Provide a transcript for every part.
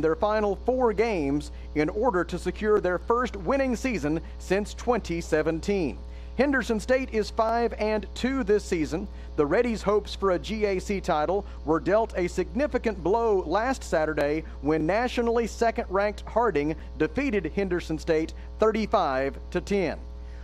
their final 4 games in order to secure their first winning season since 2017. Henderson State is 5-2 this season. The Reddies' hopes for a GAC title were dealt a significant blow last Saturday when nationally second-ranked Harding defeated Henderson State 35-10.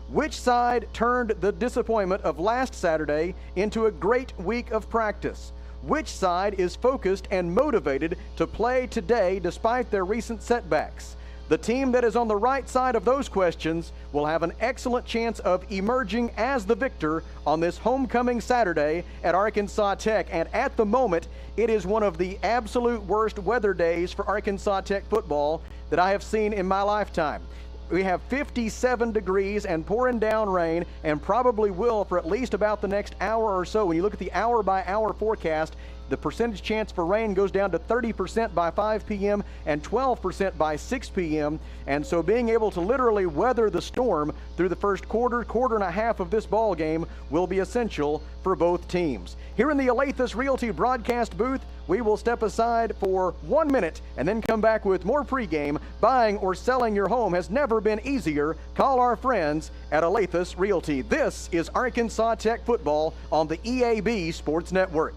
Which side turned the disappointment of last Saturday into a great week of practice? Which side is focused and motivated to play today despite their recent setbacks? The team that is on the right side of those questions will have an excellent chance of emerging as the victor on this homecoming Saturday at Arkansas Tech. And at the moment, it is one of the absolute worst weather days for Arkansas Tech football that I have seen in my lifetime. We have 57 degrees and pouring down rain, and probably will for at least about the next hour or so. When you look at the hour-by-hour forecast, the percentage chance for rain goes down to 30% by 5 p.m. and 12% by 6 p.m. And so being able to literally weather the storm through the first quarter and a half of this ball game will be essential for both teams. Here in the Olathe Realty broadcast booth, we will step aside for 1 minute and then come back with more pregame. Buying or selling your home has never been easier. Call our friends at Olathe Realty. This is Arkansas Tech football on the EAB Sports Network.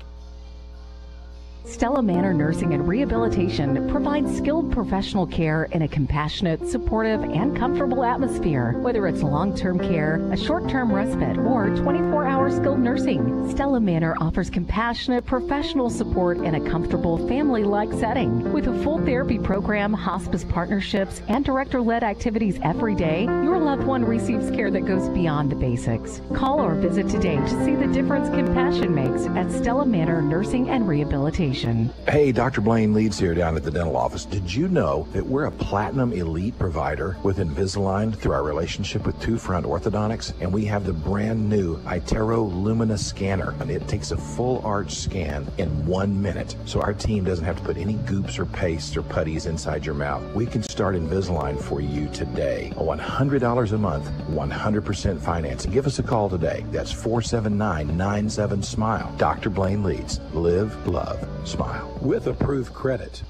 Stella Manor Nursing and Rehabilitation provides skilled professional care in a compassionate, supportive, and comfortable atmosphere. Whether it's long-term care, a short-term respite, or 24-hour skilled nursing, Stella Manor offers compassionate, professional support in a comfortable, family-like setting. With a full therapy program, hospice partnerships, and director-led activities every day, your loved one receives care that goes beyond the basics. Call or visit today to see the difference compassion makes at Stella Manor Nursing and Rehabilitation. Hey, Dr. Blaine Leeds here down at the dental office. Did you know that we're a Platinum Elite provider with Invisalign through our relationship with Two Front Orthodontics? And we have the brand new iTero Lumina scanner, and it takes a full arch scan in 1 minute. So our team doesn't have to put any goops or pastes or putties inside your mouth. We can start Invisalign for you today. $100 a month, 100% financing. Give us a call today. That's 479-97-SMILE. Dr. Blaine Leeds. Live, love, smile with approved credit.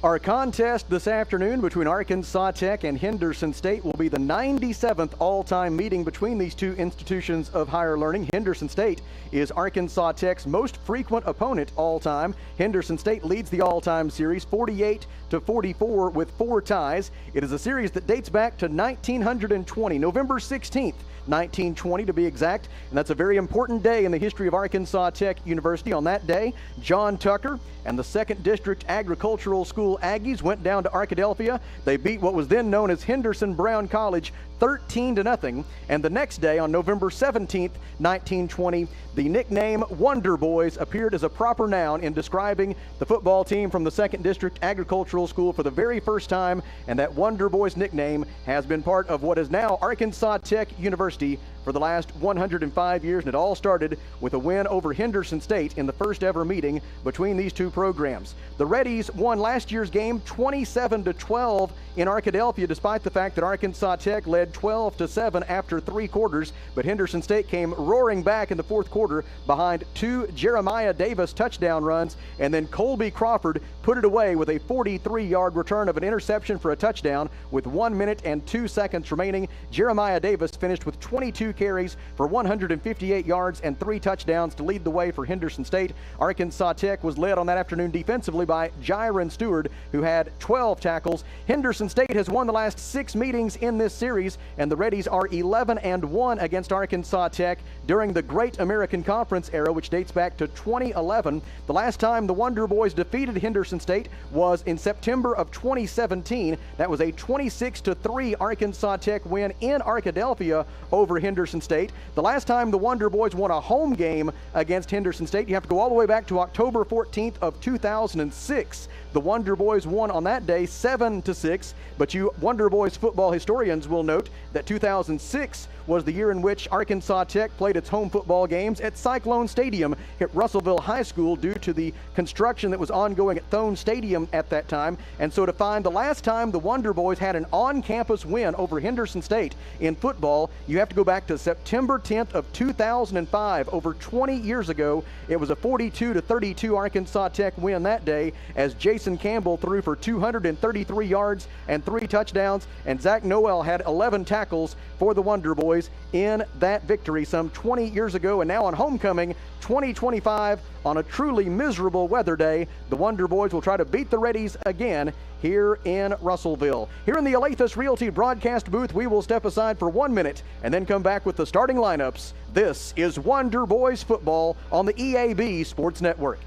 Our contest this afternoon between Arkansas Tech and Henderson State will be the 97th all-time meeting between these two institutions of higher learning. Henderson State is Arkansas Tech's most frequent opponent all-time. Henderson State leads the all-time series 48-44 with 4 ties. It is a series that dates back to 1920, November 16th. 1920 to be exact, and that's a very important day in the history of Arkansas Tech University. On that day, John Tucker and the 2nd District Agricultural School Aggies went down to Arkadelphia. They beat what was then known as Henderson Brown College 13-0, and the next day, on November 17th, 1920, the nickname Wonder Boys appeared as a proper noun in describing the football team from the 2nd District Agricultural School for the very first time, and that Wonder Boys nickname has been part of what is now Arkansas Tech University for the last 105 years, and it all started with a win over Henderson State in the first ever meeting between these two programs. The Reddies won last year's game 27-12 in Arkadelphia, despite the fact that Arkansas Tech led 12-7 after 3 quarters, but Henderson State came roaring back in the 4th quarter behind 2 Jeremiah Davis touchdown runs, and then Colby Crawford put it away with a 43-yard return of an interception for a touchdown with 1 minute and 2 seconds remaining. Jeremiah Davis finished with 22 carries for 158 yards and 3 touchdowns to lead the way for Henderson State. Arkansas Tech was led on that afternoon defensively by Jiron Stewart, who had 12 tackles. Henderson State has won the last 6 meetings in this series, and the Reddies are 11-1 against Arkansas Tech during the Great American Conference era, which dates back to 2011. The last time the Wonder Boys defeated Henderson State was in September of 2017. That was a 26-3 Arkansas Tech win in Arkadelphia over Henderson State. The last time the Wonder Boys won a home game against Henderson State, you have to go all the way back to October 14th of 2006. The Wonder Boys won on that day 7-6, but you Wonder Boys football historians will note that 2006 was the year in which Arkansas Tech played its home football games at Cyclone Stadium at Russellville High School due to the construction that was ongoing at Thone Stadium at that time. And so to find the last time the Wonder Boys had an on-campus win over Henderson State in football, you have to go back to to September 10th of 2005. Over 20 years ago, it was a 42-32 Arkansas Tech win that day as Jason Campbell threw for 233 yards and 3 touchdowns, and Zach Noel had 11 tackles for the Wonder Boys in that victory some 20 years ago. And now on homecoming 2025, on a truly miserable weather day, the Wonder Boys will try to beat the Reddies again here in Russellville. Here in the Alathus Realty broadcast booth, we will step aside for 1 minute and then come back with the starting lineups. This is Wonder Boys football on the EAB Sports Network.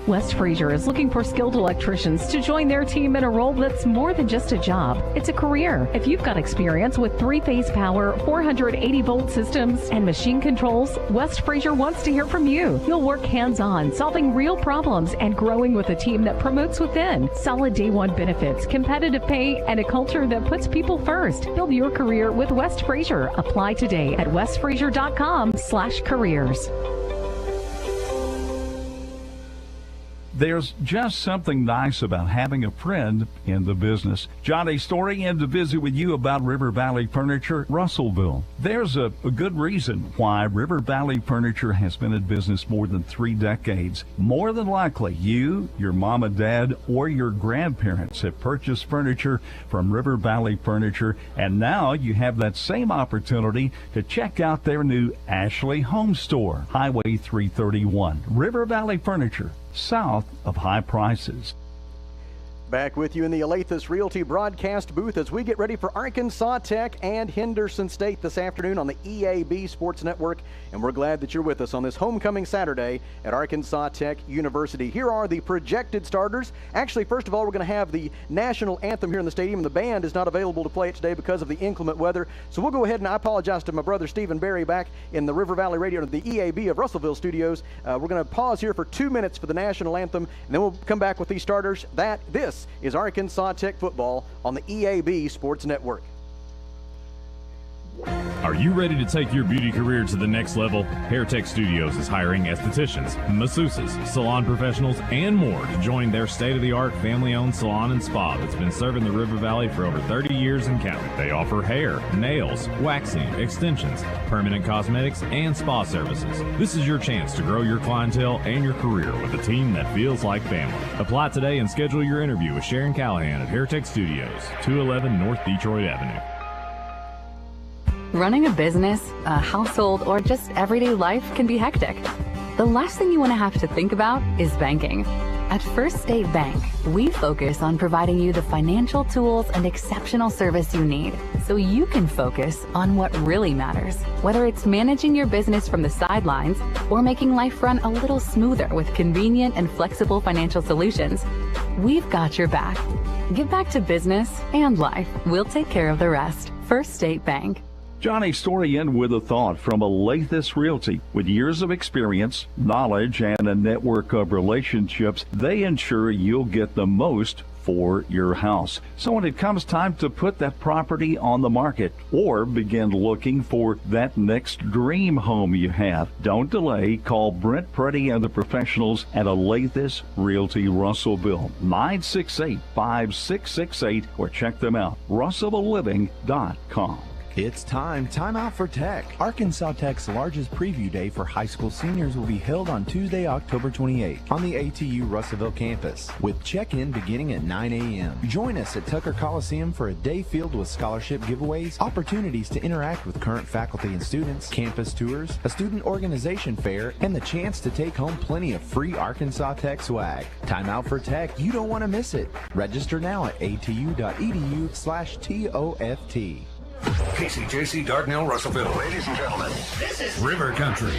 West Fraser is looking for skilled electricians to join their team in a role that's more than just a job. It's a career. If you've got experience with 3-phase power, 480-volt systems, and machine controls, West Fraser wants to hear from you. You'll work hands-on, solving real problems and growing with a team that promotes within. Solid day one benefits, competitive pay, and a culture that puts people first. Build your career with West Fraser. Apply today at westfraser.com/careers. There's just something nice about having a friend in the business. Johnny Story in to visit with you about River Valley Furniture, Russellville. There's a good reason why River Valley Furniture has been in business more than 3 decades. More than likely, you, your mom and dad, or your grandparents have purchased furniture from River Valley Furniture, and now you have that same opportunity to check out their new Ashley Home Store, Highway 331. River Valley Furniture, south of high prices. Back with you in the Alathus Realty broadcast booth as we get ready for Arkansas Tech and Henderson State this afternoon on the EAB Sports Network. And we're glad that you're with us on this homecoming Saturday at Arkansas Tech University. Here are the projected starters. Actually, first of all, we're going to have the national anthem here in the stadium. The band is not available to play it today because of the inclement weather. So we'll go ahead, and I apologize to my brother Stephen Berry back in the River Valley Radio and the EAB of Russellville studios. We're going to pause here for 2 minutes for the national anthem, and then we'll come back with these starters. This is Arkansas Tech football on the EAB Sports Network. Are you ready to take your beauty career to the next level? Hair Tech Studios is hiring estheticians, masseuses, salon professionals, and more to join their state-of-the-art family-owned salon and spa that's been serving the River Valley for over 30 years and counting. They offer hair, nails, waxing, extensions, permanent cosmetics, and spa services. This is your chance to grow your clientele and your career with a team that feels like family. Apply today and schedule your interview with Sharon Callahan at Hair Tech Studios, 211 North Detroit Avenue. Running a business, a household, or just everyday life can be hectic. The last thing you want to have to think about is banking. At First State Bank, we focus on providing you the financial tools and exceptional service you need so you can focus on what really matters. Whether it's managing your business from the sidelines or making life run a little smoother with convenient and flexible financial solutions, we've got your back. Get back to business and life. We'll take care of the rest. First State Bank. Johnny Story in with a thought from Alathus Realty. With years of experience, knowledge, and a network of relationships, they ensure you'll get the most for your house. So when it comes time to put that property on the market or begin looking for that next dream home you have, don't delay. Call Brent Preddy and the professionals at Alathus Realty Russellville, 968-5668, or check them out, russellvilleliving.com. It's time out for Tech. Arkansas Tech's largest preview day for high school seniors will be held on Tuesday, October 28th on the ATU Russellville campus, with check-in beginning at 9 a.m. Join us at Tucker Coliseum for a day filled with scholarship giveaways, opportunities to interact with current faculty and students, campus tours, a student organization fair, and the chance to take home plenty of free Arkansas Tech swag. Time out for Tech. You don't want to miss it. Register now at atu.edu/TOFT. KCJC Dardanelle Russellville. Ladies and gentlemen, this is River Country.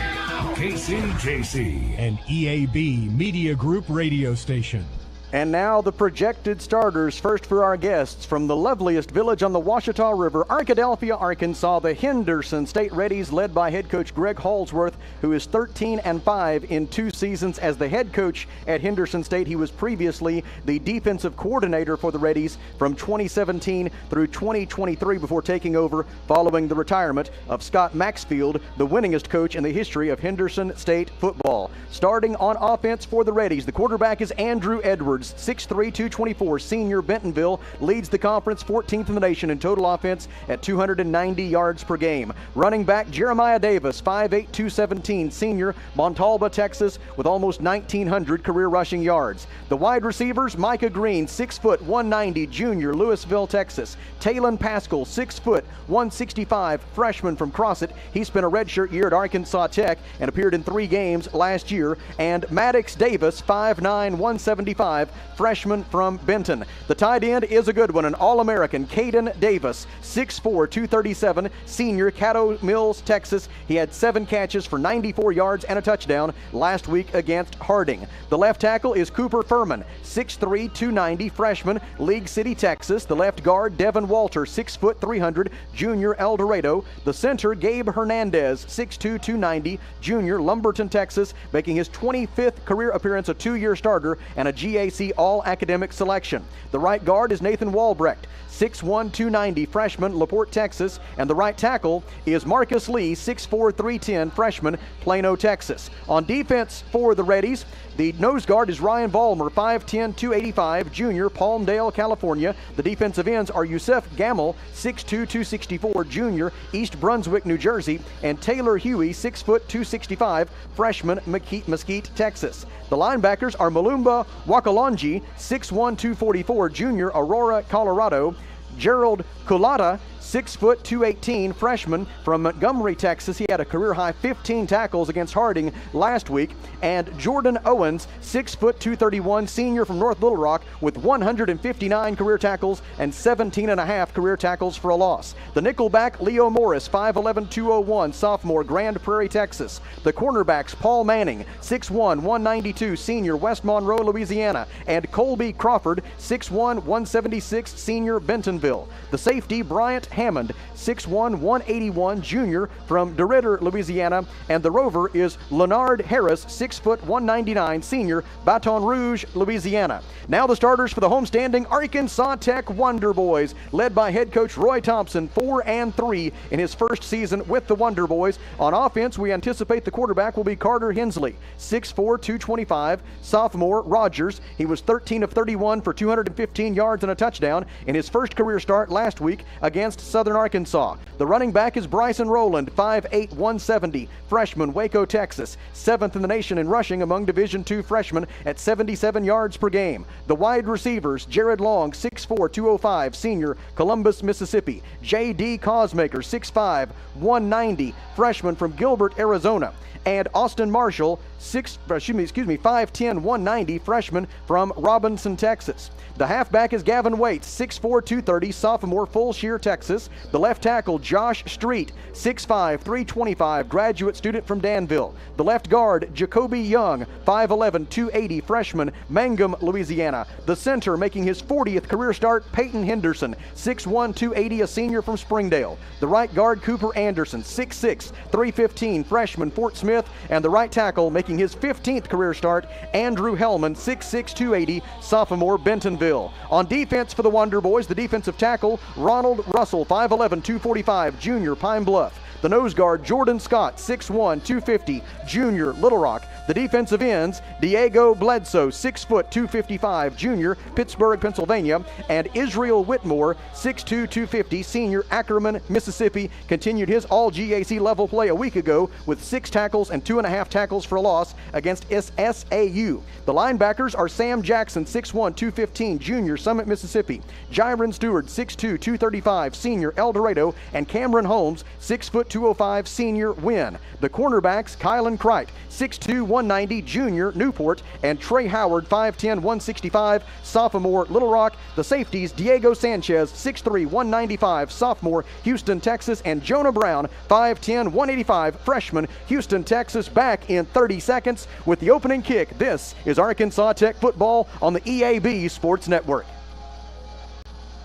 KCJC. An EAB Media Group radio station. And now the projected starters. First for our guests from the loveliest village on the Ouachita River, Arkadelphia, Arkansas, the Henderson State Reddies, led by head coach Greg Halsworth, who is 13-5 in 2 seasons as the head coach at Henderson State. He was previously the defensive coordinator for the Reddies from 2017 through 2023 before taking over following the retirement of Scott Maxfield, the winningest coach in the history of Henderson State football. Starting on offense for the Reddies, the quarterback is Andrew Edwards. Edwards, 6'3", 224, senior, Bentonville, leads the conference, 14th in the nation in total offense at 290 yards per game. Running back Jeremiah Davis, 5'8", 217, senior, Montalba, Texas, with almost 1,900 career rushing yards. The wide receivers, Micah Green, 6 foot, 190, junior, Louisville, Texas. Talon Pascal, 6 foot, 165, freshman from Crossett. He spent a redshirt year at Arkansas Tech and appeared in 3 games last year. And Maddox Davis, 5'9", 175, freshman from Benton. The tight end is a good one, an All-American, Caden Davis, 6'4", 237, senior, Caddo Mills, Texas. He had 7 catches for 94 yards and a touchdown last week against Harding. The left tackle is Cooper Furman, 6'3", 290, freshman, League City, Texas. The left guard, Devin Walter, 6 foot, 300, junior, El Dorado. The center, Gabe Hernandez, 6'2", 290, junior, Lumberton, Texas, making his 25th career appearance, a 2-year starter, and a GAC All-Academic selection. The right guard is Nathan Walbrecht, 6'1", 290, freshman, LaPorte, Texas. And the right tackle is Marcus Lee, 6'4", 310, freshman, Plano, Texas. On defense for the Reddies, the nose guard is Ryan Ballmer, 5'10", 285, junior, Palmdale, California. The defensive ends are Yusef Gamel, 6'2", 264, junior, East Brunswick, New Jersey. And Taylor Huey, 6 foot, 265, freshman, Mesquite, Texas. The linebackers are Malumba Wakalonji, 6'1", 244, junior, Aurora, Colorado. Gerald Culata, 6 foot, 218, freshman from Montgomery, Texas. He had a career-high 15 tackles against Harding last week. And Jordan Owens, 6 foot, 231, senior from North Little Rock, with 159 career tackles and 17.5 career tackles for a loss. The nickelback, Leo Morris, 5'11", 201, sophomore, Grand Prairie, Texas. The cornerbacks, Paul Manning, 6'1", 192, senior, West Monroe, Louisiana. And Colby Crawford, 6'1", 176, senior, Bentonville. The safety, Bryant Hammond, 6'1", 181, junior from DeRidder, Louisiana. And the rover is Leonard Harris, 6 foot, 199, senior, Baton Rouge, Louisiana. Now the starters for the homestanding Arkansas Tech Wonder Boys, led by head coach Roy Thompson, 4-3 in his first season with the Wonder Boys. On offense, we anticipate the quarterback will be Carter Hensley, 6'4", 225, sophomore, Rogers. He was 13 of 31 for 215 yards and a touchdown in his first career start last week against Southern Arkansas. The running back is Bryson Rowland, 5'8", 170, freshman, Waco, Texas, 7th in the nation in rushing among Division II freshmen at 77 yards per game. The wide receivers, Jared Long, 6'4", 205, senior, Columbus, Mississippi. J.D. Cosmaker, 6'5", 190, freshman from Gilbert, Arizona. And Austin Marshall, 5'10", 190, freshman from Robinson, Texas. The halfback is Gavin Waits, 6'4", 230, sophomore, Fulshear, Texas. The left tackle, Josh Street, 6'5", 325, graduate student from Danville. The left guard, Jacoby Young, 5'11", 280, freshman, Mangum, Louisiana. The center, making his 40th career start, Peyton Henderson, 6'1", 280, a senior from Springdale. The right guard, Cooper Anderson, 6'6", 315, freshman, Fort Smith. And the right tackle, making his 15th career start, Andrew Hellman, 6'6", 280, sophomore, Bentonville. On defense for the Wonder Boys, the defensive tackle, Ronald Russell, 5'11", 245, junior, Pine Bluff. The nose guard, Jordan Scott, 6'1", 250, junior, Little Rock. The defensive ends, Diego Bledsoe, 6 foot, 255, junior, Pittsburgh, Pennsylvania. And Israel Whitmore, 6'2", 250, senior, Ackerman, Mississippi, continued his all-GAC level play a week ago with 6 tackles and 2.5 tackles for a loss against SSAU. The linebackers are Sam Jackson, 6'1", 215, junior, Summit, Mississippi. Jiron Stewart, 6'2", 235, senior, El Dorado. And Cameron Holmes, 6 foot, 205, senior, Wynn. The cornerbacks, Kylan Kreit, 6'2", 190, junior, Newport. And Trey Howard, 5'10", 165, sophomore, Little Rock. The safeties, Diego Sanchez, 6'3", 195, sophomore, Houston, Texas. And Jonah Brown, 5'10", 185, freshman, Houston, Texas. Back in 30 seconds with the opening kick. This is Arkansas Tech football on the EAB Sports Network.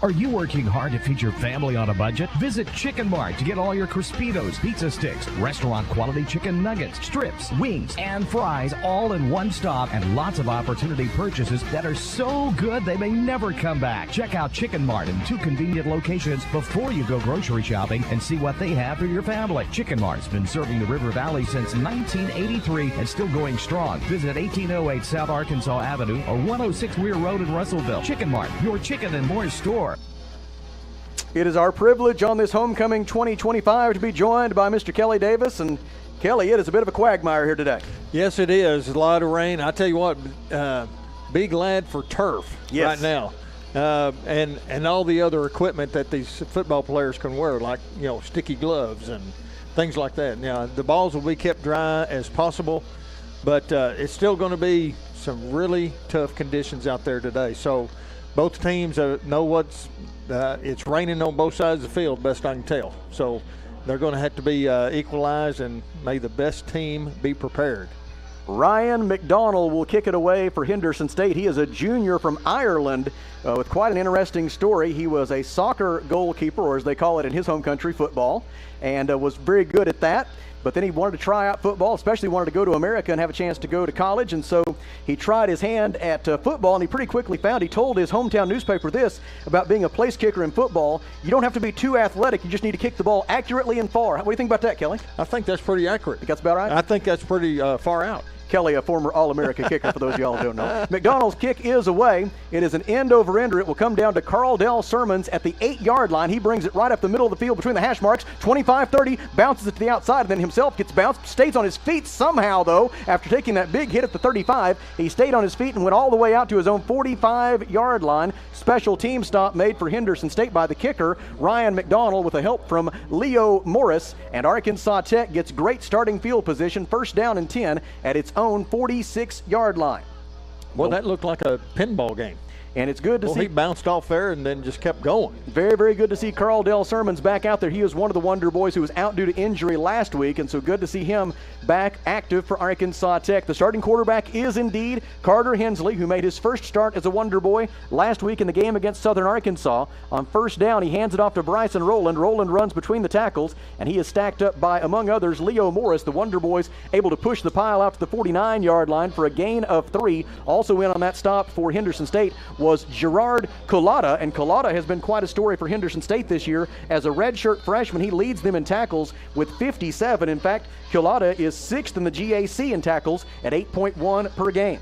Are you working hard to feed your family on a budget? Visit Chicken Mart to get all your Crispitos, pizza sticks, restaurant quality chicken nuggets, strips, wings, and fries all in one stop, and lots of opportunity purchases that are so good they may never come back. Check out Chicken Mart in 2 convenient locations before you go grocery shopping and see what they have for your family. Chicken Mart's been serving the River Valley since 1983 and still going strong. Visit 1808 South Arkansas Avenue or 106 Weir Road in Russellville. Chicken Mart, your chicken and more store. It is our privilege on this homecoming 2025 to be joined by Mr. Kelly Davis. And Kelly, it is a bit of a quagmire here today. Yes, it is. A lot of rain. I tell you what, be glad for turf right now. And all the other equipment that these football players can wear, like, sticky gloves and things like that. Now, the balls will be kept dry as possible, but it's still going to be some really tough conditions out there today. So both teams know it's raining on both sides of the field, best I can tell. So they're going to have to be equalized, and may the best team be prepared. Ryan McDonald will kick it away for Henderson State. He is a junior from Ireland with quite an interesting story. He was a soccer goalkeeper, or as they call it in his home country, football, and was very good at that. But then he wanted to try out football, especially wanted to go to America and have a chance to go to college. And so he tried his hand at football, and he pretty quickly found, he told his hometown newspaper this about being a place kicker in football: you don't have to be too athletic, you just need to kick the ball accurately and far. What do you think about that, Kelly? I think that's pretty accurate. Think that's about right? I think that's pretty far out. Kelly, a former All-America kicker, for those of y'all who don't know. McDonald's kick is away. It is an end-over-ender. It will come down to Carl Sermons at the 8-yard line. He brings it right up the middle of the field between the hash marks, 25-30, bounces it to the outside, and then himself gets bounced, stays on his feet somehow, though. After taking that big hit at the 35, he stayed on his feet and went all the way out to his own 45-yard line. Special team stop made for Henderson State by the kicker, Ryan McDonald, with a help from Leo Morris, and Arkansas Tech gets great starting field position, first down and 10 at its own 46-yard line. Well, that looked like a pinball game. And it's good to see. He bounced off there and then just kept going. Very, very good to see Carl Sermons back out there. He was one of the Wonder Boys who was out due to injury last week, and so good to see him back active for Arkansas Tech. The starting quarterback is indeed Carter Hensley, who made his first start as a Wonder Boy last week in the game against Southern Arkansas. On first down, he hands it off to Bryson Rowland. Rowland runs between the tackles, and he is stacked up by, among others, Leo Morris. The Wonder Boys able to push the pile out to the 49-yard line for a gain of 3. Also in on that stop for Henderson State was Gerard Collada, and Collada has been quite a story for Henderson State this year. As a redshirt freshman, he leads them in tackles with 57. In fact, Collada is 6th in the GAC in tackles at 8.1 per game.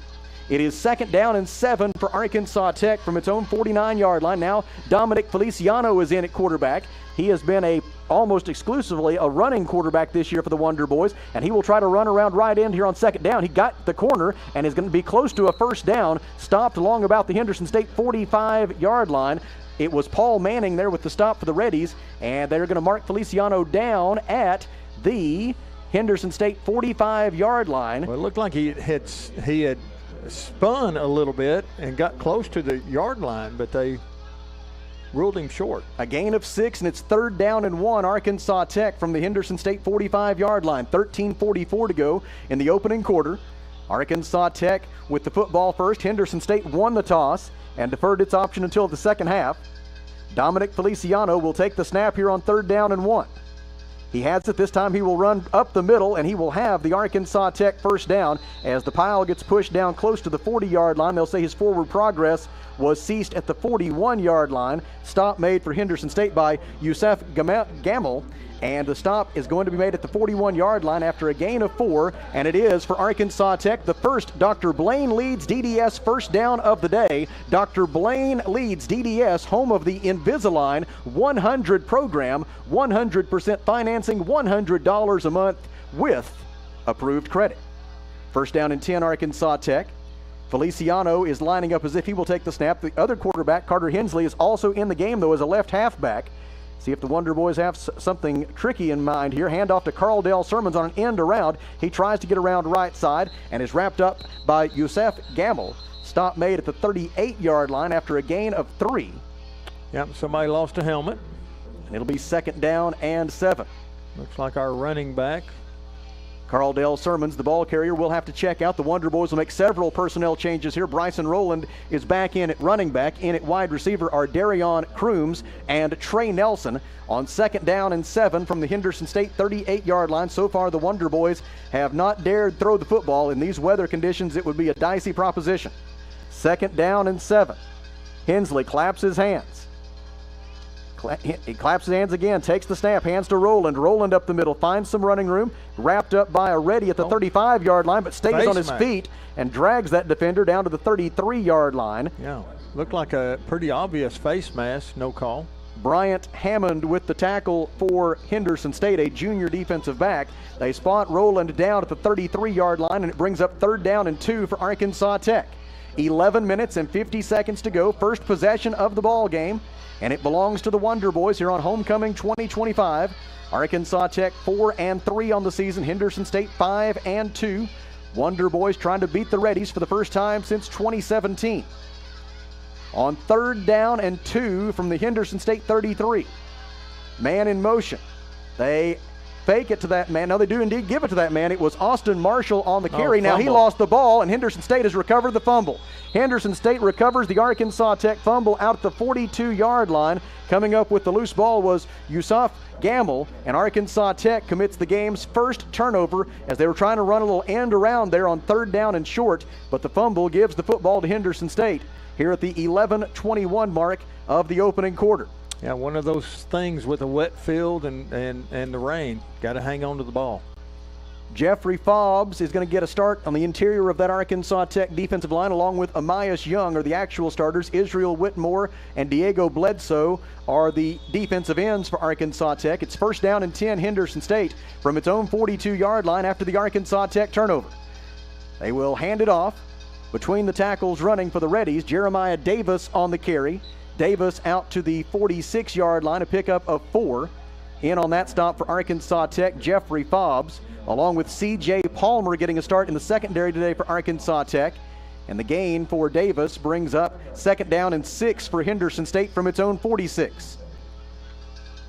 It is second down and 7 for Arkansas Tech from its own 49-yard line. Now Dominic Feliciano is in at quarterback. He has been almost exclusively a running quarterback this year for the Wonder Boys, and he will try to run around right end here on second down. He got the corner and is going to be close to a first down, stopped along about the Henderson State 45-yard line. It was Paul Manning there with the stop for the Reddies, and they're going to mark Feliciano down at the Henderson State 45-yard line. Well, it looked like he had spun a little bit and got close to the yard line, but they ruled him short. A gain of 6, and it's third down and 1. Arkansas Tech from the Henderson State 45-yard line. 13:44 to go in the opening quarter. Arkansas Tech with the football first. Henderson State won the toss and deferred its option until the second half. Dominic Feliciano will take the snap here on third down and 1. He has it this time. He will run up the middle, and he will have the Arkansas Tech first down as the pile gets pushed down close to the 40-yard line. They'll say his forward progress was ceased at the 41-yard line. Stop made for Henderson State by Yusef Gamel, and the stop is going to be made at the 41-yard line after a gain of 4, and it is for Arkansas Tech the first Dr. Blaine Leeds DDS first down of the day. Dr. Blaine Leeds DDS, home of the Invisalign 100 program, 100% financing, $100 a month with approved credit. First down and 10, Arkansas Tech. Feliciano is lining up as if he will take the snap. The other quarterback, Carter Hensley, is also in the game, though, as a left halfback. See if the Wonder Boys have something tricky in mind here. Hand off to Carl Sermons on an end around. He tries to get around right side and is wrapped up by Yusef Gamel. Stop made at the 38-yard line after a gain of 3. Yep, somebody lost a helmet. And it'll be second down and 7. Looks like our running back, Carldale Sermons, the ball carrier, will have to check out. The Wonder Boys will make several personnel changes here. Bryson Rowland is back in at running back. In at wide receiver are Darion Crooms and Trey Nelson. On 2nd down and 7 from the Henderson State 38-yard line. So far, the Wonder Boys have not dared throw the football. In these weather conditions, it would be a dicey proposition. 2nd down and 7. Hensley claps his hands. He claps his hands again, takes the snap, hands to Rowland. Rowland up the middle, finds some running room, wrapped up by a Reddy at the 35-yard line, but stays on his feet and drags that defender down to the 33-yard line. Yeah, looked like a pretty obvious face mask, no call. Bryant Hammond with the tackle for Henderson State, a junior defensive back. They spot Rowland down at the 33-yard line, and it brings up 3rd down and 2 for Arkansas Tech. 11 minutes and 50 seconds to go, first possession of the ball game. And it belongs to the Wonder Boys here on Homecoming 2025. Arkansas Tech 4-3 on the season. Henderson State 5-2. Wonder Boys trying to beat the Reddies for the first time since 2017. On 3rd down and 2 from the Henderson State 33. Man in motion. They fake it to that man. No, they do indeed give it to that man. It was Austin Marshall on the carry. Now he lost the ball, and Henderson State has recovered the fumble. Henderson State recovers the Arkansas Tech fumble out at the 42-yard line. Coming up with the loose ball was Yusuf Gamble, and Arkansas Tech commits the game's first turnover as they were trying to run a little end around there on 3rd down and short, but the fumble gives the football to Henderson State here at the 11:21 mark of the opening quarter. Yeah, one of those things with a wet field and the rain. Got to hang on to the ball. Jeffrey Fobbs is going to get a start on the interior of that Arkansas Tech defensive line, along with Amias Young are the actual starters. Israel Whitmore and Diego Bledsoe are the defensive ends for Arkansas Tech. It's 1st down and 10 Henderson State from its own 42-yard line after the Arkansas Tech turnover. They will hand it off between the tackles running for the Reddies. Jeremiah Davis on the carry. Davis out to the 46-yard line, a pickup of 4. In on that stop for Arkansas Tech, Jeffrey Fobbs, along with C.J. Palmer getting a start in the secondary today for Arkansas Tech. And the gain for Davis brings up 2nd down and 6 for Henderson State from its own 46.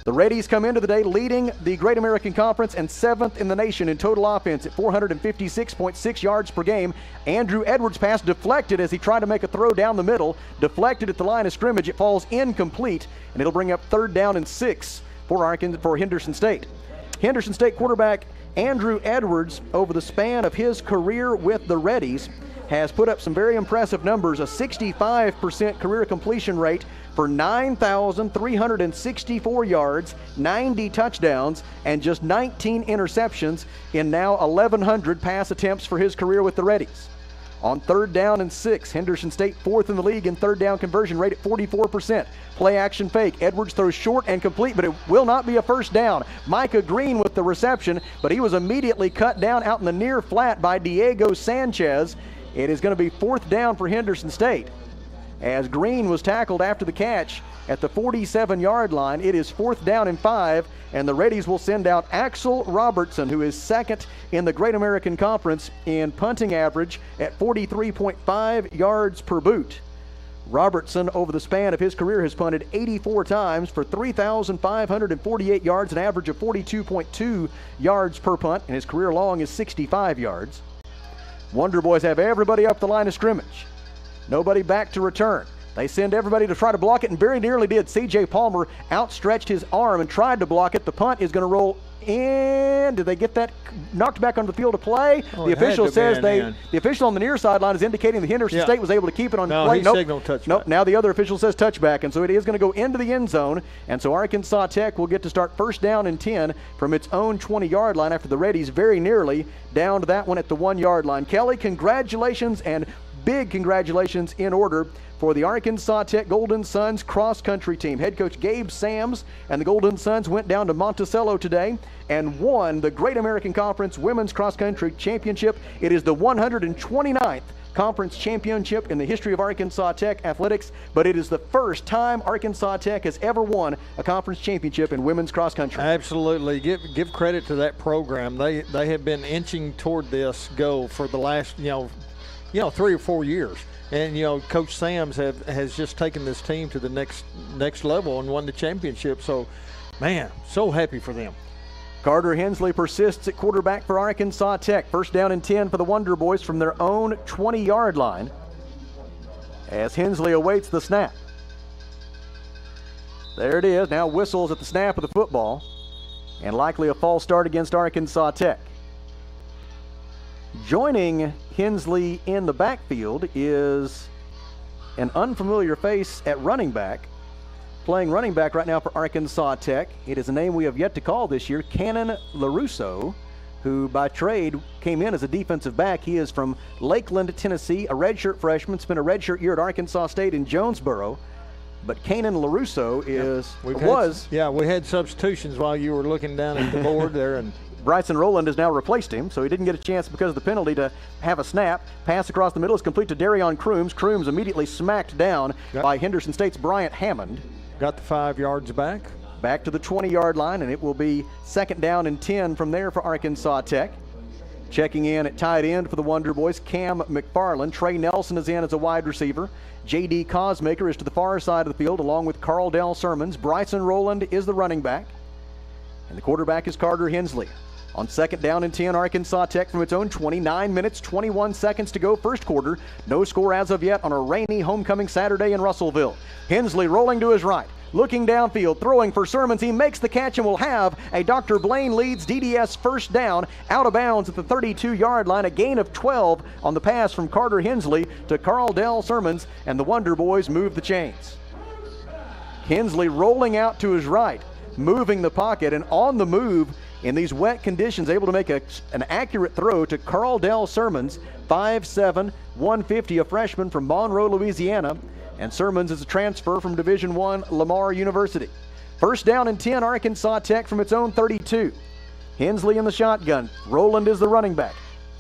The Reddies come into the day leading the Great American Conference and 7th in the nation in total offense at 456.6 yards per game. Andrew Edwards' pass deflected as he tried to make a throw down the middle. Deflected at the line of scrimmage. It falls incomplete, and it'll bring up 3rd down and 6 for Henderson State. Henderson State quarterback Andrew Edwards, over the span of his career with the Reddies, has put up some very impressive numbers. A 65% career completion rate for 9,364 yards, 90 touchdowns, and just 19 interceptions in now 1,100 pass attempts for his career with the Reddies. On 3rd down and 6, Henderson State 4th in the league in 3rd down conversion rate at 44%. Play action fake. Edwards throws short and complete, but it will not be a 1st down. Micah Green with the reception, but he was immediately cut down out in the near flat by Diego Sanchez. It is going to be 4th down for Henderson State, as Green was tackled after the catch at the 47-yard line. It is 4th down and 5, and the Reddies will send out Axel Robertson, who is 2nd in the Great American Conference in punting average at 43.5 yards per boot. Robertson, over the span of his career, has punted 84 times for 3,548 yards, an average of 42.2 yards per punt, and his career long is 65 yards. Wonder Boys have everybody up the line of scrimmage. Nobody back to return. They send everybody to try to block it, and very nearly did. C.J. Palmer outstretched his arm and tried to block it. The punt is going to roll in. Did they get that knocked back on the field of play? The official says the official on the near sideline is indicating the Henderson State was able to keep it on play. He signaled touchback. Nope. Now the other official says touchback, and so it is going to go into the end zone. And so Arkansas Tech will get to start 1st down and 10 from its own 20-yard line after the Reddies very nearly downed that one at the 1-yard line. Kelly, congratulations, and big congratulations in order for the Arkansas Tech Golden Suns cross-country team. Head coach Gabe Sams and the Golden Suns went down to Monticello today and won the Great American Conference Women's Cross-Country Championship. It is the 129th conference championship in the history of Arkansas Tech athletics, but it is the first time Arkansas Tech has ever won a conference championship in women's cross-country. Absolutely. Give credit to that program. They have been inching toward this goal for the last, 3 or 4 years. And, Coach Sams has just taken this team to the next level and won the championship. So, man, so happy for them. Carter Hensley persists at quarterback for Arkansas Tech. First down and 10 for the Wonder Boys from their own 20-yard line as Hensley awaits the snap. There it is. Now whistles at the snap of the football, and likely a false start against Arkansas Tech. Joining Hensley in the backfield is an unfamiliar face at running back. Playing running back right now for Arkansas Tech. It is a name we have yet to call this year, Cannon LaRusso, who by trade came in as a defensive back. He is from Lakeland, Tennessee, a redshirt freshman, spent a redshirt year at Arkansas State in Jonesboro. But Cannon LaRusso we had substitutions while you were looking down at the board there, and Bryson Rowland has now replaced him, so he didn't get a chance because of the penalty to have a snap. Pass across the middle is complete to Darion Crooms. Crooms immediately smacked down by Henderson State's Bryant Hammond. Got the 5 yards back. Back to the 20-yard line, and it will be second down and 10 from there for Arkansas Tech. Checking in at tight end for the Wonder Boys, Cam McFarland. Trey Nelson is in as a wide receiver. J.D. Cosmaker is to the far side of the field, along with Carl Dell Sermons. Bryson Rowland is the running back, and the quarterback is Carter Hensley. On second down and 10, Arkansas Tech from its own 29 minutes, 21 seconds to go first quarter. No score as of yet on a rainy homecoming Saturday in Russellville. Hensley rolling to his right, looking downfield, throwing for Sermons. He makes the catch and will have a Dr. Blaine Leeds DDS first down, out of bounds at the 32-yard line. A gain of 12 on the pass from Carter Hensley to Carl Dell Sermons, and the Wonder Boys move the chains. Hensley rolling out to his right, moving the pocket, and on the move in these wet conditions, able to make an accurate throw to Carl Dell Sermons, 5'7", 150, a freshman from Monroe, Louisiana. And Sermons is a transfer from Division I Lamar University. First down and 10, Arkansas Tech from its own 32. Hensley in the shotgun. Rowland is the running back.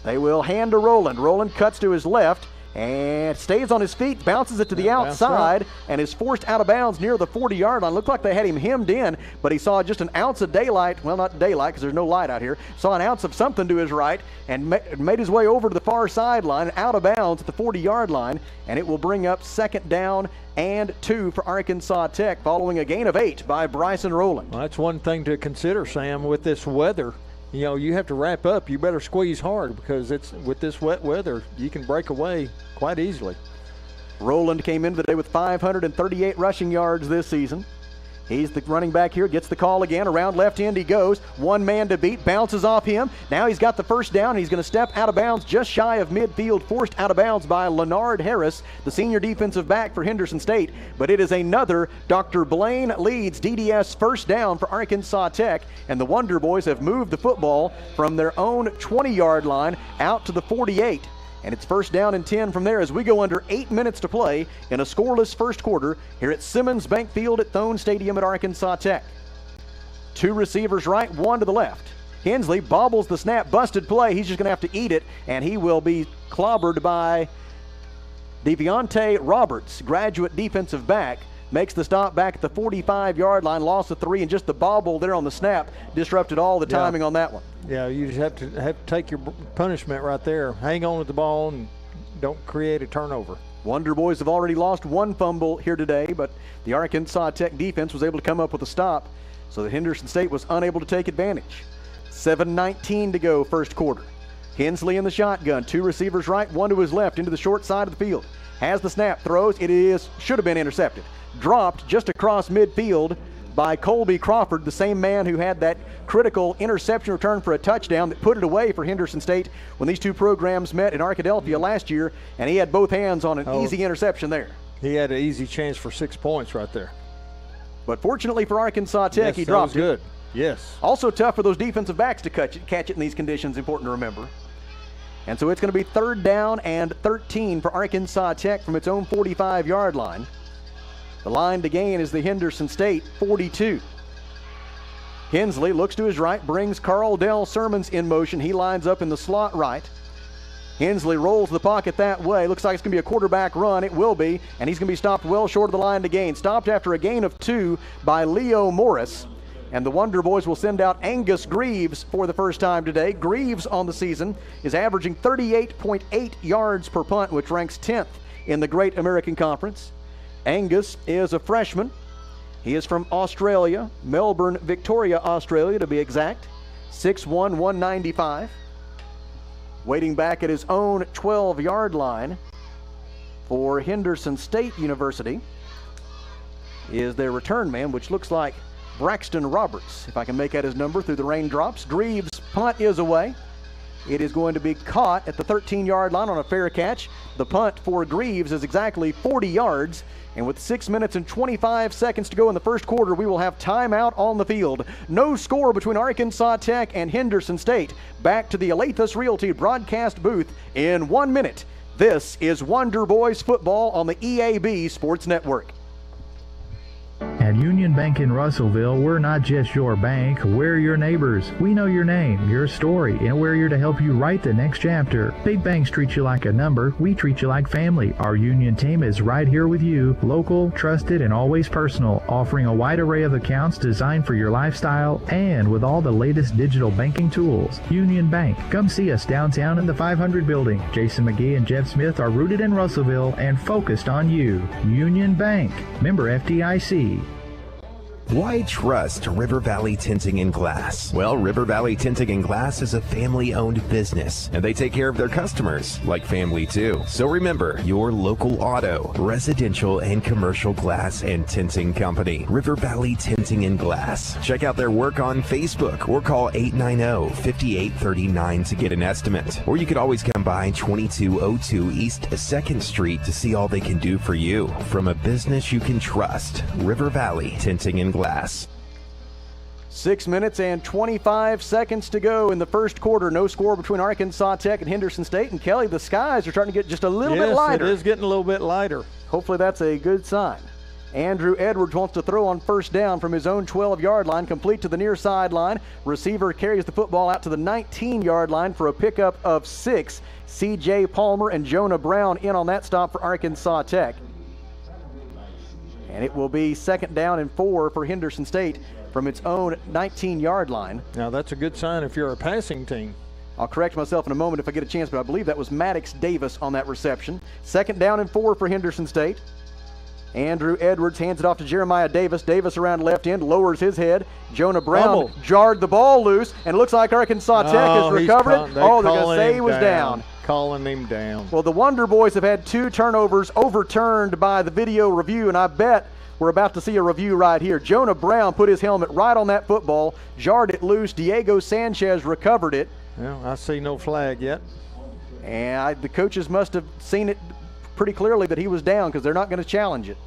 They will hand to Rowland. Rowland cuts to his left and stays on his feet, bounces it to the outside, and is forced out of bounds near the 40-yard line. Looked like they had him hemmed in, but he saw just an ounce of daylight. Well, not daylight because there's no light out here. Saw an ounce of something to his right and made his way over to the far sideline, out of bounds at the 40-yard line, and it will bring up second down and 2 for Arkansas Tech following a gain of 8 by Bryson Rowland. Well, that's one thing to consider, Sam, with this weather. You know, you have to wrap up. You better squeeze hard because with this wet weather, you can break away quite easily. Rowland came in today with 538 rushing yards this season. He's the running back here, gets the call again. Around left end he goes. One man to beat, bounces off him. Now he's got the first down, and he's going to step out of bounds just shy of midfield, forced out of bounds by Leonard Harris, the senior defensive back for Henderson State. But it is another Dr. Blaine Leeds DDS first down for Arkansas Tech, and the Wonder Boys have moved the football from their own 20-yard line out to the 48. And it's first down and 10 from there as we go under 8 minutes to play in a scoreless first quarter here at Simmons Bank Field at Thone Stadium at Arkansas Tech. 2 receivers right, 1 to the left. Hensley bobbles the snap, busted play. He's just going to have to eat it, and he will be clobbered by Deviante Roberts, graduate defensive back. Makes the stop back at the 45-yard line, loss of 3, and just the bobble there on the snap disrupted all the timing on that one. Yeah, you just have to take your punishment right there. Hang on to the ball and don't create a turnover. Wonder Boys have already lost 1 fumble here today, but the Arkansas Tech defense was able to come up with a stop, so that Henderson State was unable to take advantage. 7:19 to go first quarter. Hensley in the shotgun, 2 receivers right, 1 to his left into the short side of the field. Has the snap, throws, should have been intercepted. Dropped just across midfield by Colby Crawford, the same man who had that critical interception return for a touchdown that put it away for Henderson State when these two programs met in Arkadelphia last year, and he had both hands on an easy interception there. He had an easy chance for 6 points right there. But fortunately for Arkansas Tech, he dropped it. Good. Yes. Also tough for those defensive backs to catch it in these conditions, important to remember. And so it's going to be third down and 13 for Arkansas Tech from its own 45-yard line. The line to gain is the Henderson State 42. Hensley looks to his right, brings Carl Dell Sermons in motion. He lines up in the slot right. Hensley rolls the pocket that way. Looks like it's going to be a quarterback run. It will be, and he's going to be stopped well short of the line to gain. Stopped after a gain of 2 by Leo Morris. And the Wonder Boys will send out Angus Greaves for the first time today. Greaves on the season is averaging 38.8 yards per punt, which ranks 10th in the Great American Conference. Angus is a freshman. He is from Australia, Melbourne, Victoria, Australia to be exact. 6'1", 195. Waiting back at his own 12-yard line for Henderson State University is their return man, which looks like Braxton Roberts, if I can make out his number through the raindrops. Greaves' punt is away. It is going to be caught at the 13-yard line on a fair catch. The punt for Greaves is exactly 40 yards. And with 6 minutes and 25 seconds to go in the first quarter, we will have timeout on the field. No score between Arkansas Tech and Henderson State. Back to the Alathus Realty broadcast booth in 1 minute. This is Wonder Boys football on the EAB Sports Network. At Union Bank in Russellville, we're not just your bank, we're your neighbors. We know your name, your story, and we're here to help you write the next chapter. Big banks treat you like a number, we treat you like family. Our Union team is right here with you, local, trusted, and always personal, offering a wide array of accounts designed for your lifestyle and with all the latest digital banking tools. Union Bank. Come see us downtown in the 500 building. Jason McGee and Jeff Smith are rooted in Russellville and focused on you. Union Bank. Member FDIC. Why trust River Valley Tinting and Glass? Well, River Valley Tinting and Glass is a family-owned business, and they take care of their customers like family too. So remember, your local auto, residential, and commercial glass and tinting company, River Valley Tinting and Glass. Check out their work on Facebook or call 890-5839 to get an estimate. Or you could always come by 2202 East 2nd Street to see all they can do for you. From a business you can trust, River Valley Tinting and Glass. 6 minutes and 25 seconds to go in the first quarter. No score between Arkansas Tech and Henderson State. And Kelly, the skies are starting to get just a little bit lighter. Yes, it is getting a little bit lighter. Hopefully that's a good sign. Andrew Edwards wants to throw on first down from his own 12-yard line, complete to the near sideline. Receiver carries the football out to the 19-yard line for a pickup of 6. C.J. Palmer and Jonah Brown in on that stop for Arkansas Tech. And it will be 2nd down and 4 for Henderson State from its own 19-yard line. Now that's a good sign if you're a passing team. I'll correct myself in a moment if I get a chance, but I believe that was Maddox Davis on that reception. 2nd down and 4 for Henderson State. Andrew Edwards hands it off to Jeremiah Davis. Davis around left end, lowers his head. Jonah Brown jarred the ball loose, and it looks like Arkansas Tech has recovered it. They're going to say he was down. Calling him down. Well, the Wonder Boys have had 2 turnovers overturned by the video review, and I bet we're about to see a review right here. Jonah Brown put his helmet right on that football, jarred it loose. Diego Sanchez recovered it. Well, I see no flag yet. And the coaches must have seen it pretty clearly that he was down because they're not going to challenge it.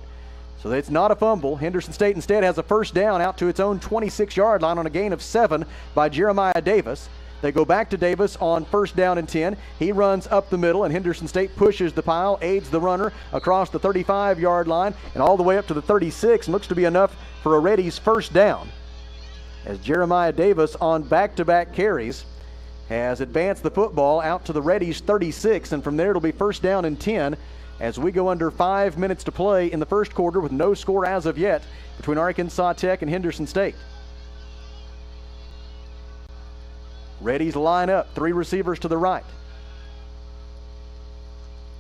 So it's not a fumble. Henderson State instead has a first down out to its own 26-yard line on a gain of 7 by Jeremiah Davis. They go back to Davis on 1st down and 10. He runs up the middle, and Henderson State pushes the pile, aids the runner across the 35-yard line and all the way up to the 36, and looks to be enough for a Reddy's first down. As Jeremiah Davis on back-to-back carries has advanced the football out to the Reddy's 36, and from there it'll be 1st down and 10 as we go under 5 minutes to play in the first quarter with no score as of yet between Arkansas Tech and Henderson State. Reddy's line up, 3 receivers to the right.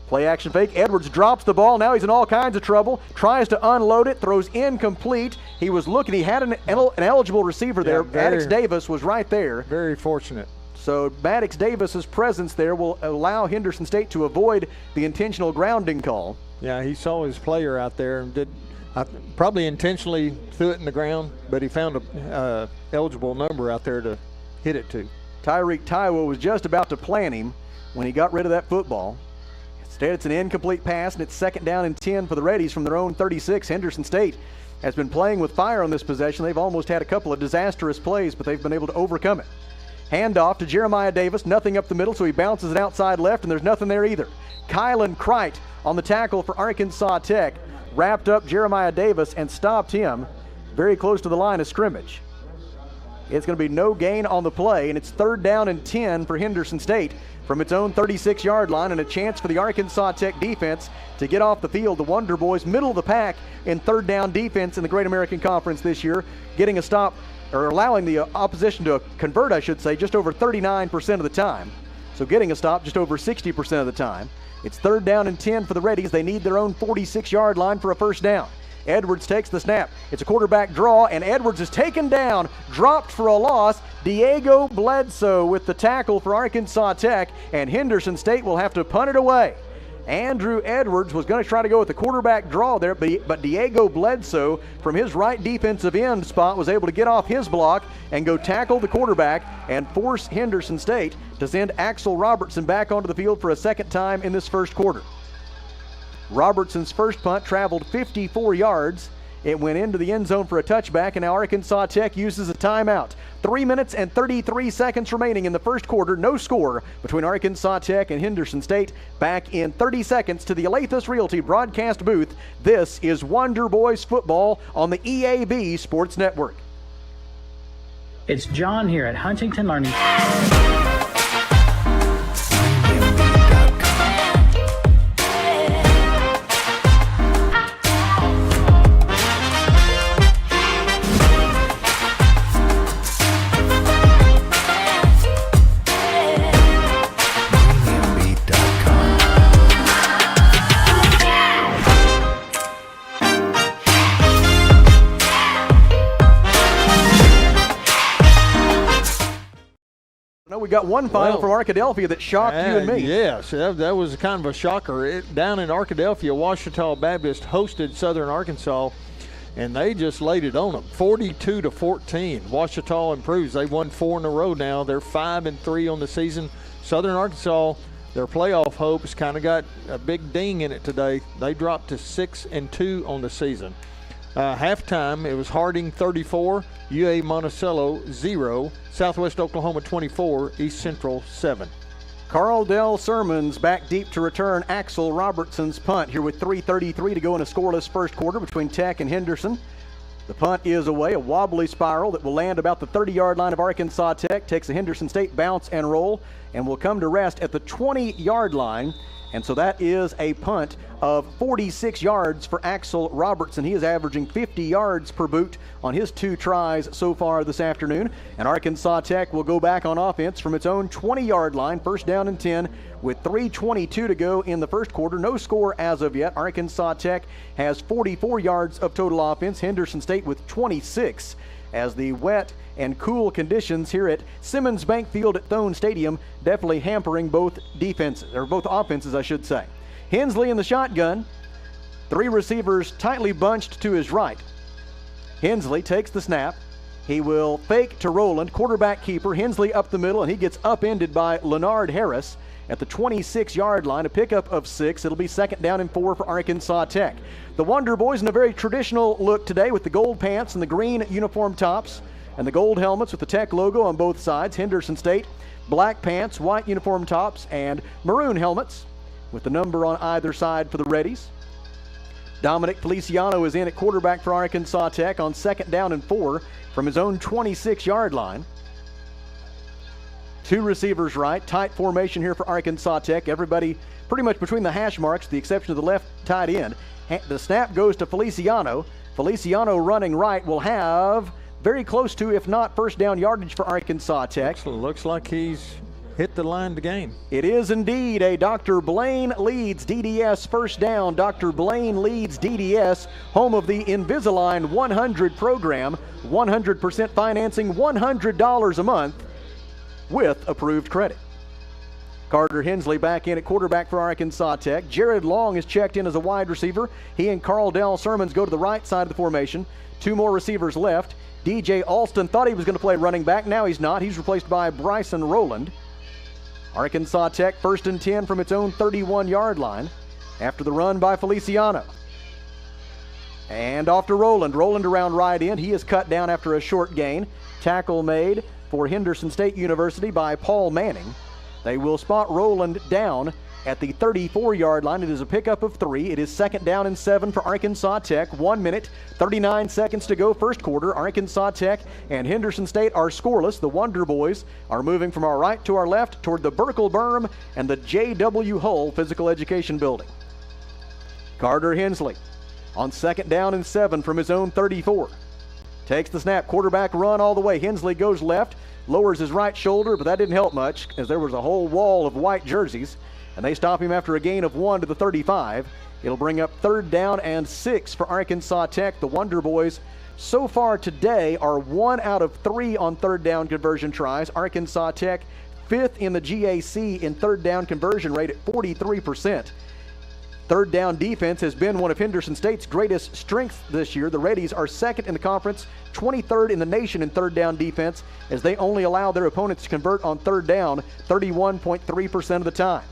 Play action fake. Edwards drops the ball. Now he's in all kinds of trouble. Tries to unload it. Throws incomplete. He was looking. He had an eligible receiver there. Maddox Davis was right there. Very fortunate. So Maddox Davis's presence there will allow Henderson State to avoid the intentional grounding call. Yeah, he saw his player out there and probably intentionally threw it in the ground, but he found a eligible number out there to hit it to. Tyreek Taiwo was just about to plant him when he got rid of that football. Instead, it's an incomplete pass, and it's 2nd down and 10 for the Reddies from their own 36. Henderson State has been playing with fire on this possession. They've almost had a couple of disastrous plays, but they've been able to overcome it. Handoff to Jeremiah Davis, nothing up the middle, so he bounces it outside left, and there's nothing there either. Kylan Kreit on the tackle for Arkansas Tech wrapped up Jeremiah Davis and stopped him very close to the line of scrimmage. It's going to be no gain on the play, and it's 3rd down and 10 for Henderson State from its own 36-yard line, and a chance for the Arkansas Tech defense to get off the field. The Wonder Boys, middle of the pack in 3rd down defense in the Great American Conference this year, getting a stop, or allowing the opposition to convert, I should say, just over 39% of the time. So getting a stop just over 60% of the time. It's 3rd down and 10 for the Reddies. They need their own 46-yard line for a first down. Edwards takes the snap. It's a quarterback draw, and Edwards is taken down, dropped for a loss. Diego Bledsoe with the tackle for Arkansas Tech, and Henderson State will have to punt it away. Andrew Edwards was going to try to go with the quarterback draw there, but Diego Bledsoe from his right defensive end spot was able to get off his block and go tackle the quarterback and force Henderson State to send Axel Robertson back onto the field for a second time in this first quarter. Robertson's first punt traveled 54 yards. It went into the end zone for a touchback, and now Arkansas Tech uses a timeout. 3 minutes and 33 seconds remaining in the first quarter. No score between Arkansas Tech and Henderson State. Back in 30 seconds to the Alathus Realty broadcast booth. This is Wonder Boys football on the EAB Sports Network. It's John here at Huntington Learning. We got one final from Arkadelphia that shocked you and me. Yes, that was kind of a shocker. Down in Arkadelphia, Ouachita Baptist hosted Southern Arkansas, and they just laid it on them, 42-14. Ouachita improves. They won 4 in a row now. They're 5-3 on the season. Southern Arkansas, their playoff hopes kind of got a big ding in it today. They dropped to 6-2 on the season. Halftime, it was Harding 34, UA Monticello 0, Southwest Oklahoma 24, East Central 7. Carl Dell Sermons back deep to return Axel Robertson's punt here with 3:33 to go in a scoreless first quarter between Tech and Henderson. The punt is away, a wobbly spiral that will land about the 30-yard line of Arkansas Tech, takes a Henderson State bounce and roll, and will come to rest at the 20-yard line. And so that is a punt of 46 yards for Axel Robertson. He is averaging 50 yards per boot on his 2 tries so far this afternoon. And Arkansas Tech will go back on offense from its own 20-yard line, first down and 10, with 3:22 to go in the first quarter. No score as of yet. Arkansas Tech has 44 yards of total offense. Henderson State with 26. As the wet and cool conditions here at Simmons Bank Field at Thone Stadium definitely hampering both defenses, or both offenses, I should say. Hensley in the shotgun. 3 receivers tightly bunched to his right. Hensley takes the snap. He will fake to Rowland, quarterback keeper. Hensley up the middle, and he gets upended by Leonard Harris at the 26-yard line, a pickup of 6. It'll be second down and 4 for Arkansas Tech. The Wonder Boys in a very traditional look today with the gold pants and the green uniform tops and the gold helmets with the Tech logo on both sides. Henderson State, black pants, white uniform tops, and maroon helmets with the number on either side for the Reddies. Dominic Feliciano is in at quarterback for Arkansas Tech on second down and 4 from his own 26-yard line. 2 receivers right, tight formation here for Arkansas Tech. Everybody pretty much between the hash marks, with the exception of the left tight end. The snap goes to Feliciano. Feliciano running right will have very close to, if not first down yardage for Arkansas Tech. Looks like he's hit the line to gain. It is indeed a Dr. Blaine Leeds DDS first down. Dr. Blaine Leeds DDS, home of the Invisalign 100 program. 100% financing, $100 a month with approved credit. Carter Hensley back in at quarterback for Arkansas Tech. Jared Long is checked in as a wide receiver. He and Carl Dell Sermons go to the right side of the formation. 2 more receivers left. DJ Alston thought he was going to play running back. Now he's not. He's replaced by Bryson Rowland. Arkansas Tech first and 10 from its own 31-yard line after the run by Feliciano. And off to Rowland. Rowland around right end. He is cut down after a short gain. Tackle made for Henderson State University by Paul Manning. They will spot Rowland down at the 34-yard line. It is a pickup of 3. It is second down and 7 for Arkansas Tech. 1 minute, 39 seconds to go first quarter. Arkansas Tech and Henderson State are scoreless. The Wonder Boys are moving from our right to our left toward the Burkle Berm and the J.W. Hull Physical Education Building. Carter Hensley on second down and 7 from his own 34. Takes the snap, quarterback run all the way. Hensley goes left, lowers his right shoulder, but that didn't help much as there was a whole wall of white jerseys, and they stop him after a gain of 1 to the 35. It'll bring up third down and 6 for Arkansas Tech. The Wonder Boys so far today are 1 out of 3 on third down conversion tries. Arkansas Tech 5th in the GAC in third down conversion rate at 43%. Third down defense has been one of Henderson State's greatest strengths this year. The Reddies are 2nd in the conference, 23rd in the nation in third down defense, as they only allow their opponents to convert on third down 31.3% of the time.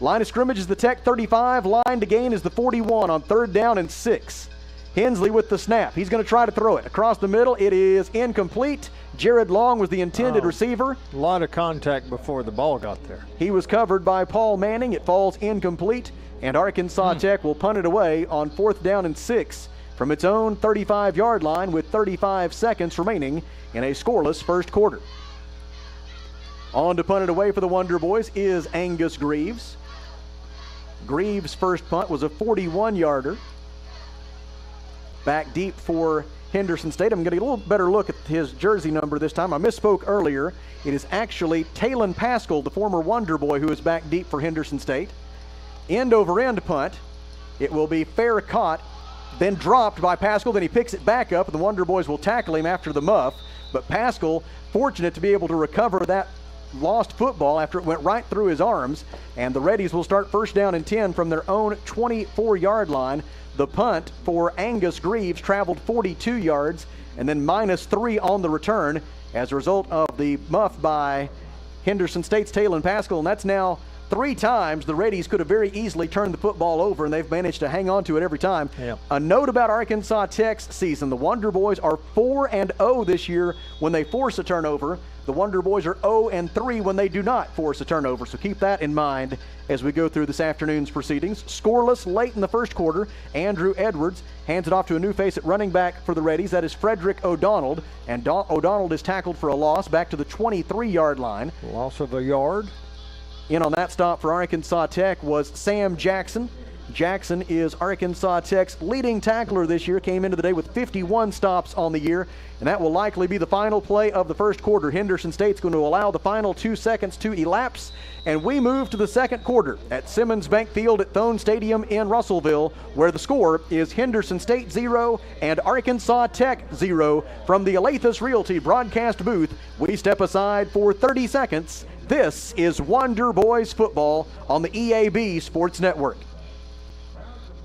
Line of scrimmage is the Tech 35. Line to gain is the 41 on third down and 6. Hensley with the snap. He's going to try to throw it. Across the middle, it is incomplete. Jared Long was the intended receiver. A lot of contact before the ball got there. He was covered by Paul Manning. It falls incomplete, and Arkansas Tech will punt it away on 4th down and 6 from its own 35-yard line with 35 seconds remaining in a scoreless first quarter. On to punt it away for the Wonder Boys is Angus Greaves. Greaves' first punt was a 41-yarder. Back deep for Henderson State. I'm going to get a little better look at his jersey number this time. I misspoke earlier. It is actually Talon Pascal, the former Wonder Boy, who is back deep for Henderson State. End-over-end punt. It will be fair caught, then dropped by Pascal. Then he picks it back up, and the Wonder Boys will tackle him after the muff. But Pascal, fortunate to be able to recover that lost football after it went right through his arms. And the Reddies will start 1st down and 10 from their own 24-yard line. The punt for Angus Greaves traveled 42 yards and then -3 on the return as a result of the muff by Henderson State's Talon Pascal. And that's now 3 times the Reddies could have very easily turned the football over, and they've managed to hang on to it every time. Yeah. A note about Arkansas Tech's season. The Wonder Boys are 4-0 this year when they force a turnover. The Wonder Boys are 0-3 when they do not force a turnover, so keep that in mind as we go through this afternoon's proceedings. Scoreless late in the first quarter. Andrew Edwards hands it off to a new face at running back for the Reddies. That is Frederick O'Donnell, and O'Donnell is tackled for a loss back to the 23-yard line. Loss of a yard. In on that stop for Arkansas Tech was Sam Jackson. Jackson is Arkansas Tech's leading tackler this year, came into the day with 51 stops on the year, and that will likely be the final play of the first quarter. Henderson State's going to allow the final 2 seconds to elapse, and we move to the second quarter at Simmons Bank Field at Thone Stadium in Russellville, where the score is Henderson State 0 and Arkansas Tech 0. From the Alathus Realty broadcast booth, we step aside for 30 seconds. This is Wonder Boys football on the EAB Sports Network.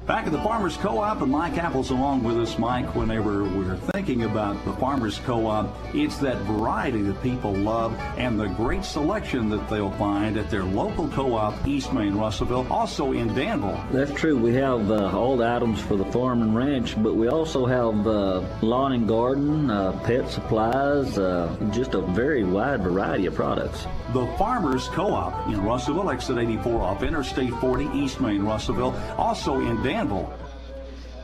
Back at the Farmers Co-op, and Mike Apple's along with us. Mike, whenever we're thinking about the Farmers Co-op, it's that variety that people love and the great selection that they'll find at their local co-op, East Main Russellville, also in Danville. That's true. We have all the items for the farm and ranch, but we also have lawn and garden, pet supplies, just a very wide variety of products. The Farmers Co-op in Russellville, exit 84 off Interstate 40, East Main Russellville, also in Danville.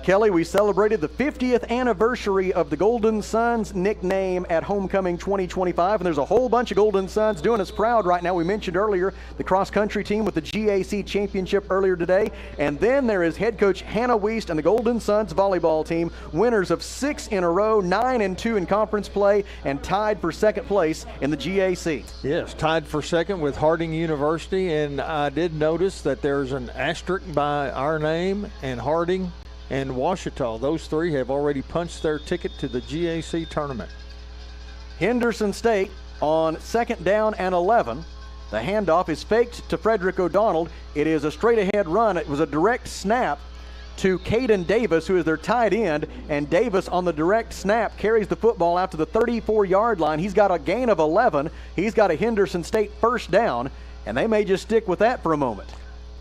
Kelly, we celebrated the 50th anniversary of the Golden Suns nickname at Homecoming 2025, and there's a whole bunch of Golden Suns doing us proud right now. We mentioned earlier the cross-country team with the GAC championship earlier today, and then there is head coach Hannah Wiest and the Golden Suns volleyball team, winners of 6 in a row, 9-2 in conference play, and tied for second place in the GAC. Yes, tied for second with Harding University, and I did notice that there's an asterisk by our name and Harding and Ouachita. Those 3 have already punched their ticket to the GAC tournament. Henderson State on 2nd down and 11. The handoff is faked to Frederick O'Donnell. It is a straight-ahead run. It was a direct snap to Caden Davis, who is their tight end, and Davis on the direct snap carries the football out to the 34-yard line. He's got a gain of 11. He's got a Henderson State first down, and they may just stick with that for a moment.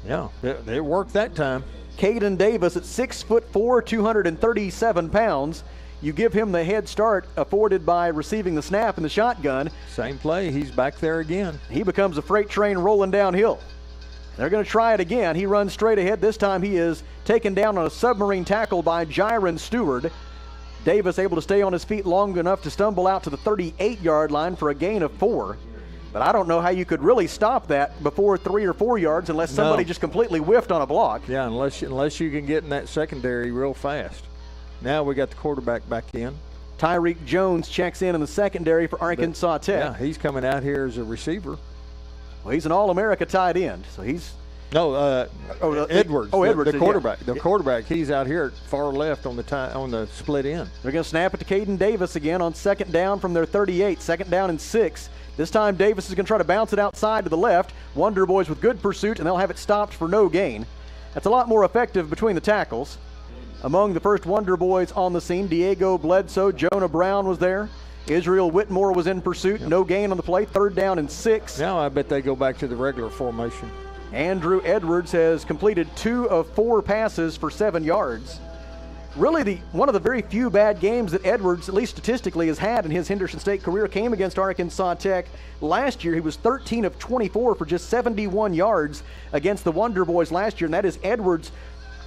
Yeah, it worked that time. Caden Davis at 6'4", 237 pounds. You give him the head start afforded by receiving the snap in the shotgun. Same play, he's back there again. He becomes a freight train rolling downhill. They're going to try it again. He runs straight ahead. This time he is taken down on a submarine tackle by Jiron Stewart. Davis able to stay on his feet long enough to stumble out to the 38-yard line for a gain of 4. But I don't know how you could really stop that before 3 or 4 yards unless somebody just completely whiffed on a block. Yeah, unless you can get in that secondary real fast. Now we got the quarterback back in. Tyreek Jones checks in the secondary for Arkansas Tech. Yeah, he's coming out here as a receiver. Well, he's an All-America tight end, so he's No, Edwards. Edwards, the quarterback. Yeah. The quarterback. He's out here far left on the split end. They're going to snap it to Caden Davis again on second down from their 38. Second down and 6. This time Davis is going to try to bounce it outside to the left. Wonder Boys with good pursuit, and they'll have it stopped for no gain. That's a lot more effective between the tackles. Among the first Wonder Boys on the scene, Diego Bledsoe, Jonah Brown was there. Israel Whitmore was in pursuit. Yep. No gain on the play. Third down and 6. Now I bet they go back to the regular formation. Andrew Edwards has completed 2 of 4 passes for 7 yards. Really, one of the very few bad games that Edwards, at least statistically, has had in his Henderson State career came against Arkansas Tech. Last year, he was 13 of 24 for just 71 yards against the Wonder Boys last year, and that is Edwards'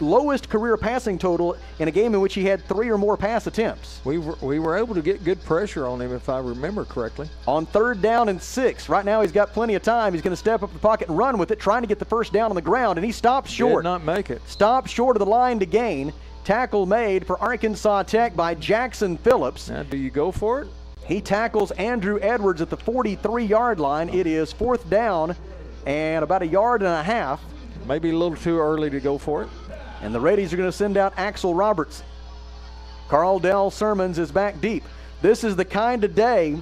lowest career passing total in a game in which he had 3 or more pass attempts. We were able to get good pressure on him, if I remember correctly. On third down and 6. Right now, he's got plenty of time. He's going to step up the pocket and run with it, trying to get the first down on the ground, and he stops short. Did not make it. Stopped short of the line to gain. Tackle made for Arkansas Tech by Jackson Phillips. Now, do you go for it? He tackles Andrew Edwards at the 43-yard line. It is 4th down and about 1.5 yards. Maybe a little too early to go for it. And the Redies are going to send out Axel Roberts. Carl Dell Sermons is back deep. This is the kind of day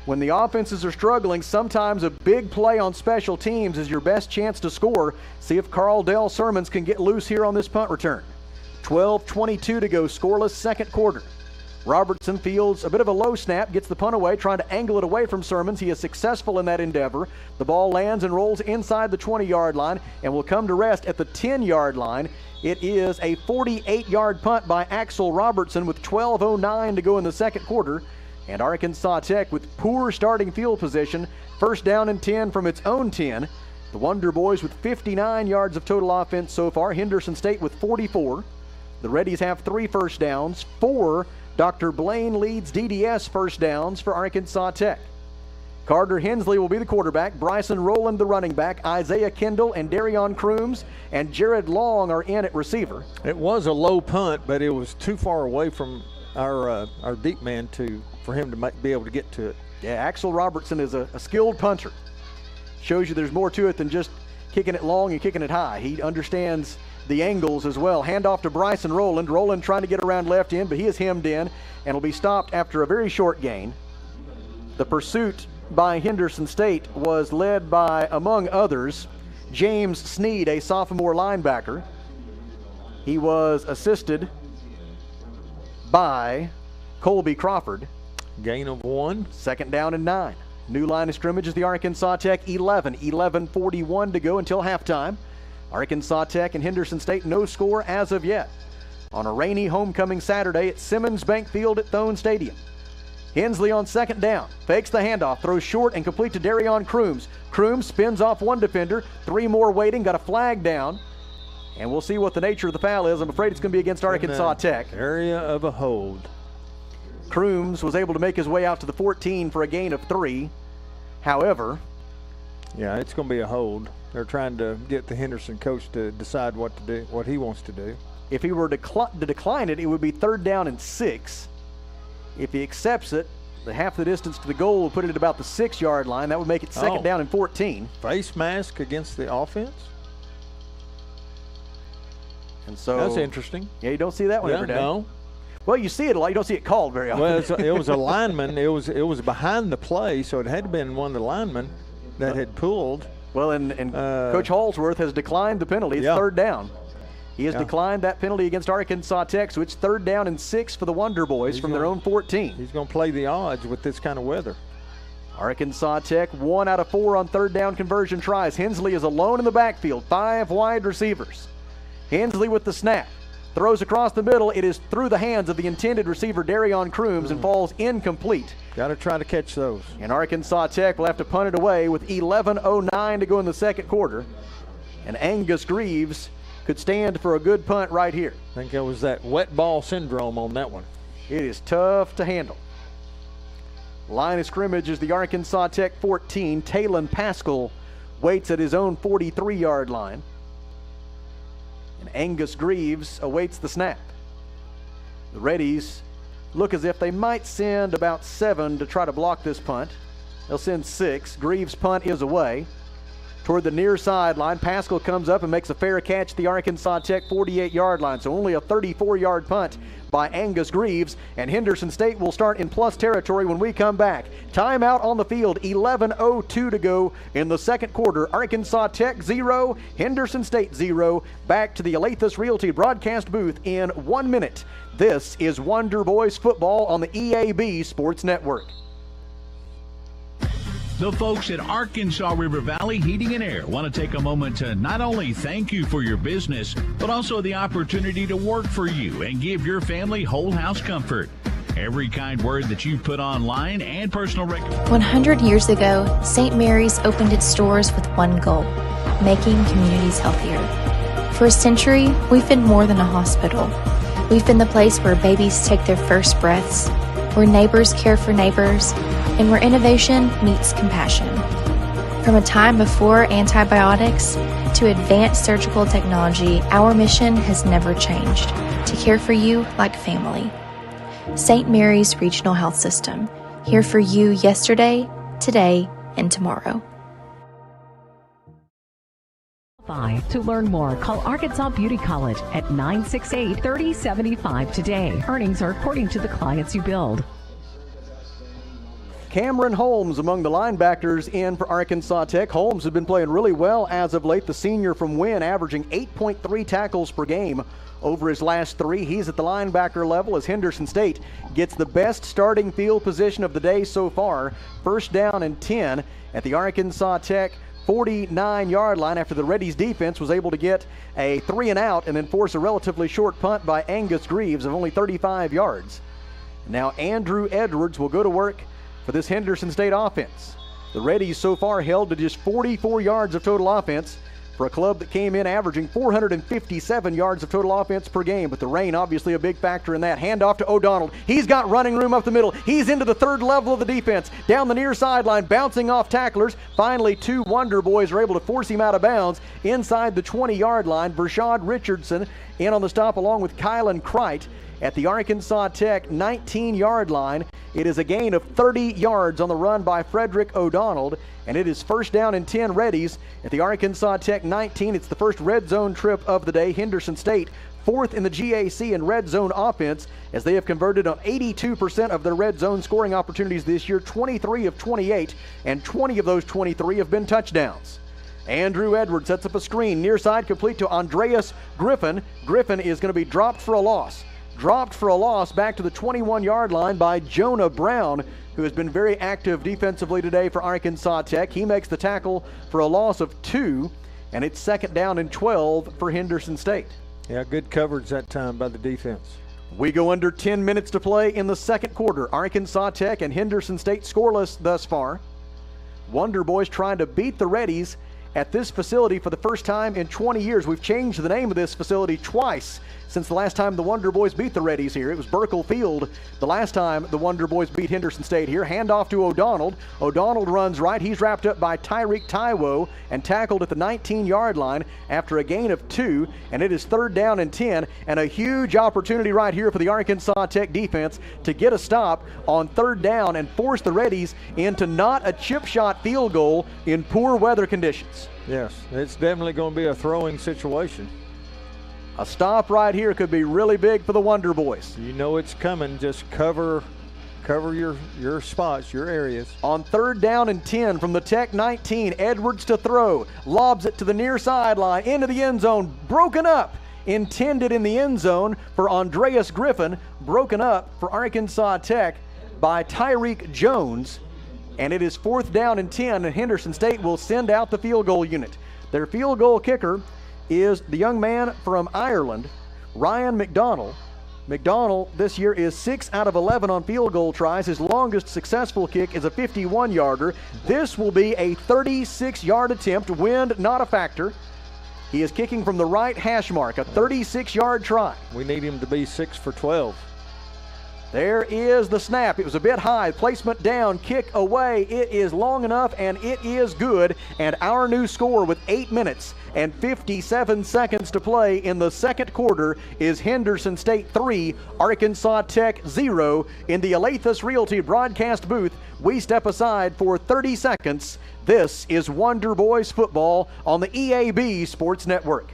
when the offenses are struggling. Sometimes a big play on special teams is your best chance to score. See if Carl Dell Sermons can get loose here on this punt return. 12:22 to go, scoreless second quarter. Robertson fields a bit of a low snap, gets the punt away, trying to angle it away from Sermons. He is successful in that endeavor. The ball lands and rolls inside the 20-yard line and will come to rest at the 10-yard line. It is a 48-yard punt by Axel Robertson with 12:09 to go in the second quarter. And Arkansas Tech with poor starting field position, first down and 10 from its own 10. The Wonder Boys with 59 yards of total offense so far. Henderson State with 44. The Redies have 3 first downs. 4 Dr. Blaine leads DDS first downs for Arkansas Tech. Carter Hensley will be the quarterback. Bryson Rowland the running back. Isaiah Kendall and Darion Crooms and Jared Long are in at receiver. It was a low punt, but it was too far away from our deep man for him to be able to get to it. Yeah, Axel Robertson is a skilled punter. Shows you there's more to it than just kicking it long and kicking it high. He understands the angles as well. Handoff to Bryson Rowland. Rowland trying to get around left end, but he is hemmed in and will be stopped after a very short gain. The pursuit by Henderson State was led by, among others, James Sneed, a sophomore linebacker. He was assisted by Colby Crawford. Gain of 1. Second down and 9. New line of scrimmage is the Arkansas Tech 11. 11:41 to go until halftime. Arkansas Tech and Henderson State, no score as of yet. On a rainy homecoming Saturday at Simmons Bank Field at Thone Stadium. Hensley on second down, fakes the handoff, throws short and complete to Darion Crooms. Crooms spins off 1 defender, 3 more waiting, got a flag down. And we'll see what the nature of the foul is. I'm afraid it's going to be against Arkansas Tech. Area of a hold. Crooms was able to make his way out to the 14 for a gain of 3. However, yeah, it's going to be a hold. They're trying to get the Henderson coach to decide what to do, what he wants to do. If he were to decline it, it would be 3rd down and 6. If he accepts it, the half the distance to the goal will put it at about the 6-yard line. That would make it 2nd down and 14. Face mask against the offense. And so that's interesting. Yeah, you don't see that one every day. No. Well, you see it a lot. You don't see it called very often. Well, it was a lineman. It was behind the play, so it had to have been one of the linemen that had pulled. Well, and Coach Hallsworth has declined the penalty. It's 3rd down. He has declined that penalty against Arkansas Tech, so it's 3rd down and 6 for the Wonder Boys from their own 14. He's going to play the odds with this kind of weather. Arkansas Tech 1 out of 4 on 3rd down conversion tries. Hensley is alone in the backfield, 5 wide receivers. Hensley with the snap. Throws across the middle. It is through the hands of the intended receiver, Darion Crooms, and falls incomplete. Got to try to catch those. And Arkansas Tech will have to punt it away with 11:09 to go in the second quarter. And Angus Greaves could stand for a good punt right here. I think it was that wet ball syndrome on that one. It is tough to handle. Line of scrimmage is the Arkansas Tech 14. Talon Pascal waits at his own 43-yard line. And Angus Greaves awaits the snap. The Redies look as if they might send about 7 to try to block this punt. They'll send 6. Greaves' punt is away. toward the near sideline. Pascal comes up and makes a fair catch at the Arkansas Tech 48-yard line. So only a 34-yard punt by Angus Greaves, and Henderson State will start in plus territory when we come back. Timeout on the field, 11:02 to go in the second quarter. Arkansas Tech 0, Henderson State 0. Back to the Alathus Realty broadcast booth in 1 minute. This is Wonder Boys football on the EAB Sports Network. The folks at Arkansas River Valley Heating and Air want to take a moment to not only thank you for your business, but also the opportunity to work for you and give your family whole house comfort. Every kind word that you put online and personal record. 100 years ago, St. Mary's opened its doors with one goal: making communities healthier. For a century, we've been more than a hospital. We've been the place where babies take their first breaths, where neighbors care for neighbors, and where innovation meets compassion. From a time before antibiotics to advanced surgical technology, our mission has never changed: to care for you like family. St. Mary's Regional Health System, here for you yesterday, today, and tomorrow. To learn more, call Arkansas Beauty College at 968-3075 today. Earnings are according to the clients you build. Cameron Holmes among the linebackers in for Arkansas Tech. Holmes has been playing really well as of late. The senior from Wynn averaging 8.3 tackles per game over his last 3. He's at the linebacker level as Henderson State gets the best starting field position of the day so far. First down and 10 at the Arkansas Tech 49-yard line after the Reddies defense was able to get a 3-and-out and then force a relatively short punt by Angus Greaves of only 35 yards. Now Andrew Edwards will go to work for this Henderson State offense. The Reddies so far held to just 44 yards of total offense for a club that came in averaging 457 yards of total offense per game, but the rain obviously a big factor in that. Handoff to O'Donnell. He's got running room up the middle. He's into the third level of the defense. Down the near sideline, bouncing off tacklers. Finally, 2 Wonder Boys are able to force him out of bounds inside the 20-yard line. Bershad Richardson in on the stop along with Kylan Crite at the Arkansas Tech 19-yard line. It is a gain of 30 yards on the run by Frederick O'Donnell, and it is first down and 10 Reddies at the Arkansas Tech 19. It's the first red zone trip of the day. Henderson State, 4th in the GAC in red zone offense, as they have converted on 82% of their red zone scoring opportunities this year, 23 of 28, and 20 of those 23 have been touchdowns. Andrew Edwards sets up a screen, near side complete to Andreas Griffin. Griffin is going to be dropped for a loss. Dropped for a loss back to the 21-yard line by Jonah Brown, who has been very active defensively today for Arkansas Tech. He makes the tackle for a loss of 2, and it's second down and 12 for Henderson State. Yeah, good coverage that time by the defense. We go under 10 minutes to play in the second quarter. Arkansas Tech and Henderson State scoreless thus far. Wonder Boys trying to beat the Reddies at this facility for the first time in 20 years. We've changed the name of this facility twice since the last time the Wonder Boys beat the Reddies here. It was Burkle Field the last time the Wonder Boys beat Henderson State here. Handoff to O'Donnell. O'Donnell runs right. He's wrapped up by Tyreek Taiwo and tackled at the 19-yard line after a gain of 2, and it is third down and 10, and a huge opportunity right here for the Arkansas Tech defense to get a stop on third down and force the Reddies into not a chip shot field goal in poor weather conditions. Yes, it's definitely going to be a throwing situation. A stop right here could be really big for the Wonder Boys. You know it's coming. Just cover your spots, your areas. On third down and 10 from the Tech 19, Edwards to throw. Lobs it to the near sideline, into the end zone. Broken up. Intended in the end zone for Andreas Griffin. Broken up for Arkansas Tech by Tyreek Jones. And it is fourth down and 10, and Henderson State will send out the field goal unit. Their field goal kicker is the young man from Ireland, Ryan McDonald. McDonald this year is 6 out of 11 on field goal tries. His longest successful kick is a 51-yarder. This will be a 36-yard attempt. Wind not a factor. He is kicking from the right hash mark, a 36-yard try. We need him to be 6 for 12. There is the snap. It was a bit high. Placement down, kick away. It is long enough, and it is good. And our new score with 8 minutes and 57 seconds to play in the second quarter is Henderson State 3, Arkansas Tech 0 in the Alathus Realty broadcast booth We step aside for 30 seconds. This is Wonder Boys football on the EAB Sports Network.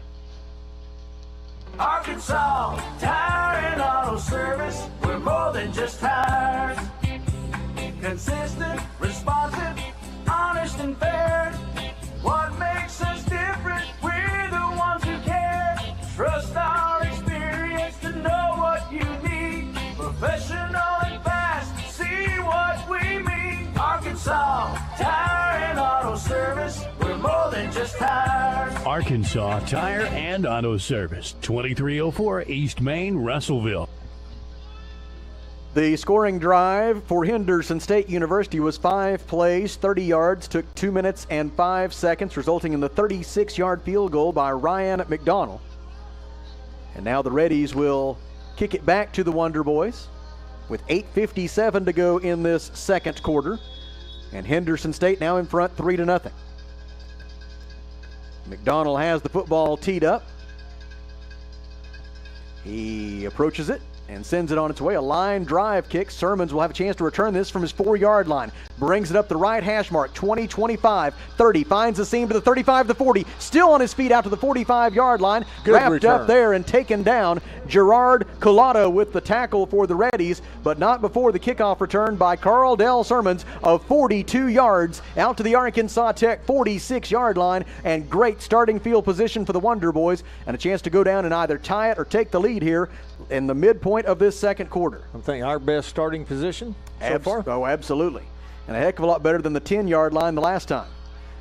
Arkansas Tire and Auto Service, we're more than just tires. Consistent, responsive, honest and fair. What makes us different? We're the ones who care. Trust our experience to know what you need. Professional and fast, see what we mean. Arkansas Tire and Auto Service, we're more than just tires. Arkansas Tire and Auto Service, 2304 East Main, Russellville. The scoring drive for Henderson State University was 5 plays, 30 yards, took 2 minutes and 5 seconds, resulting in the 36-yard field goal by Ryan McDonald. And now the Reddies will kick it back to the Wonder Boys with 8:57 to go in this second quarter. And Henderson State now in front 3-0. McDonald has the football teed up. He approaches it and sends it on its way. A line drive kick. Sermons will have a chance to return this from his 4-yard line. Brings it up the right hash mark. 20, 25, 30. Finds the seam to the 35, the 40. Still on his feet out to the 45-yard line. Good Wrapped return. up there and taken down. Gerard Collado with the tackle for the Reddies, but not before the kickoff return by Carl Dell Sermons of 42 yards out to the Arkansas Tech 46-yard line. And great starting field position for the Wonder Boys and a chance to go down and either tie it or take the lead here in the midpoint of this second quarter. I think our best starting position so far. Oh, absolutely. And a heck of a lot better than the 10-yard line the last time.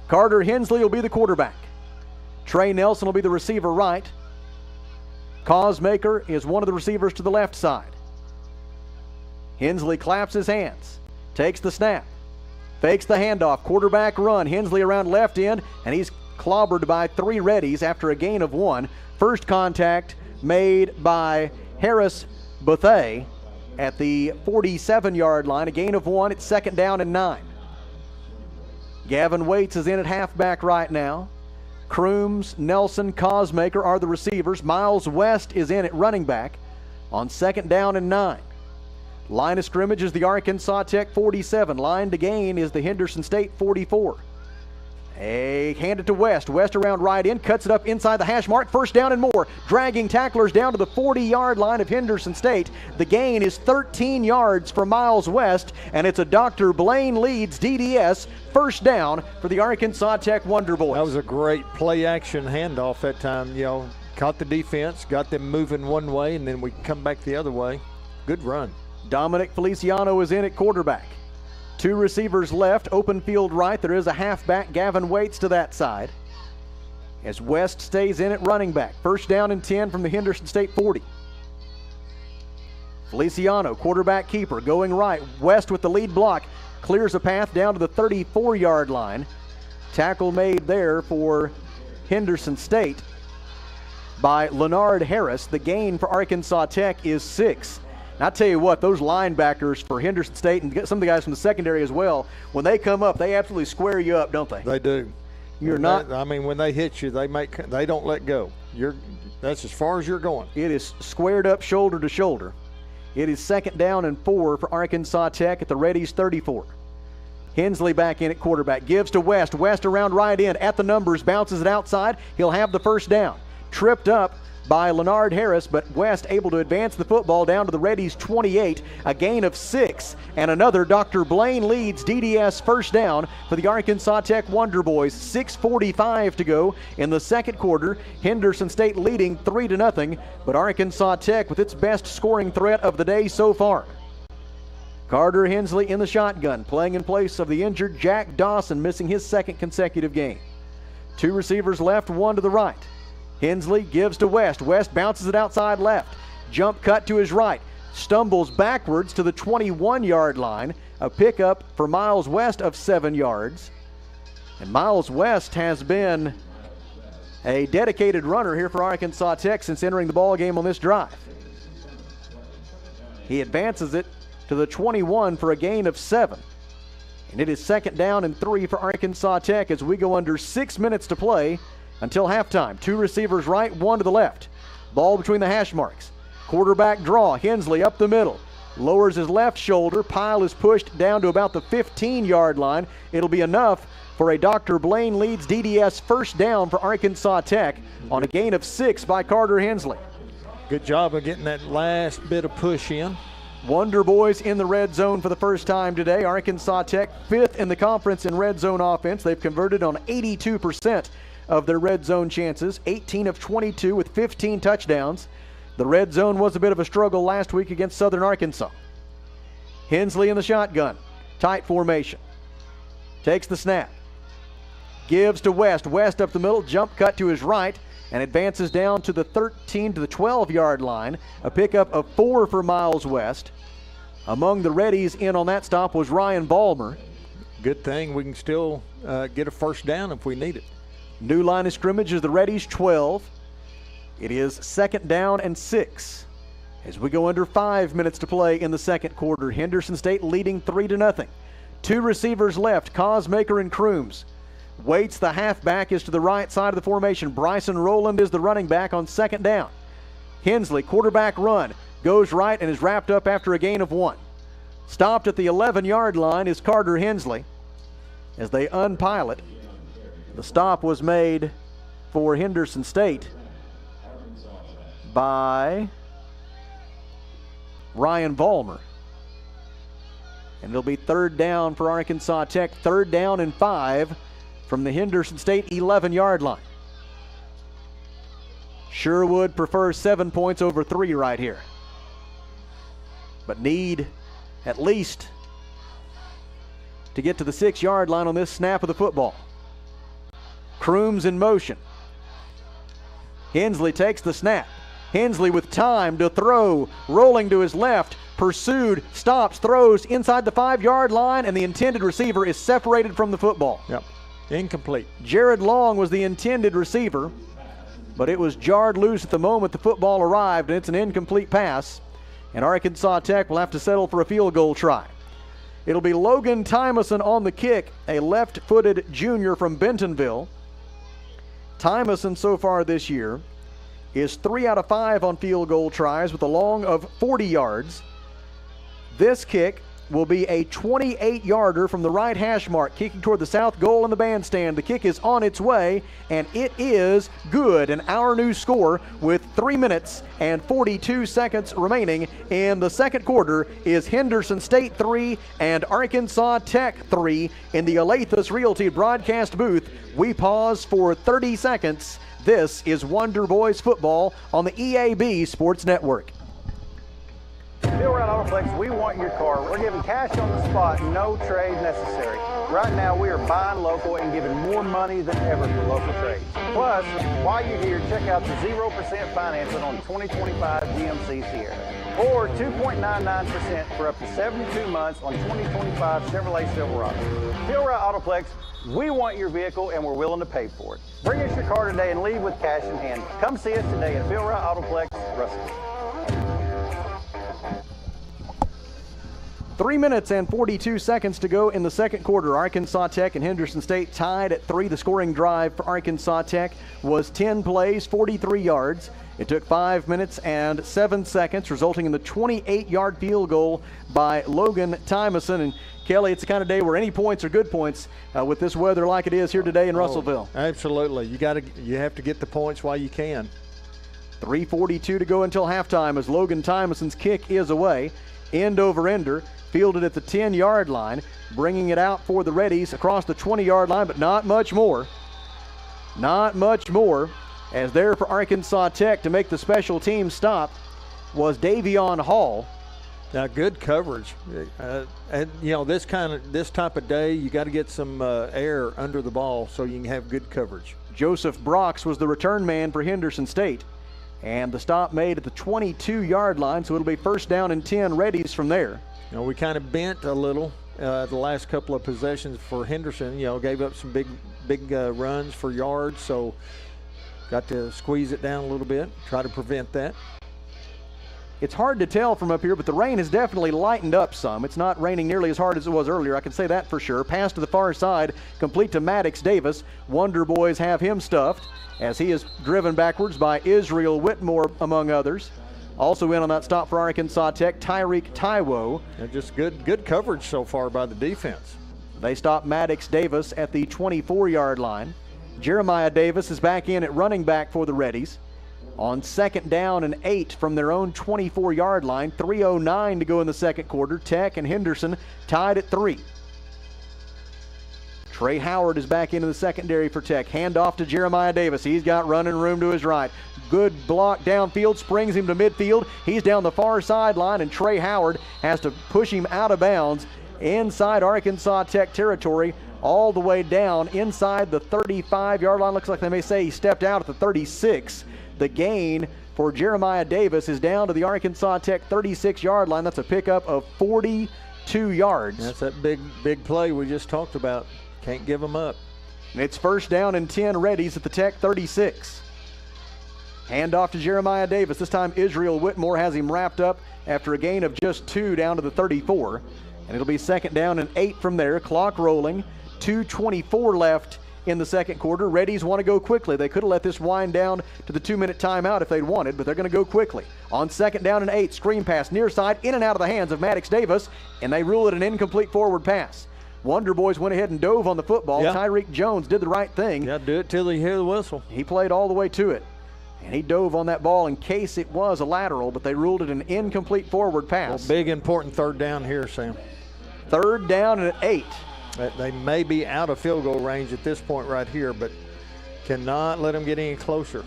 Carter Hensley will be the quarterback. Trey Nelson will be the receiver right. Cosmaker is one of the receivers to the left side. Hensley claps his hands, takes the snap, fakes the handoff, quarterback run. Hensley around left end, and he's clobbered by 3 Reddies after a gain of 1. First contact made by Harris Bethea at the 47-yard line. A gain of 1. It's 2nd down and 9. Gavin Waits is in at halfback right now. Crooms, Nelson, Cosmaker are the receivers. Miles West is in at running back on 2nd down and 9. Line of scrimmage is the Arkansas Tech 47. Line to gain is the Henderson State 44. Hand it to West. West around right in, cuts it up inside the hash mark. 1st down and more. Dragging tacklers down to the 40-yard line of Henderson State. The gain is 13 yards for Miles West, and it's a Dr. Blaine Leeds DDS 1st down for the Arkansas Tech Wonder Boys. That was a great play-action handoff that time. Caught the defense, got them moving one way, and then we come back the other way. Good run. Dominic Feliciano is in at quarterback. 2 receivers left, open field right. There is a halfback, Gavin Waits, to that side. As West stays in at running back. 1st down and 10 from the Henderson State 40. Feliciano, quarterback keeper, going right. West with the lead block. Clears a path down to the 34-yard line. Tackle made there for Henderson State by Leonard Harris. The gain for Arkansas Tech is 6. And I tell you what, those linebackers for Henderson State and some of the guys from the secondary as well, when they come up, they absolutely square you up, don't they? They do. You're not. When they hit you, they don't let go. That's as far as you're going. It is squared up shoulder to shoulder. It is 2nd down and 4 for Arkansas Tech at the Reddies 34. Hensley back in at quarterback, gives to West. West around right end at the numbers, bounces it outside. He'll have the 1st down. Tripped up by Leonard Harris, but West able to advance the football down to the Reddies 28, a gain of 6, and another Dr. Blaine Leeds DDS 1st down for the Arkansas Tech Wonder Boys. 6:45 to go in the second quarter. Henderson State leading 3-0, but Arkansas Tech with its best scoring threat of the day so far. Carter Hensley in the shotgun, playing in place of the injured Jack Dawson, missing his 2nd consecutive game. 2 receivers left, 1 to the right. Hensley gives to West. West bounces it outside left. Jump cut to his right. Stumbles backwards to the 21-yard line. A pickup for Miles West of 7 yards. And Miles West has been a dedicated runner here for Arkansas Tech since entering the ball game on this drive. He advances it to the 21 for a gain of 7. And it is 2nd down and 3 for Arkansas Tech as we go under 6 minutes to play until halftime. 2 receivers right, 1 to the left. Ball between the hash marks. Quarterback draw. Hensley up the middle. lowers his left shoulder. Pile is pushed down to about the 15-yard line. It'll be enough for a Dr. Blaine Leeds DDS first down for Arkansas Tech on a gain of 6 by Carter Hensley. Good job of getting that last bit of push in. Wonder Boys in the red zone for the first time today. Arkansas Tech 5th in the conference in red zone offense. They've converted on 82% of their red zone chances, 18 of 22 with 15 touchdowns. The red zone was a bit of a struggle last week against Southern Arkansas. Hensley in the shotgun, tight formation. Takes the snap. Gives to West. West up the middle, jump cut to his right, and advances down to the 13 to the 12-yard line. A pickup of 4 for Miles West. Among the readies in on that stop was Ryan Ballmer. Good thing we can still get a first down if we need it. New line of scrimmage is the readies 12. It is 2nd down and 6. As we go under 5 minutes to play in the second quarter, Henderson State leading 3-0. 2 receivers left, Cosmaker and Crooms. Waits, the halfback, is to the right side of the formation. Bryson Rowland is the running back on 2nd down. Hensley, quarterback run, goes right and is wrapped up after a gain of 1. Stopped at the 11-yard line is Carter Hensley as they unpilot. The stop was made for Henderson State by Ryan Ballmer. And it'll be 3rd down for Arkansas Tech, 3rd down and 5 from the Henderson State 11-yard line. Sherwood prefers 7 points over 3 right here, but need at least to get to the 6-yard line on this snap of the football. Crooms in motion. Hensley takes the snap. Hensley with time to throw, rolling to his left, pursued, stops, throws inside the 5-yard line, and the intended receiver is separated from the football. Yep, incomplete. Jared Long was the intended receiver, but it was jarred loose at the moment the football arrived, and it's an incomplete pass, and Arkansas Tech will have to settle for a field goal try. It'll be Logan Tymason on the kick, a left-footed junior from Bentonville. Tymason so far this year is 3 out of 5 on field goal tries with a long of 40 yards. This kick will be a 28-yarder from the right hash mark, kicking toward the south goal in the bandstand. The kick is on its way, and it is good. And our new score with 3 minutes and 42 seconds remaining in the second quarter is Henderson State 3 and Arkansas Tech 3 in the Alathus Realty broadcast booth. We pause for 30 seconds. This is Wonder Boys football on the EAB Sports Network. Bill Wright Autoplex, we want your car. We're giving cash on the spot, no trade necessary. Right now, we are buying local and giving more money than ever for local trades. Plus, while you're here, check out the 0% financing on 2025 GMC Sierra, or 2.99% for up to 72 months on 2025 Chevrolet Silverado. Bill Wright Autoplex, we want your vehicle and we're willing to pay for it. Bring us your car today and leave with cash in hand. Come see us today at Bill Wright Autoplex, Russell. 3 minutes and 42 seconds to go in the second quarter. Arkansas Tech and Henderson State tied at 3. The scoring drive for Arkansas Tech was 10 plays, 43 yards. It took 5 minutes and 7 seconds, resulting in the 28-yard field goal by Logan Tymason. And Kelly, it's the kind of day where any points are good points with this weather like it is here today in Russellville. Absolutely. You have to get the points while you can. 3:42 to go until halftime as Logan Tymason's kick is away. End over ender, fielded at the 10-yard line, bringing it out for the Reddies across the 20-yard line, but not much more. Not much more, as there for Arkansas Tech to make the special team stop was Davion Hall. Now, good coverage. And you know, this type of day, you got to get some air under the ball so you can have good coverage. Joseph Brox was the return man for Henderson State, and the stop made at the 22-yard line, so it'll be first down and 10 Reddies from there. You know, we kind of bent a little the last couple of possessions for Henderson. You know, gave up some big runs for yards, so got to squeeze it down a little bit, try to prevent that. It's hard to tell from up here, but the rain has definitely lightened up some. It's not raining nearly as hard as it was earlier, I can say that for sure. Pass to the far side, complete to Maddox Davis. Wonder Boys have him stuffed as he is driven backwards by Israel Whitmore, among others. Also in on that stop for Arkansas Tech, Tyreek Taiwo. And just good coverage so far by the defense. They stop Maddox Davis at the 24-yard line. Jeremiah Davis is back in at running back for the Reddies. On 2nd down and 8 from their own 24-yard line. 3:09 to go in the second quarter. Tech and Henderson tied at 3. Trey Howard is back into the secondary for Tech. Hand off to Jeremiah Davis. He's got running room to his right. Good block downfield, springs him to midfield. He's down the far sideline, and Trey Howard has to push him out of bounds inside Arkansas Tech territory, all the way down inside the 35-yard line. Looks like they may say he stepped out at the 36. The gain for Jeremiah Davis is down to the Arkansas Tech 36-yard line. That's a pickup of 42 yards. That's that big play we just talked about. Can't give them up. It's 1st down and 10 Reddies at the Tech 36. Hand off to Jeremiah Davis. This time Israel Whitmore has him wrapped up after a gain of just 2 down to the 34. And it'll be 2nd down and 8 from there. Clock rolling. 2:24 left in the second quarter. Reddies want to go quickly. They could have let this wind down to the 2-minute timeout if they'd wanted, but they're going to go quickly. On 2nd down and 8, screen pass near side, in and out of the hands of Maddox Davis, and they rule it an incomplete forward pass. Wonder Boys went ahead and dove on the football. Yeah. Tyreek Jones did the right thing. Yeah, do it till you hear the whistle. He played all the way to it, and he dove on that ball in case it was a lateral, but they ruled it an incomplete forward pass. Well, big, important 3rd down here, Sam. 3rd down and 8. They may be out of field goal range at this point right here, but cannot let them get any closer.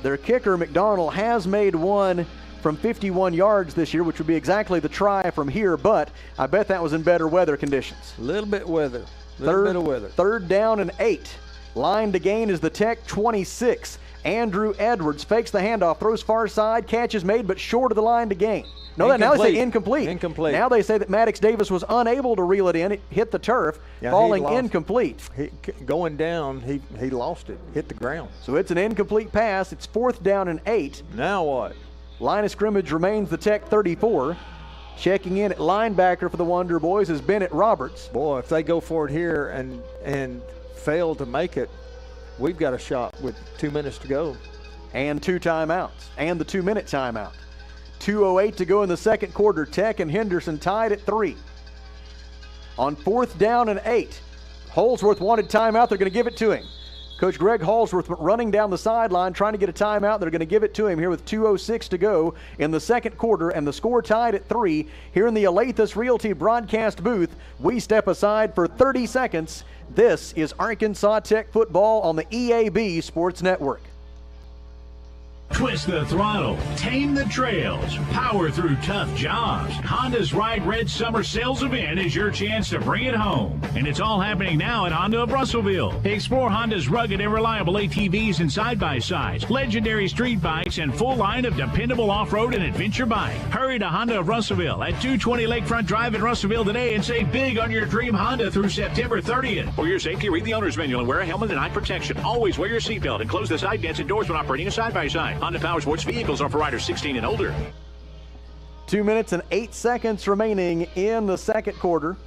Their kicker, McDonald, has made one from 51 yards this year, which would be exactly the try from here, but I bet that was in better weather conditions. A little bit weather. Little bit of weather. 3rd down and 8. Line to gain is the Tech 26. Andrew Edwards fakes the handoff, throws far side, catch is made, but short of the line to gain. No, now they say incomplete. Incomplete. Now they say that Maddox Davis was unable to reel it in. It hit the turf, falling incomplete. Going down, he lost it, hit the ground. So it's an incomplete pass. It's 4th down and 8. Now what? Line of scrimmage remains the Tech 34. Checking in at linebacker for the Wonder Boys is Bennett Roberts. Boy, if they go for it here and fail to make it, we've got a shot with 2 minutes to go. And 2 timeouts, and the 2-minute timeout. 2:08 to go in the second quarter. Tech and Henderson tied at 3. On 4th down and 8, Holsworth wanted timeout. They're going to give it to him. Coach Greg Holsworth running down the sideline trying to get a timeout. They're going to give it to him here with 2:06 to go in the second quarter, and the score tied at 3. Here in the Alathus Realty broadcast booth, we step aside for 30 seconds. This is Arkansas Tech football on the EAB Sports Network. Twist the throttle, tame the trails, power through tough jobs. Honda's Ride Red Summer Sales Event is your chance to bring it home. And it's all happening now at Honda of Russellville. Explore Honda's rugged and reliable ATVs and side-by-sides, legendary street bikes, and full line of dependable off-road and adventure bike. Hurry to Honda of Russellville at 220 Lakefront Drive in Russellville today and save big on your dream Honda through September 30th. For your safety, read the owner's manual and wear a helmet and eye protection. Always wear your seatbelt and close the side dents indoors when operating a side-by-side. Honda Power Sports vehicles are for riders 16 and older. 2 minutes and 8 seconds remaining in the second quarter.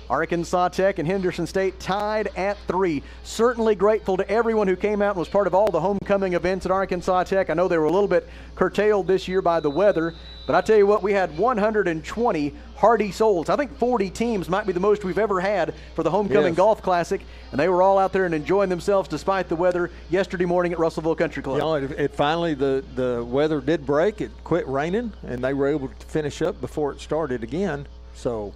Arkansas Tech and Henderson State tied at 3. Certainly grateful to everyone who came out and was part of all the homecoming events at Arkansas Tech. I know they were a little bit curtailed this year by the weather, but I tell you what, we had 120 hardy souls. I think 40 teams might be the most we've ever had for the Homecoming Golf Classic, and they were all out there and enjoying themselves despite the weather yesterday morning at Russellville Country Club. You know, it finally, the weather did break. It quit raining, and they were able to finish up before it started again. So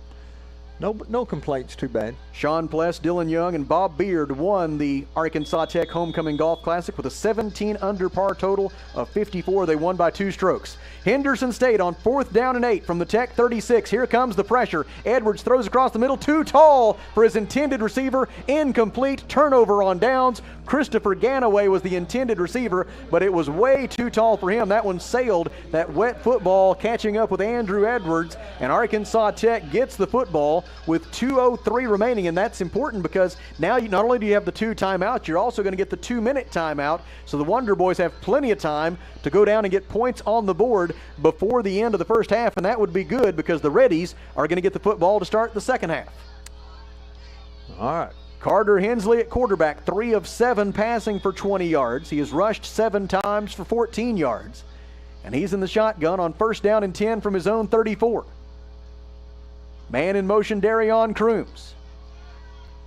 no complaints, too bad. Sean Pless, Dylan Young, and Bob Beard won the Arkansas Tech Homecoming Golf Classic with a 17 under par total of 54. They won by 2 strokes. Henderson State on 4th down and 8 from the Tech 36. Here comes the pressure. Edwards throws across the middle, too tall for his intended receiver. Incomplete, turnover on downs. Christopher Ganaway was the intended receiver, but it was way too tall for him. That one sailed that wet football, catching up with Andrew Edwards, and Arkansas Tech gets the football with 2:03 remaining, and that's important because now not only do you have the 2 timeouts, you're also going to get the 2-minute timeout, so the Wonder Boys have plenty of time to go down and get points on the board before the end of the first half, and that would be good because the Reddies are going to get the football to start the second half. All right. Carter Hensley at quarterback, 3 of 7 passing for 20 yards. He has rushed 7 times for 14 yards. And he's in the shotgun on 1st down and 10 from his own 34. Man in motion, Darion Crooms.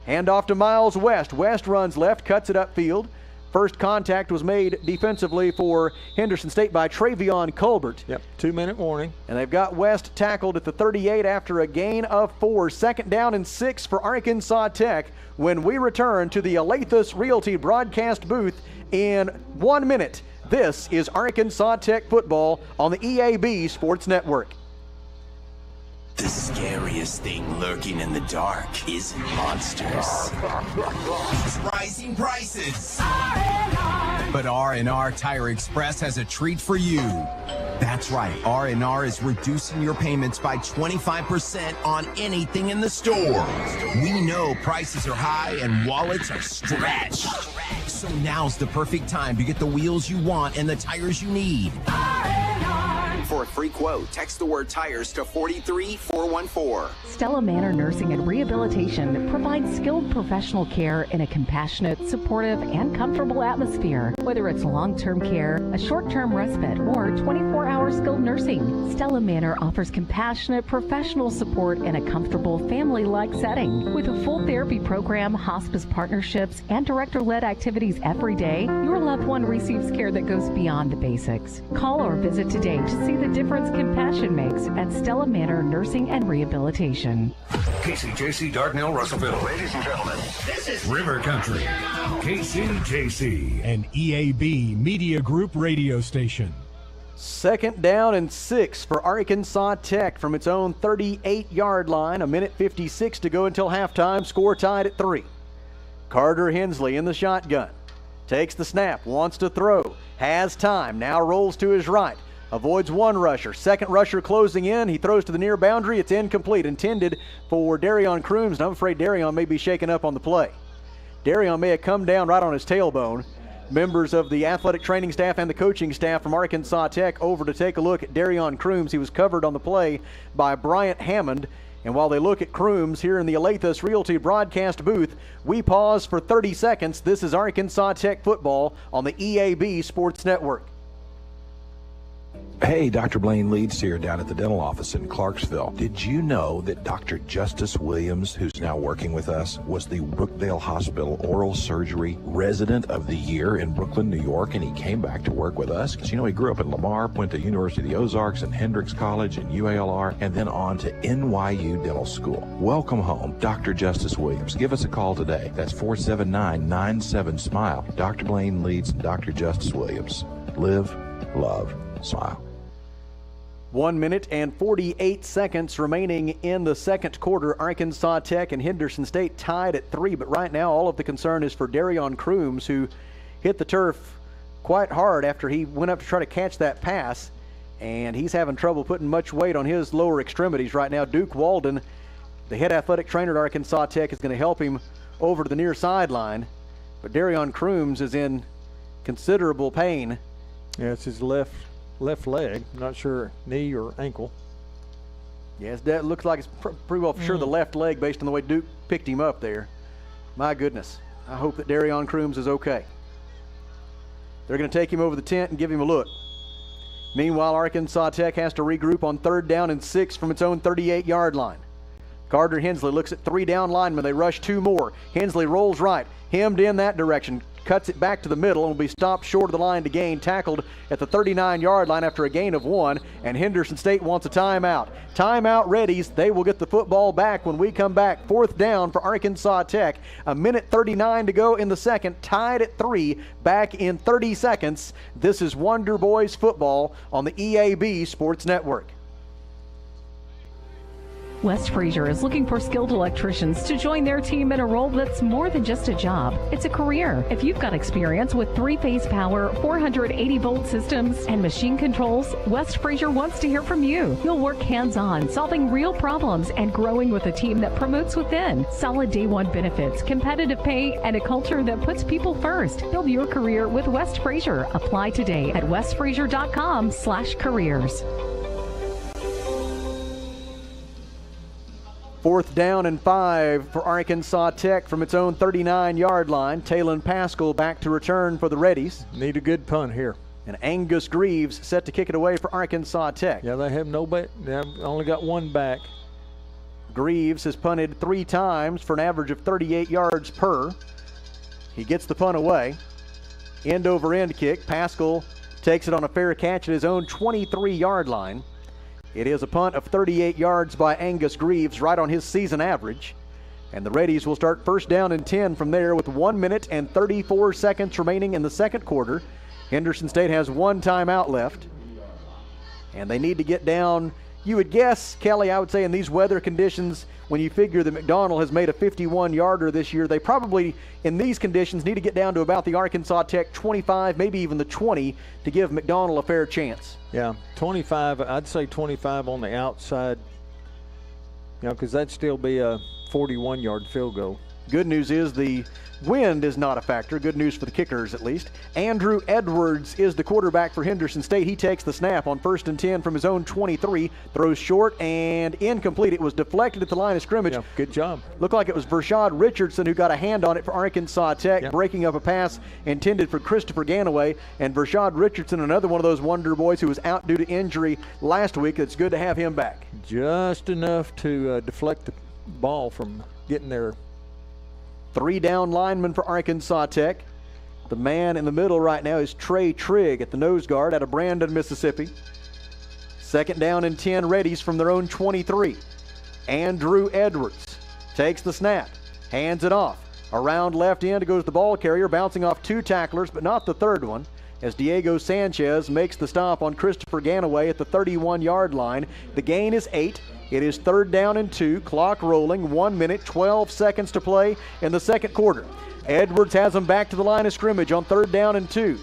Hand off to Miles West. West runs left, cuts it upfield. First contact was made defensively for Henderson State by Travion Colbert. Yep, 2-minute warning. And they've got West tackled at the 38 after a gain of 4. 2nd down and 6 for Arkansas Tech when we return to the Alathus Realty broadcast booth in 1 minute. This is Arkansas Tech football on the EAB Sports Network. The scariest thing lurking in the dark isn't monsters. It's rising prices. But R&R Tire Express has a treat for you. That's right, R&R is reducing your payments by 25% on anything in the store. We know prices are high and wallets are stretched. So now's the perfect time to get the wheels you want and the tires you need. For a free quote, text the word tires to 43414. Stella Manor Nursing and Rehabilitation provides skilled professional care in a compassionate, supportive, and comfortable atmosphere. Whether it's long-term care, a short-term respite, or 24-hour skilled nursing, Stella Manor offers compassionate, professional support in a comfortable, family-like setting. With a full therapy program, hospice partnerships, and director-led activities every day, your loved one receives care that goes beyond the basics. Call or visit today to see the difference compassion makes at Stella Manor Nursing and Rehabilitation. KCJC Dardanelle Russellville. Ladies and gentlemen, this is River Country. KCJC. An EAB Media Group radio station. 2nd down and 6 for Arkansas Tech from its own 38-yard line. 1:56 to go until halftime. Score tied at 3. Carter Hensley in the shotgun. Takes the snap, wants to throw, has time, now rolls to his right. Avoids one rusher. Second rusher closing in. He throws to the near boundary. It's incomplete. Intended for Darion Crooms, and I'm afraid Darion may be shaken up on the play. Darion may have come down right on his tailbone. Members of the athletic training staff and the coaching staff from Arkansas Tech over to take a look at Darion Crooms. He was covered on the play by Bryant Hammond. And while they look at Crooms here in the Alathus Realty broadcast booth, we pause for 30 seconds. This is Arkansas Tech football on the EAB Sports Network. Hey, Dr. Blaine Leeds here down at the dental office in Clarksville. Did you know that Dr. Justice Williams, who's now working with us, was the Brookdale Hospital Oral Surgery Resident of the Year in Brooklyn, New York, and he came back to work with us? Because, you know, he grew up in Lamar, went to University of the Ozarks and Hendrix College and UALR, and then on to NYU Dental School. Welcome home, Dr. Justice Williams. Give us a call today. That's 479-97-SMILE. Dr. Blaine Leeds and Dr. Justice Williams. Live, love, smile. 1 minute and 48 seconds remaining in the second quarter. Arkansas Tech and Henderson State tied at 3, but right now all of the concern is for Darion Crooms, who hit the turf quite hard after he went up to try to catch that pass, and he's having trouble putting much weight on his lower extremities right now. Duke Walden, the head athletic trainer at Arkansas Tech, is going to help him over to the near sideline, but Darion Crooms is in considerable pain. Yeah, it's his left leg. I'm not sure knee or ankle. Yes, that looks like it's pretty well for sure the left leg based on the way Duke picked him up there. My goodness. I hope that Darion Crooms is okay. They're going to take him over the tent and give him a look. Meanwhile, Arkansas Tech has to regroup on 3rd down and 6 from its own 38-yard line. Carter Hensley looks at 3 down linemen. They rush 2 more. Hensley rolls right, hemmed in that direction, cuts it back to the middle and will be stopped short of the line to gain, tackled at the 39-yard line after a gain of 1, and Henderson State wants a timeout. Timeout readies. They will get the football back when we come back. 4th down for Arkansas Tech. 1:39 to go in the second, tied at 3, back in 30 seconds. This is Wonder Boys football on the EAB Sports Network. West Fraser is looking for skilled electricians to join their team in a role that's more than just a job. It's a career. If you've got experience with 3-phase power, 480-volt systems, and machine controls, West Fraser wants to hear from you. You'll work hands-on, solving real problems and growing with a team that promotes within. Solid day one benefits, competitive pay, and a culture that puts people first. Build your career with West Fraser. Apply today at westfraser.com/careers. 4th down and 5 for Arkansas Tech from its own 39-yard line. Talon Pascal back to return for the Reddies. Need a good punt here. And Angus Greaves set to kick it away for Arkansas Tech. Yeah, they have they have only got one back. Greaves has punted 3 times for an average of 38 yards per. He gets the punt away. End over end kick. Pascal takes it on a fair catch at his own 23-yard line. It is a punt of 38 yards by Angus Greaves, right on his season average. And the Reddies will start first down and 10 from there with 1 minute and 34 seconds remaining in the second quarter. Henderson State has 1 timeout left. And they need to get down, you would guess, Kelly, I would say in these weather conditions, when you figure that McDonald has made a 51-yarder this year, they probably, in these conditions, need to get down to about the Arkansas Tech 25, maybe even the 20, to give McDonald a fair chance. Yeah, 25, I'd say 25 on the outside, because that'd still be a 41-yard field goal. Good news is the wind is not a factor. Good news for the kickers, at least. Andrew Edwards is the quarterback for Henderson State. He takes the snap on 1st and 10 from his own 23, throws short and incomplete. It was deflected at the line of scrimmage. Yeah, good job. Looked like it was Vershad Richardson who got a hand on it for Arkansas Tech, breaking up a pass intended for Christopher Ganaway. And Vershad Richardson, another one of those wonder boys who was out due to injury last week. It's good to have him back. Just enough to deflect the ball from getting there. 3 down linemen for Arkansas Tech. The man in the middle right now is Trey Trigg at the nose guard out of Brandon, Mississippi. 2nd down and 10 Reddies from their own 23. Andrew Edwards takes the snap, hands it off. Around left end goes the ball carrier, bouncing off 2 tacklers, but not the third one, as Diego Sanchez makes the stop on Christopher Ganaway at the 31-yard line. The gain is 8. It is 3rd down and 2, clock rolling, 1 minute, 12 seconds to play in the second quarter. Edwards has them back to the line of scrimmage on 3rd down and 2.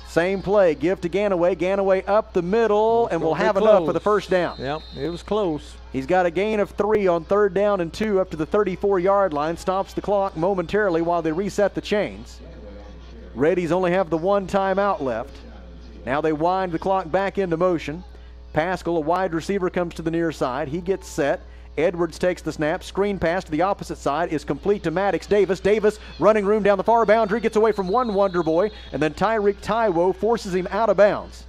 Same play, give to Ganaway. Ganaway up the middle, and will have enough for the first down. Yep, it was close. He's got a gain of 3 on 3rd down and 2 up to the 34-yard line, stops the clock momentarily while they reset the chains. Reddies only have the 1 timeout left. Now they wind the clock back into motion. Pascal, a wide receiver, comes to the near side. He gets set. Edwards takes the snap. Screen pass to the opposite side is complete to Maddox Davis. Davis running room down the far boundary, gets away from one wonder boy, and then Tyreek Taiwo forces him out of bounds.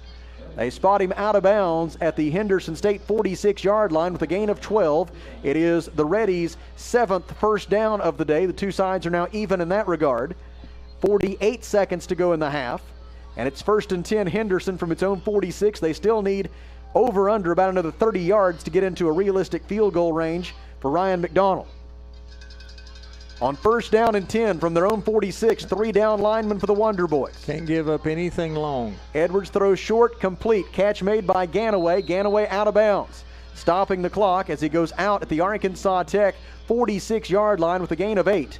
They spot him out of bounds at the Henderson State 46-yard line with a gain of 12. It is the Reddies' 7th first down of the day. The two sides are now even in that regard. 48 seconds to go in the half, and it's 1st and 10 Henderson from its own 46. They still need over under about another 30 yards to get into a realistic field goal range for Ryan McDonald. On 1st down and 10 from their own 46, 3 down linemen for the Wonder Boys. Can't give up anything long. Edwards throws short, complete. Catch made by Ganaway. Ganaway out of bounds, stopping the clock as he goes out at the Arkansas Tech 46-yard line with a gain of 8.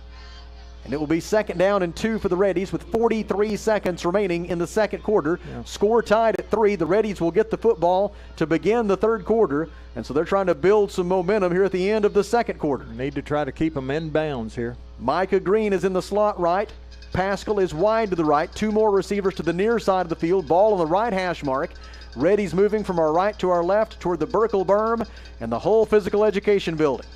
And it will be 2nd down and 2 for the Reddies with 43 seconds remaining in the second quarter. Yeah. Score tied at 3. The Reddies will get the football to begin the third quarter, and so they're trying to build some momentum here at the end of the second quarter. Need to try to keep them in bounds here. Micah Green is in the slot right. Pascal is wide to the right. 2 more receivers to the near side of the field. Ball on the right hash mark. Reddies moving from our right to our left toward the Burkle berm and the whole physical education building.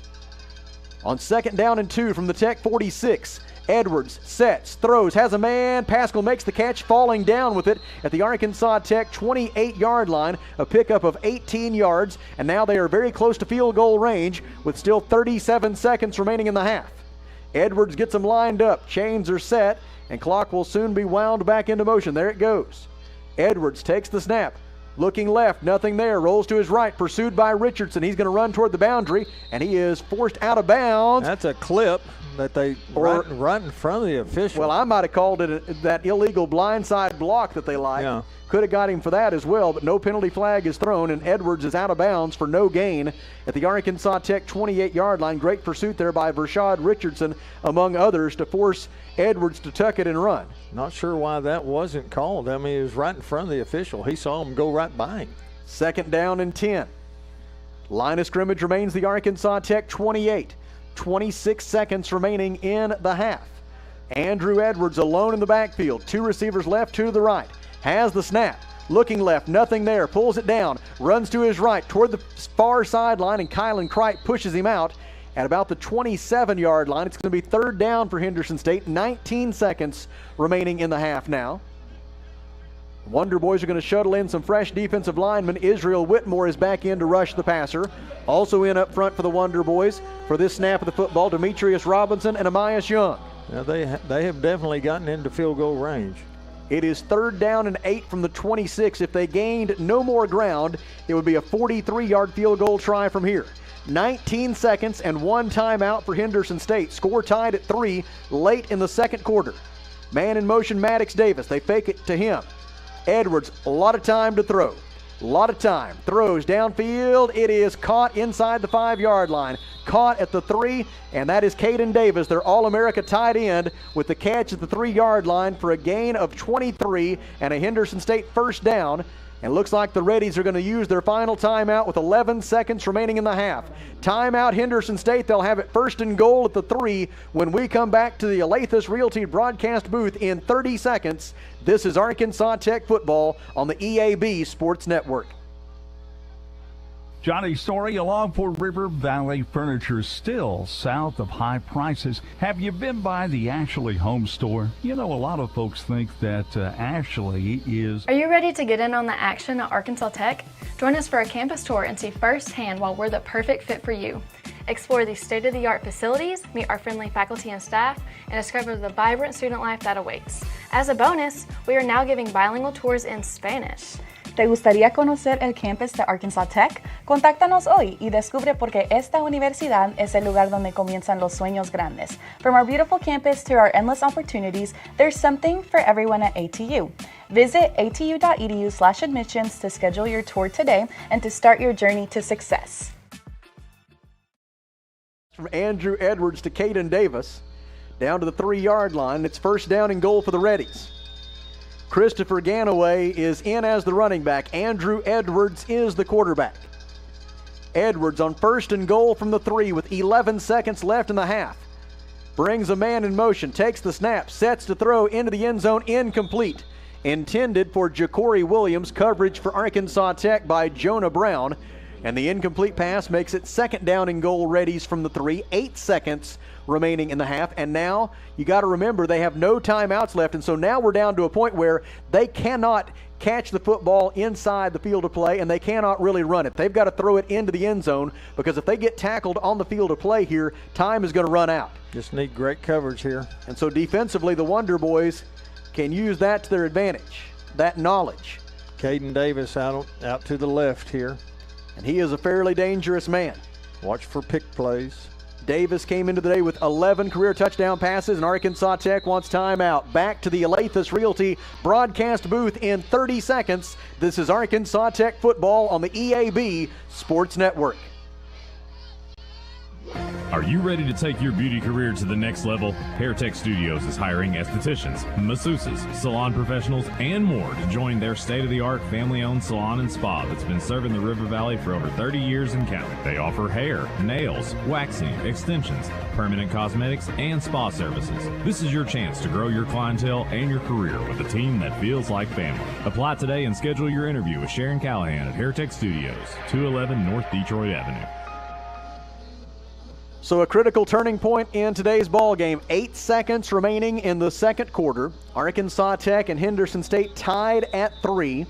On 2nd down and 2 from the Tech 46, Edwards sets, throws, has a man. Pascal makes the catch, falling down with it at the Arkansas Tech 28-yard line, a pickup of 18 yards, and now they are very close to field goal range with still 37 seconds remaining in the half. Edwards gets them lined up, chains are set, and clock will soon be wound back into motion. There it goes. Edwards takes the snap, looking left, nothing there, rolls to his right, pursued by Richardson. He's going to run toward the boundary, and he is forced out of bounds. That's a clip that they right in front of the official. Well, I might have called it that illegal blindside block that they like. Yeah. Could have got him for that as well, but no penalty flag is thrown, and Edwards is out of bounds for no gain at the Arkansas Tech 28-yard line. Great pursuit there by Vershad Richardson, among others, to force Edwards to tuck it and run. Not sure why that wasn't called. I mean, it was right in front of the official. He saw him go right by him. 2nd down and 10. Line of scrimmage remains the Arkansas Tech 28. 26 seconds remaining in the half. Andrew Edwards alone in the backfield. 2 receivers left, 2 to the right. Has the snap. Looking left, nothing there. Pulls it down. Runs to his right toward the far sideline, and Kylan Kripe pushes him out at about the 27-yard line. It's going to be 3rd down for Henderson State. 19 seconds remaining in the half now. Wonder Boys are going to shuttle in some fresh defensive linemen. Israel Whitmore is back in to rush the passer. Also in up front for the Wonder Boys for this snap of the football, Demetrius Robinson and Amias Young. Now they have definitely gotten into field goal range. It is 3rd down and 8 from the 26. If they gained no more ground, it would be a 43-yard field goal try from here. 19 seconds and 1 timeout for Henderson State. Score tied at 3 late in the second quarter. Man in motion, Maddox Davis. They fake it to him. Edwards, a lot of time to throw. A lot of time. Throws downfield. It is caught inside the 5-yard line. Caught at the 3, and that is Caden Davis, their All-America tight end, with the catch at the 3-yard line for a gain of 23 and a Henderson State first down. And looks like the Reddies are going to use their final timeout with 11 seconds remaining in the half. Timeout Henderson State. They'll have it 1st and goal at the 3 when we come back to the Alathus Realty broadcast booth in 30 seconds. This is Arkansas Tech football on the EAB Sports Network. Johnny Story along for River Valley Furniture, still south of high prices. Have you been by the Ashley Home Store? You know, a lot of folks think that Ashley is... Are you ready to get in on the action at Arkansas Tech? Join us for a campus tour and see firsthand why we're the perfect fit for you. Explore these state-of-the-art facilities, meet our friendly faculty and staff, and discover the vibrant student life that awaits. As a bonus, we are now giving bilingual tours in Spanish. ¿Te gustaría conocer el campus de Arkansas Tech? Contáctanos hoy y descubre por qué esta universidad es el lugar donde comienzan los sueños grandes. From our beautiful campus to our endless opportunities, there's something for everyone at ATU. Visit atu.edu/admissions to schedule your tour today and to start your journey to success. From Andrew Edwards to Caden Davis, down to the 3-yard line. It's 1st down and goal for the Reddies. Christopher Ganaway is in as the running back. Andrew Edwards is the quarterback. Edwards on 1st and goal from the 3 with 11 seconds left in the half. Brings a man in motion, takes the snap, sets to throw into the end zone, incomplete. Intended for Ja'Cory Williams, coverage for Arkansas Tech by Jonah Brown. And the incomplete pass makes it 2nd down and goal. Reddies from the 3, 8 seconds remaining in the half. And now you got to remember they have no timeouts left. And so now we're down to a point where they cannot catch the football inside the field of play, and they cannot really run it. They've got to throw it into the end zone, because if they get tackled on the field of play here, time is going to run out. Just need great coverage here. And so defensively, the Wonder Boys can use that to their advantage, that knowledge. Caden Davis out to the left here. And he is a fairly dangerous man. Watch for pick plays. Davis came into the day with 11 career touchdown passes, and Arkansas Tech wants timeout. Back to the Alathus Realty broadcast booth in 30 seconds. This is Arkansas Tech football on the EAB Sports Network. Are you ready to take your beauty career to the next level? Hair Tech Studios is hiring estheticians, masseuses, salon professionals, and more to join their state-of-the-art family-owned salon and spa that's been serving the River Valley for over 30 years and counting. They offer hair, nails, waxing, extensions, permanent cosmetics, and spa services. This is your chance to grow your clientele and your career with a team that feels like family. Apply today and schedule your interview with Sharon Callahan at Hair Tech Studios, 211 North Detroit Avenue. So a critical turning point in today's ball game. 8 seconds remaining in the second quarter. Arkansas Tech and Henderson State tied at 3.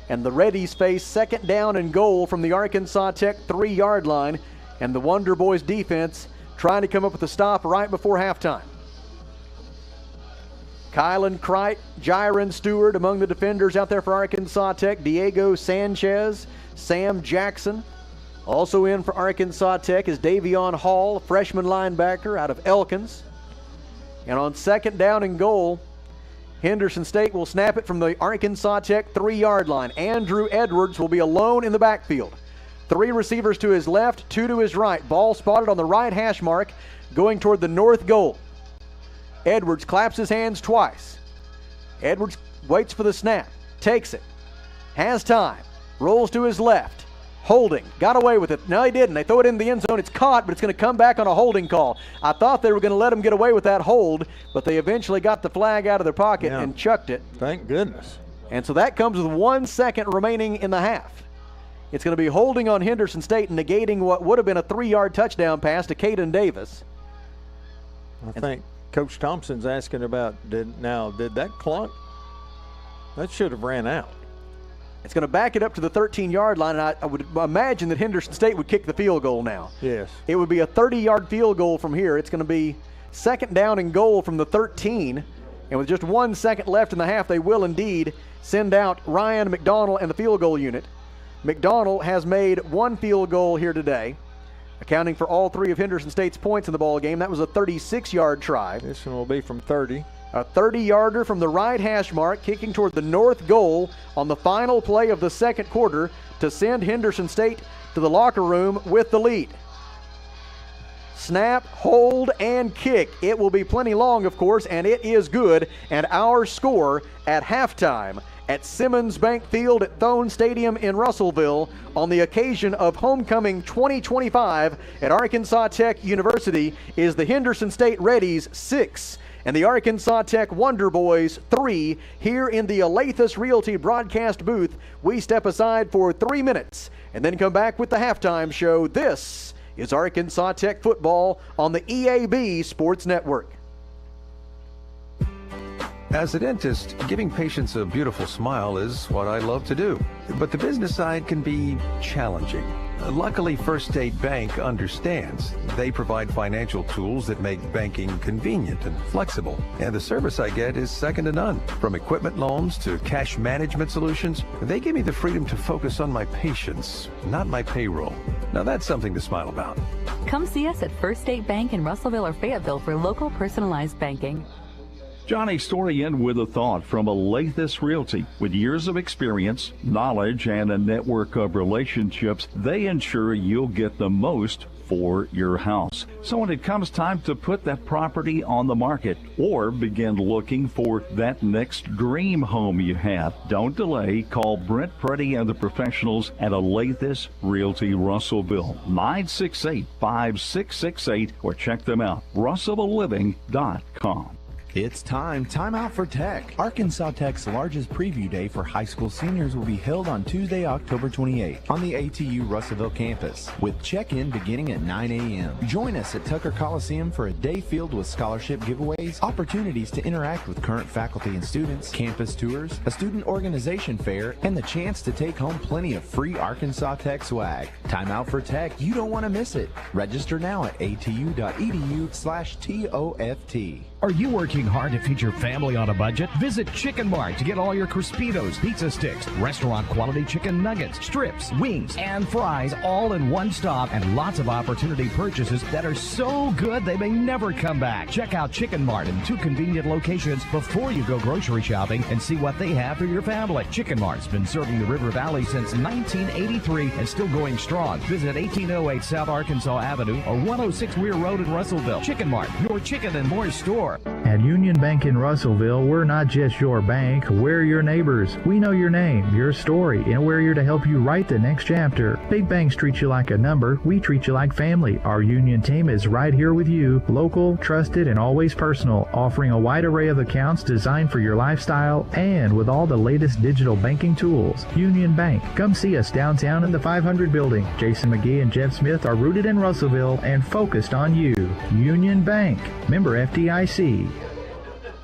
And the Reddies face 2nd down and goal from the Arkansas Tech 3-yard line. And the Wonder Boys defense trying to come up with a stop right before halftime. Kylan Kreit, Jiron Stewart among the defenders out there for Arkansas Tech. Diego Sanchez, Sam Jackson. Also in for Arkansas Tech is Davion Hall, a freshman linebacker out of Elkins. And on 2nd down and goal, Henderson State will snap it from the Arkansas Tech 3-yard line. Andrew Edwards will be alone in the backfield. 3 receivers to his left, 2 to his right. Ball spotted on the right hash mark, going toward the north goal. Edwards claps his hands twice. Edwards waits for the snap, takes it, has time, rolls to his left. Holding, got away with it. No, he didn't. They throw it in the end zone. It's caught, but it's going to come back on a holding call. I thought they were going to let him get away with that hold, but they eventually got the flag out of their pocket and chucked it. Thank goodness. And so that comes with 1 second remaining in the half. It's going to be holding on Henderson State, negating what would have been a 3-yard touchdown pass to Caden Davis. I think Coach Thompson's asking about, did that clock That should have ran out. It's going to back it up to the 13-yard line, and I would imagine that Henderson State would kick the field goal now. Yes. It would be a 30-yard field goal from here. It's going to be second down and goal from the 13. And with just 1 second left in the half, they will indeed send out Ryan McDonald and the field goal unit. McDonald has made 1 field goal here today, accounting for all 3 of Henderson State's points in the ball game. That was a 36-yard try. This one will be from 30. A 30-yarder from the right hash mark, kicking toward the north goal on the final play of the second quarter to send Henderson State to the locker room with the lead. Snap, hold, and kick. It will be plenty long, of course, and it is good. And our score at halftime at Simmons Bank Field at Thone Stadium in Russellville on the occasion of Homecoming 2025 at Arkansas Tech University is the Henderson State Reddies 6 and the Arkansas Tech Wonder Boys 3. Here in the Alathus Realty broadcast booth, we step aside for 3 minutes and then come back with the halftime show. This is Arkansas Tech football on the EAB Sports Network. As a dentist, giving patients a beautiful smile is what I love to do. But the business side can be challenging. Luckily, First State Bank understands. They provide financial tools that make banking convenient and flexible. And the service I get is second to none. From equipment loans to cash management solutions, they give me the freedom to focus on my patients, not my payroll. Now that's something to smile about. Come see us at First State Bank in Russellville or Fayetteville for local personalized banking. Johnny Story in with a thought from Alathus Realty. With years of experience, knowledge, and a network of relationships, they ensure you'll get the most for your house. So when it comes time to put that property on the market or begin looking for that next dream home you have, don't delay. Call Brent Preddy and the professionals at Alathus Realty Russellville, 968-5668, or check them out, russellvilleliving.com. It's time out for Tech. Arkansas Tech's largest preview day for high school seniors will be held on Tuesday, October 28th on the ATU Russellville campus, with check-in beginning at 9 a.m. Join us at Tucker Coliseum for a day filled with scholarship giveaways, opportunities to interact with current faculty and students, campus tours, a student organization fair, and the chance to take home plenty of free Arkansas Tech swag. Time out for Tech. You don't want to miss it. Register now at atu.edu/TOFT. Are you working hard to feed your family on a budget? Visit Chicken Mart to get all your Crispitos, pizza sticks, restaurant quality chicken nuggets, strips, wings, and fries all in one stop, and lots of opportunity purchases that are so good they may never come back. Check out Chicken Mart in 2 convenient locations before you go grocery shopping and see what they have for your family. Chicken Mart's been serving the River Valley since 1983 and still going strong. Visit 1808 South Arkansas Avenue or 106 Weir Road in Russellville. Chicken Mart, your chicken and more store. At Union Bank in Russellville, we're not just your bank, we're your neighbors. We know your name, your story, and we're here to help you write the next chapter. Big banks treat you like a number, we treat you like family. Our Union team is right here with you, local, trusted, and always personal, offering a wide array of accounts designed for your lifestyle and with all the latest digital banking tools. Union Bank. Come see us downtown in the 500 building. Jason McGee and Jeff Smith are rooted in Russellville and focused on you. Union Bank. Member FDIC.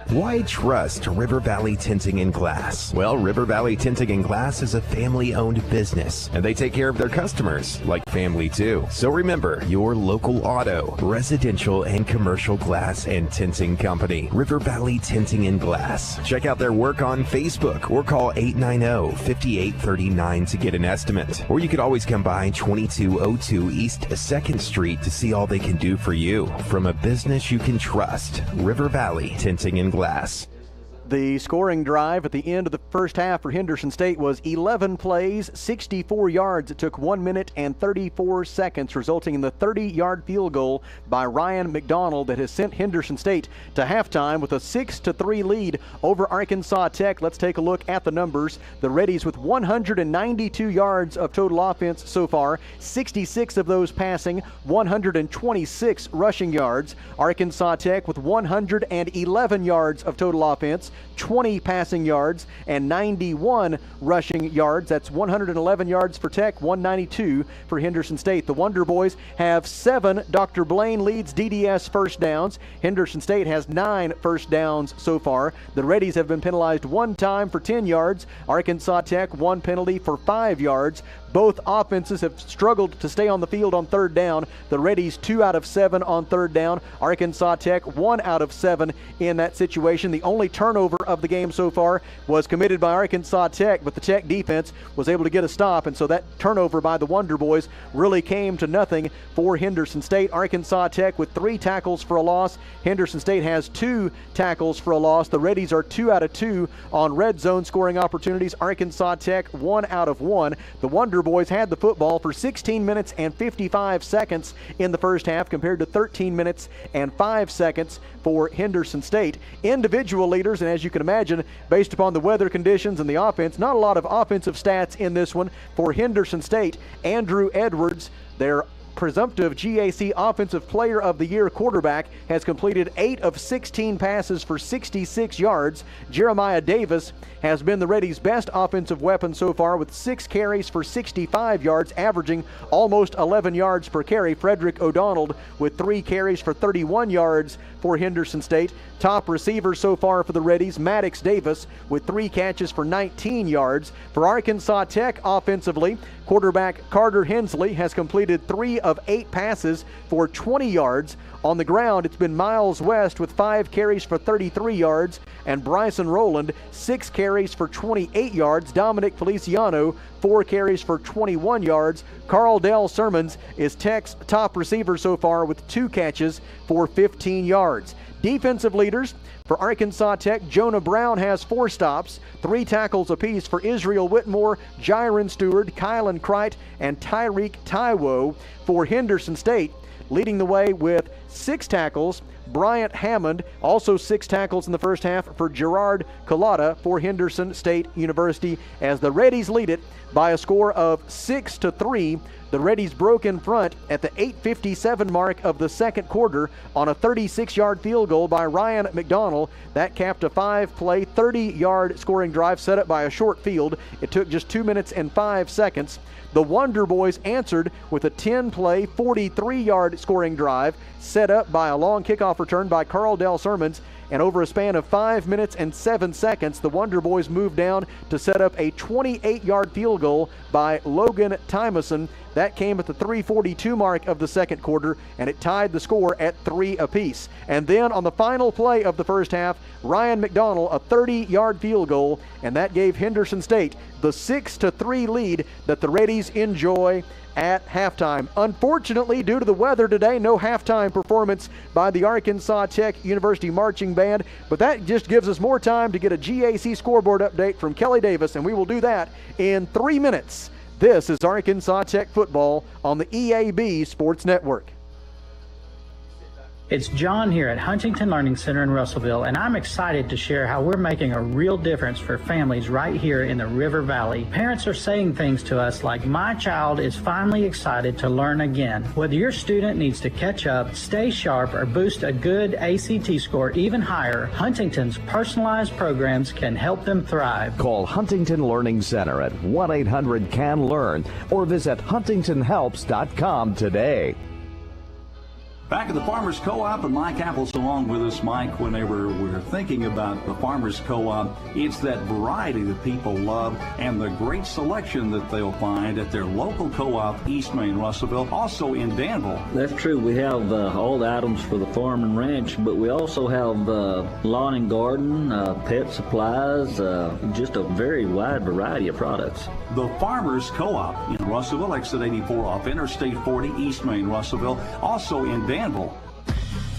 Why trust River Valley Tinting and Glass? Well, River Valley Tinting and Glass is a family-owned business, and they take care of their customers like family too. So remember, your local auto, residential, and commercial glass and tinting company, River Valley Tinting and Glass. Check out their work on Facebook or call 890-5839 to get an estimate. Or you could always come by 2202 East 2nd Street to see all they can do for you. From a business you can trust, River Valley Tinting and Glass. The scoring drive at the end of the first half for Henderson State was 11 plays, 64 yards. It took 1 minute and 34 seconds, resulting in the 30-yard field goal by Ryan McDonald that has sent Henderson State to halftime with a 6-3 lead over Arkansas Tech. Let's take a look at the numbers. The Reddies with 192 yards of total offense so far, 66 of those passing, 126 rushing yards. Arkansas Tech with 111 yards of total offense, 20 passing yards, and 91 rushing yards. That's 111 yards for Tech, 192 for Henderson State. The Wonder Boys have 7 Dr. Blaine leads DDS first downs. Henderson State has 9 first downs so far. The Reddies have been penalized 1 time for 10 yards. Arkansas Tech 1 penalty for 5 yards. Both offenses have struggled to stay on the field on third down. The Reddies 2 out of 7 on third down. Arkansas Tech 1 out of 7 in that situation. The only turnover of the game so far was committed by Arkansas Tech, but the Tech defense was able to get a stop, and so that turnover by the Wonder Boys really came to nothing for Henderson State. Arkansas Tech with 3 tackles for a loss. Henderson State has 2 tackles for a loss. The Reddies are 2 out of 2 on red zone scoring opportunities. Arkansas Tech 1 out of 1. The Wonder Boys had the football for 16 minutes and 55 seconds in the first half compared to 13 minutes and 5 seconds for Henderson State. Individual leaders, and as you can imagine, based upon the weather conditions and the offense, not a lot of offensive stats in this one for Henderson State. Andrew Edwards, their presumptive GAC Offensive Player of the Year quarterback, has completed 8 of 16 passes for 66 yards. Jeremiah Davis has been the Reddies' best offensive weapon so far with 6 carries for 65 yards, averaging almost 11 yards per carry. Frederick O'Donnell with 3 carries for 31 yards for Henderson State. Top receiver so far for the Reddies, Maddox Davis, with 3 catches for 19 yards. For Arkansas Tech offensively, quarterback Carter Hensley has completed 3 of 8 passes for 20 yards. On the ground, it's been Miles West with 5 carries for 33 yards, and Bryson Rowland 6 carries for 28 yards. Dominic Feliciano 4 carries for 21 yards. Carl Dell Sermons is Tech's top receiver so far with 2 catches for 15 yards. Defensive leaders for Arkansas Tech, Jonah Brown has 4 stops, 3 tackles apiece for Israel Whitmore, Jiron Stewart, Kylan Crite, and Tyreek Taiwo. For Henderson State, leading the way with 6 tackles, Bryant Hammond, also 6 tackles in the first half for Gerard Collada for Henderson State University, as the Reddies lead it by a score of 6-3. The Reddies broke in front at the 8:57 mark of the second quarter on a 36-yard field goal by Ryan McDonald. That capped a 5-play, 30-yard scoring drive set up by a short field. It took just 2 minutes and 5 seconds. The Wonder Boys answered with a 10-play, 43-yard scoring drive set up by a long kickoff return by Carl Dell Sermons. And over a span of 5 minutes and 7 seconds, the Wonder Boys moved down to set up a 28-yard field goal by Logan Tymason. That came at the 3:42 mark of the second quarter, and it tied the score at 3 apiece. And then on the final play of the first half, Ryan McDonald, a 30-yard field goal, and that gave Henderson State the 6-3 lead that the Reddies enjoy at halftime. Unfortunately, due to the weather today, no halftime performance by the Arkansas Tech University Marching Band, but that just gives us more time to get a GAC scoreboard update from Kelly Davis, and we will do that in 3 minutes. This is Arkansas Tech football on the EAB Sports Network. It's John here at Huntington Learning Center in Russellville, and I'm excited to share how we're making a real difference for families right here in the River Valley. Parents are saying things to us like, "My child is finally excited to learn again." Whether your student needs to catch up, stay sharp, or boost a good ACT score even higher, Huntington's personalized programs can help them thrive. Call Huntington Learning Center at 1-800-CAN-LEARN or visit huntingtonhelps.com today. Back at the Farmers Co-op, and Mike Apple's along with us. Mike, whenever we're thinking about the Farmers Co-op, it's that variety that people love and the great selection that they'll find at their local co-op, East Main Russellville, also in Danville. That's true. We have all the items for the farm and ranch, but we also have lawn and garden, pet supplies, just a very wide variety of products. The Farmers Co-op in Russellville, exit 84 off Interstate 40, East Main Russellville, also in Danville.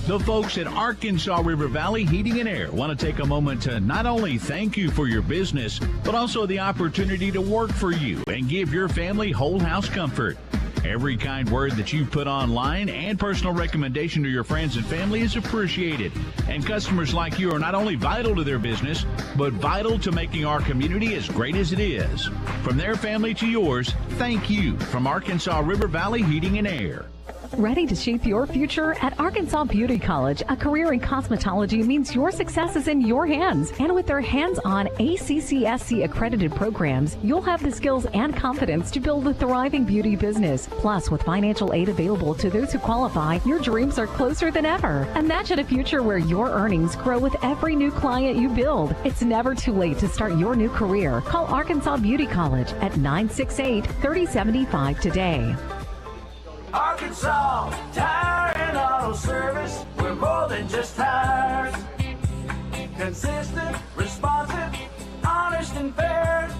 The folks at Arkansas River Valley Heating and Air want to take a moment to not only thank you for your business, but also the opportunity to work for you and give your family whole house comfort. Every kind word that you put online and personal recommendation to your friends and family is appreciated. And customers like you are not only vital to their business, but vital to making our community as great as it is. From their family to yours, thank you from Arkansas River Valley Heating and Air. Ready to shape your future? At Arkansas Beauty College, a career in cosmetology means your success is in your hands. And with their hands-on ACCSC accredited programs, you'll have the skills and confidence to build a thriving beauty business. Plus, with financial aid available to those who qualify, your dreams are closer than ever. Imagine a future where your earnings grow with every new client you build. It's never too late to start your new career. Call Arkansas Beauty College at 968-3075 today. Arkansas Tire and Auto Service, we're more than just tires. Consistent, responsive, honest and fair.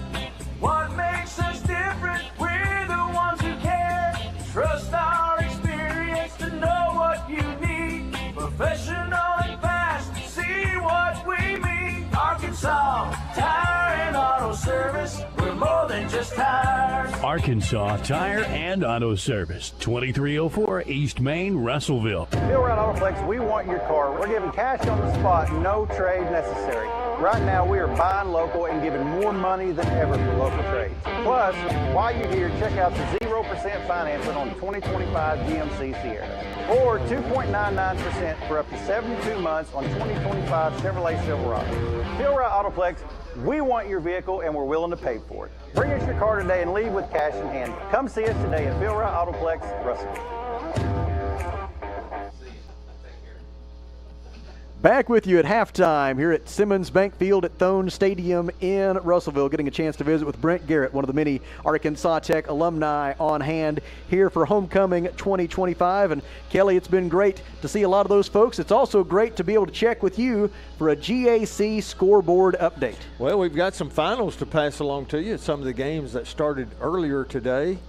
What makes us different? We're the ones who care. Trust our experience to know what you need. Professional and fast, see what we mean. Arkansas Tire and Auto Service, we're more than just tires. Arkansas Tire and Auto Service, 2304 East Main, Russellville. Bill Wright Autoplex, we want your car. We're giving cash on the spot, no trade necessary. Right now, we are buying local and giving more money than ever for local trades. Plus, while you're here, check out the 0% financing on 2025 GMC Sierra, or 2.99% for up to 72 months on 2025 Chevrolet Silverado. Bill Wright Autoplex, we want your vehicle and we're willing to pay for it. Bring us your car today and leave with cash in hand. Come see us today at Bill Wright Autoplex, Russellville. Back with you at halftime here at Simmons Bank Field at Thone Stadium in Russellville, getting a chance to visit with Brent Garrett, one of the many Arkansas Tech alumni on hand here for Homecoming 2025. And Kelly, it's been great to see a lot of those folks. It's also great to be able to check with you for a GAC scoreboard update. Well, we've got some finals to pass along to you. Some of the games that started earlier today.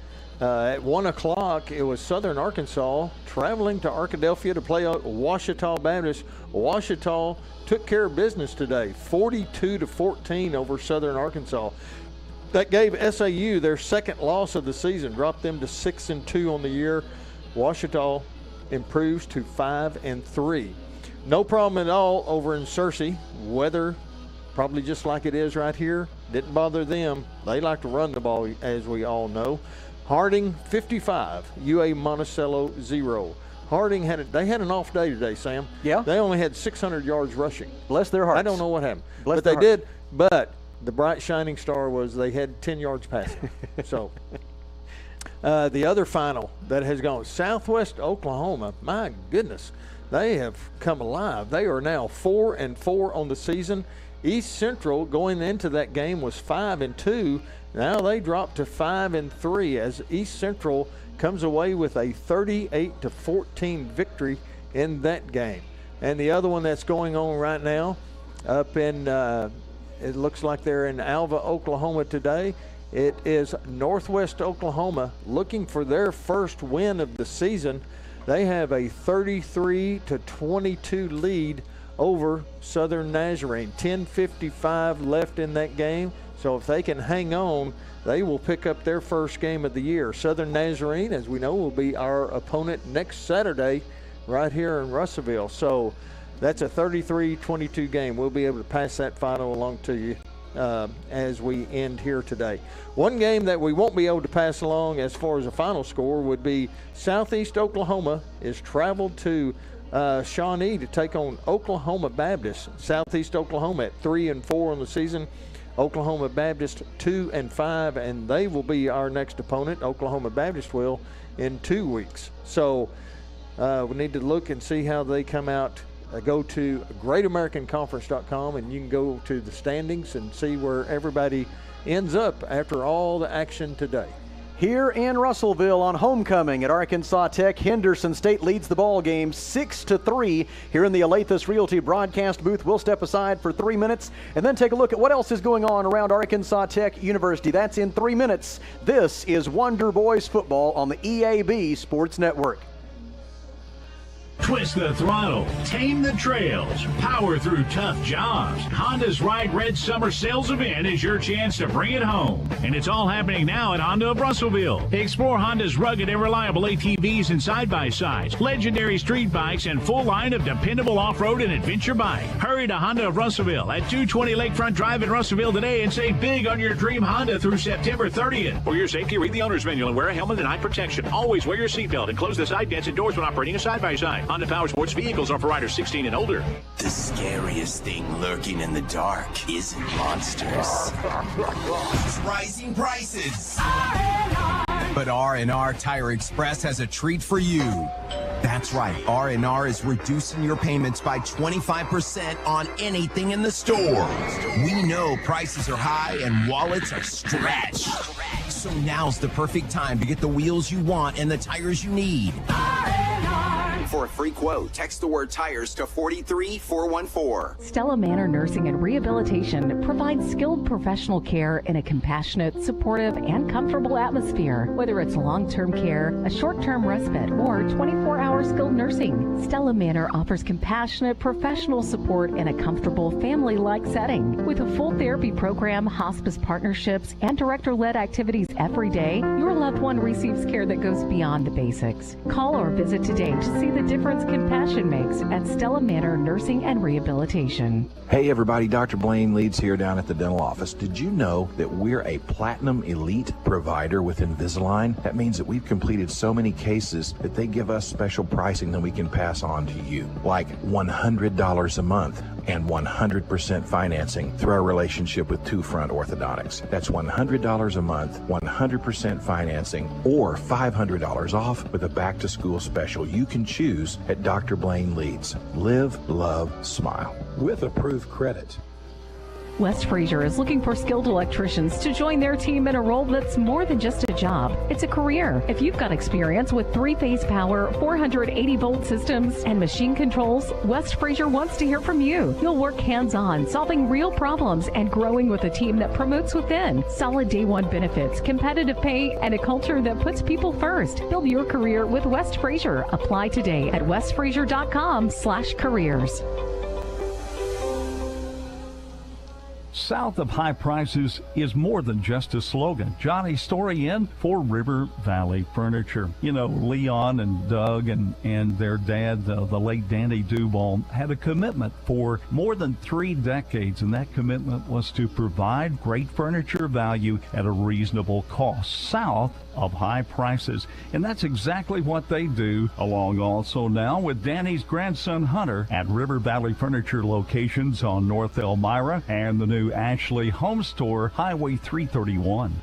At 1 o'clock, it was Southern Arkansas traveling to Arkadelphia to play Ouachita Baptist. Ouachita took care of business today, 42-14 over Southern Arkansas. That gave SAU their second loss of the season, dropped them to 6-2 on the year. Ouachita improves to 5-3. No problem at all over in Searcy. Weather, probably just like it is right here, didn't bother them. They like to run the ball, as we all know. Harding 55, UA Monticello 0. Harding had an off day today, Sam. Yeah. They only had 600 yards rushing. Bless their hearts. I don't know what happened. Bless but they their did. But the bright shining star was they had 10 yards passing. So the other final that has gone, Southwest Oklahoma, my goodness, they have come alive. They are now 4-4 on the season. East Central going into that game was 5-2. Now they drop to 5-3 as East Central comes away with a 38-14 victory in that game. And the other one that's going on right now up in, it looks like they're in Alva, Oklahoma today. It is Northwest Oklahoma looking for their first win of the season. They have a 33-22 lead over Southern Nazarene. 10:55 left in that game. So if they can hang on, they will pick up their first game of the year. Southern Nazarene, as we know, will be our opponent next Saturday right here in Russellville. So that's a 33-22 game. We'll be able to pass that final along to you as we end here today. One game that we won't be able to pass along as far as a final score would be Southeast Oklahoma is traveled to Shawnee to take on Oklahoma Baptist. Southeast Oklahoma at 3-4 on the season. Oklahoma Baptist 2-5, and they will be our next opponent. Oklahoma Baptist will in 2 weeks. So we need to look and see how they come out. Go to greatamericanconference.com and you can go to the standings and see where everybody ends up after all the action today. Here in Russellville on homecoming at Arkansas Tech, Henderson State leads the ball game 6-3. Here in the Alathus Realty broadcast booth, we'll step aside for 3 minutes and then take a look at what else is going on around Arkansas Tech University. That's in 3 minutes. This is Wonder Boys football on the EAB Sports Network. Twist the throttle, tame the trails, power through tough jobs. Honda's Ride Red Summer Sales Event is your chance to bring it home. And it's all happening now at Honda of Russellville. Explore Honda's rugged and reliable ATVs and side-by-sides, legendary street bikes, and full line of dependable off-road and adventure bike. Hurry to Honda of Russellville at 220 Lakefront Drive in Russellville today and save big on your dream Honda through September 30th. For your safety, read the owner's manual and wear a helmet and eye protection. Always wear your seatbelt and close the side vents and doors when operating a side-by-side. Honda Power Sports vehicles are for riders 16 and older. The scariest thing lurking in the dark isn't monsters. It's rising prices. But R&R Tire Express has a treat for you. That's right, R&R is reducing your payments by 25% on anything in the store. We know prices are high and wallets are stretched. So now's the perfect time to get the wheels you want and the tires you need. For a free quote, text the word tires to 43414. Stella Manor Nursing and Rehabilitation provides skilled professional care in a compassionate, supportive, and comfortable atmosphere. Whether it's long-term care, a short-term respite, or 24-hour skilled nursing, Stella Manor offers compassionate, professional support in a comfortable, family-like setting. With a full therapy program, hospice partnerships, and director-led activities every day, your loved one receives care that goes beyond the basics. Call or visit today to see the difference compassion makes at Stella Manor Nursing and Rehabilitation. Hey everybody, Dr. Blaine Leeds here down at the dental office. Did you know that we're a Platinum Elite provider with Invisalign? That means that we've completed so many cases that they give us special pricing that we can pass on to you, like $100 a month and 100% financing through our relationship with Two Front Orthodontics. That's $100 a month, 100% financing, or $500 off with a back-to-school special you can choose at Dr. Blaine Leeds. Live, love, smile. With approved credit. West Fraser is looking for skilled electricians to join their team in a role that's more than just a job. It's a career. If you've got experience with 3-phase power, 480-volt systems, and machine controls, West Fraser wants to hear from you. You'll work hands-on, solving real problems and growing with a team that promotes within. Solid day one benefits, competitive pay, and a culture that puts people first. Build your career with West Fraser. Apply today at westfraser.com/careers. South of high prices is more than just a slogan. Johnny Story in for River Valley Furniture. You know, Leon and Doug and their dad, the late Danny Duval, had a commitment for more than 3 decades, and that commitment was to provide great furniture value at a reasonable cost, south of high prices. And that's exactly what they do, along also now with Danny's grandson Hunter at River Valley Furniture locations on North Elmira and the new Ashley Home Store, Highway 331.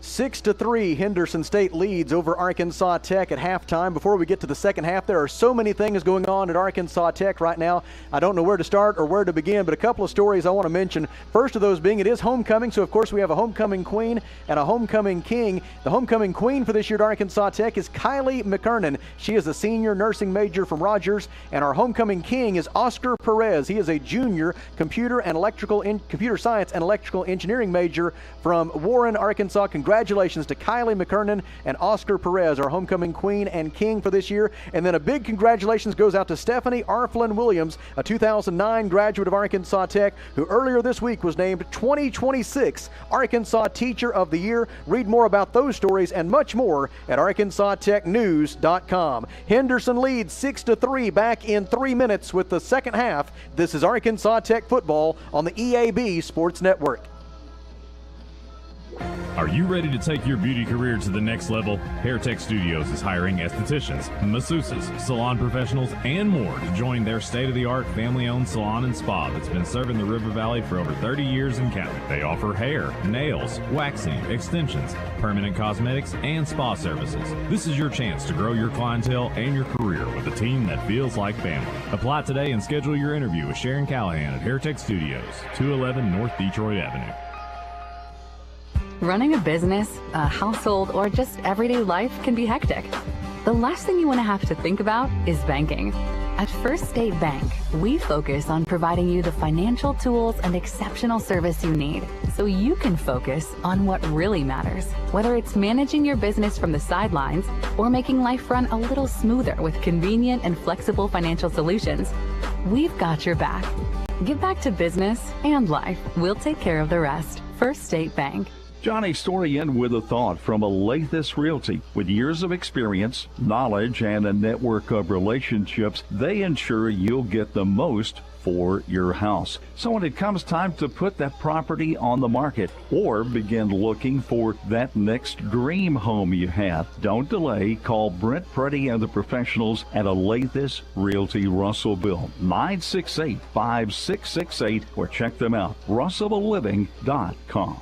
6-3, Henderson State leads over Arkansas Tech at halftime. Before we get to the second half, there are so many things going on at Arkansas Tech right now. I don't know where to start or where to begin, but a couple of stories I want to mention. First of those being it is homecoming, so of course we have a homecoming queen and a homecoming king. The homecoming queen for this year at Arkansas Tech is Kylie McKernan. She is a senior nursing major from Rogers, and our homecoming king is Oscar Perez. He is a junior computer science and electrical engineering major from Warren, Arkansas. Congratulations to Kylie McKernan and Oscar Perez, our homecoming queen and king for this year. And then a big congratulations goes out to Stephanie Arflin Williams, a 2009 graduate of Arkansas Tech, who earlier this week was named 2026 Arkansas Teacher of the Year. Read more about those stories and much more at arkansastechnews.com. Henderson leads 6-3, back in 3 minutes with the second half. This is Arkansas Tech football on the EAB Sports Network. Are you ready to take your beauty career to the next level? Hair Tech Studios is hiring estheticians, masseuses, salon professionals, and more to join their state-of-the-art family-owned salon and spa that's been serving the River Valley for over 30 years and counting. They offer hair, nails, waxing, extensions, permanent cosmetics, and spa services. This is your chance to grow your clientele and your career with a team that feels like family. Apply today and schedule your interview with Sharon Callahan at Hair Tech Studios, 211 North Detroit Avenue. Running a business, a household, or just everyday life can be hectic. The last thing you want to have to think about is banking. At First State Bank, we focus on providing you the financial tools and exceptional service you need so you can focus on what really matters. Whether it's managing your business from the sidelines or making life run a little smoother with convenient and flexible financial solutions, we've got your back. Get back to business and life. We'll take care of the rest. First State Bank. Johnny Story in with a thought from Alathus Realty. With years of experience, knowledge, and a network of relationships, they ensure you'll get the most for your house. So when it comes time to put that property on the market or begin looking for that next dream home you have, don't delay. Call Brent Preddy and the professionals at Alathus Realty Russellville, 968-5668, or check them out, russellvilleliving.com.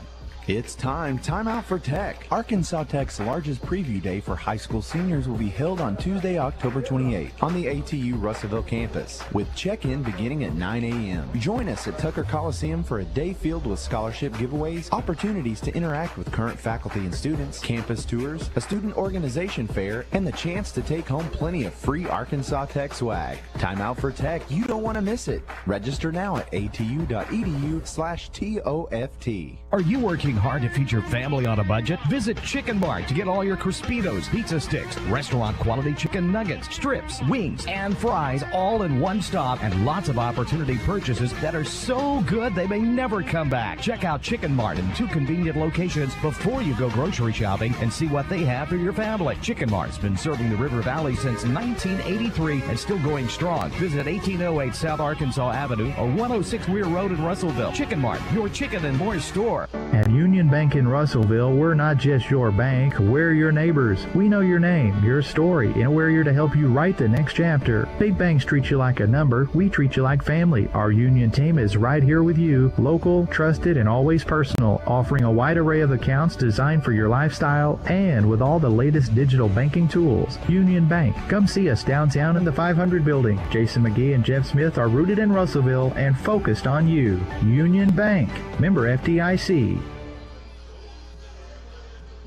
It's time out for Tech. Arkansas Tech's largest preview day for high school seniors will be held on Tuesday, October 28th on the ATU Russellville campus with check-in beginning at 9 a.m. Join us at Tucker Coliseum for a day filled with scholarship giveaways, opportunities to interact with current faculty and students, campus tours, a student organization fair, and the chance to take home plenty of free Arkansas Tech swag. Time out for Tech. You don't want to miss it. Register now at atu.edu/TOFT. Are you working hard to feed your family on a budget? Visit Chicken Mart to get all your Crispitos, pizza sticks, restaurant quality chicken nuggets, strips, wings, and fries all in one stop, and lots of opportunity purchases that are so good they may never come back. Check out Chicken Mart in 2 convenient locations before you go grocery shopping and see what they have for your family. Chicken Mart's been serving the River Valley since 1983 and still going strong. Visit 1808 South Arkansas Avenue or 106 Weir Road in Russellville. Chicken Mart, your chicken and more store. At Union Bank in Russellville, we're not just your bank, we're your neighbors. We know your name, your story, and we're here to help you write the next chapter. Big banks treat you like a number, we treat you like family. Our Union team is right here with you, local, trusted, and always personal, offering a wide array of accounts designed for your lifestyle and with all the latest digital banking tools. Union Bank. Come see us downtown in the 500 building. Jason McGee and Jeff Smith are rooted in Russellville and focused on you. Union Bank. Member FDIC.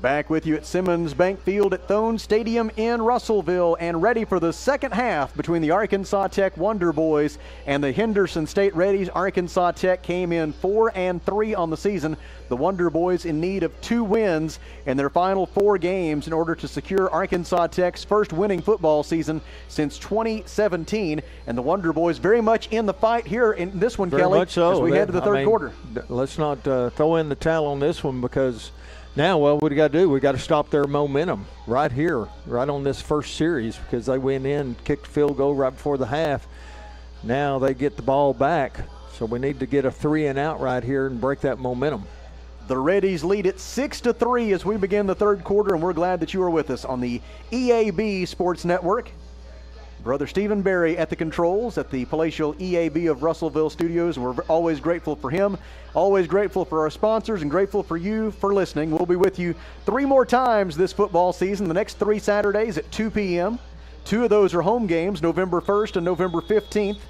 Back with you at Simmons Bank Field at Thone Stadium in Russellville, and ready for the second half between the Arkansas Tech Wonder Boys and the Henderson State Reddies. Arkansas Tech came in 4-3 on the season. The Wonder Boys in need of 2 wins in their final 4 games in order to secure Arkansas Tech's first winning football season since 2017. And the Wonder Boys very much in the fight here in this one, very Kelly, much so. as we head to the third quarter. Let's not throw in the towel on this one, because now, what we got to do, we got to stop their momentum right here, right on this first series, because they went in, kicked a field goal right before the half. Now they get the ball back, so we need to get a 3 and out right here and break that momentum. The Reddies lead it 6-3 as we begin the third quarter, and we're glad that you are with us on the EAB Sports Network. Brother Stephen Berry at the controls at the palatial EAB of Russellville Studios. We're always grateful for him, always grateful for our sponsors, and grateful for you for listening. We'll be with you 3 more times this football season, the next 3 Saturdays at 2 p.m. 2 of those are home games, November 1st and November 15th.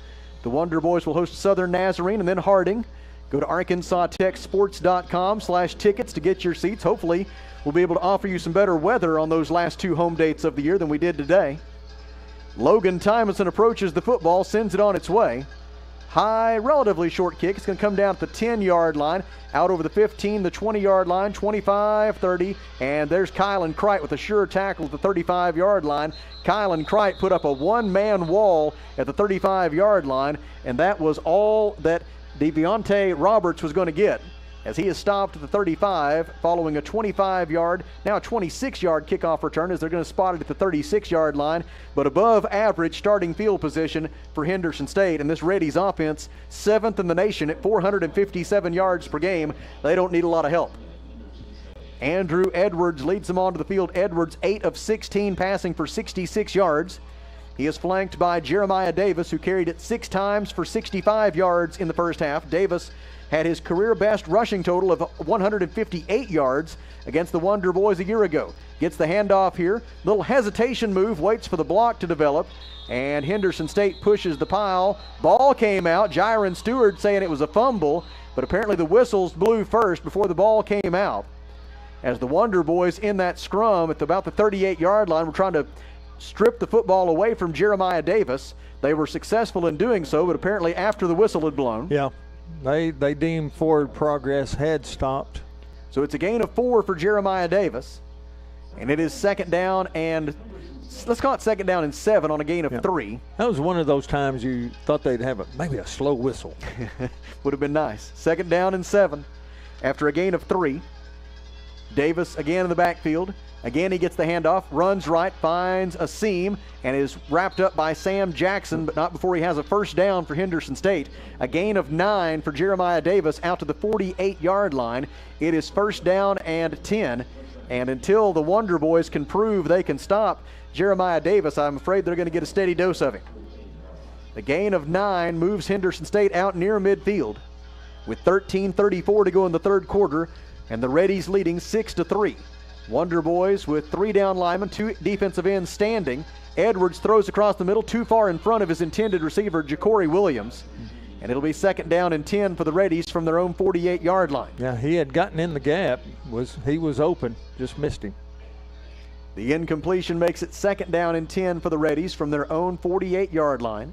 The Wonder Boys will host Southern Nazarene and then Harding. Go to arkansastechsports.com/tickets to get your seats. Hopefully, we'll be able to offer you some better weather on those last 2 home dates of the year than we did today. Logan Tymonson approaches the football, sends it on its way. High, relatively short kick. It's going to come down at the 10-yard line, out over the 15, the 20-yard line, 25, 30, and there's Kylan Crite with a sure tackle at the 35-yard line. Kylan Crite put up a one-man wall at the 35-yard line, and that was all that Deviontae Roberts was going to get, as he is stopped at the 35 following a 25-yard, now a 26-yard kickoff return, as they're going to spot it at the 36-yard line, but above average starting field position for Henderson State. And this Reddies offense, 7th in the nation at 457 yards per game. They don't need a lot of help. Andrew Edwards leads them onto the field. Edwards, 8 of 16, passing for 66 yards. He is flanked by Jeremiah Davis, who carried it 6 times for 65 yards in the first half. Davis had his career best rushing total of 158 yards against the Wonder Boys a year ago. Gets the handoff here. Little hesitation move, waits for the block to develop, and Henderson State pushes the pile. Ball came out. Jiron Stewart saying it was a fumble, but apparently the whistles blew first before the ball came out. As the Wonder Boys in that scrum at about the 38-yard line were trying to strip the football away from Jeremiah Davis. They were successful in doing so, but apparently after the whistle had blown. Yeah, they deemed forward progress had stopped. So it's a gain of 4 for Jeremiah Davis. And it is second down and, let's call it second down and 7 on a gain of 3. That was one of those times you thought they'd have maybe a slow whistle. Would have been nice. Second down and 7 after a gain of 3. Davis again in the backfield. Again, he gets the handoff, runs right, finds a seam, and is wrapped up by Sam Jackson, but not before he has a first down for Henderson State. A gain of 9 for Jeremiah Davis out to the 48-yard line. It is first down and 10. And until the Wonder Boys can prove they can stop Jeremiah Davis, I'm afraid they're going to get a steady dose of him. The gain of 9 moves Henderson State out near midfield with 13:34 to go in the third quarter, and the Reddies leading 6-3. Wonder Boys with 3 down linemen, 2 defensive ends standing. Edwards throws across the middle too far in front of his intended receiver, Ja'Cory Williams. And it'll be second down and 10 for the Reddies from their own 48-yard line. Yeah, he had gotten in the gap. He was open, just missed him. The incompletion makes it second down and 10 for the Reddies from their own 48-yard line.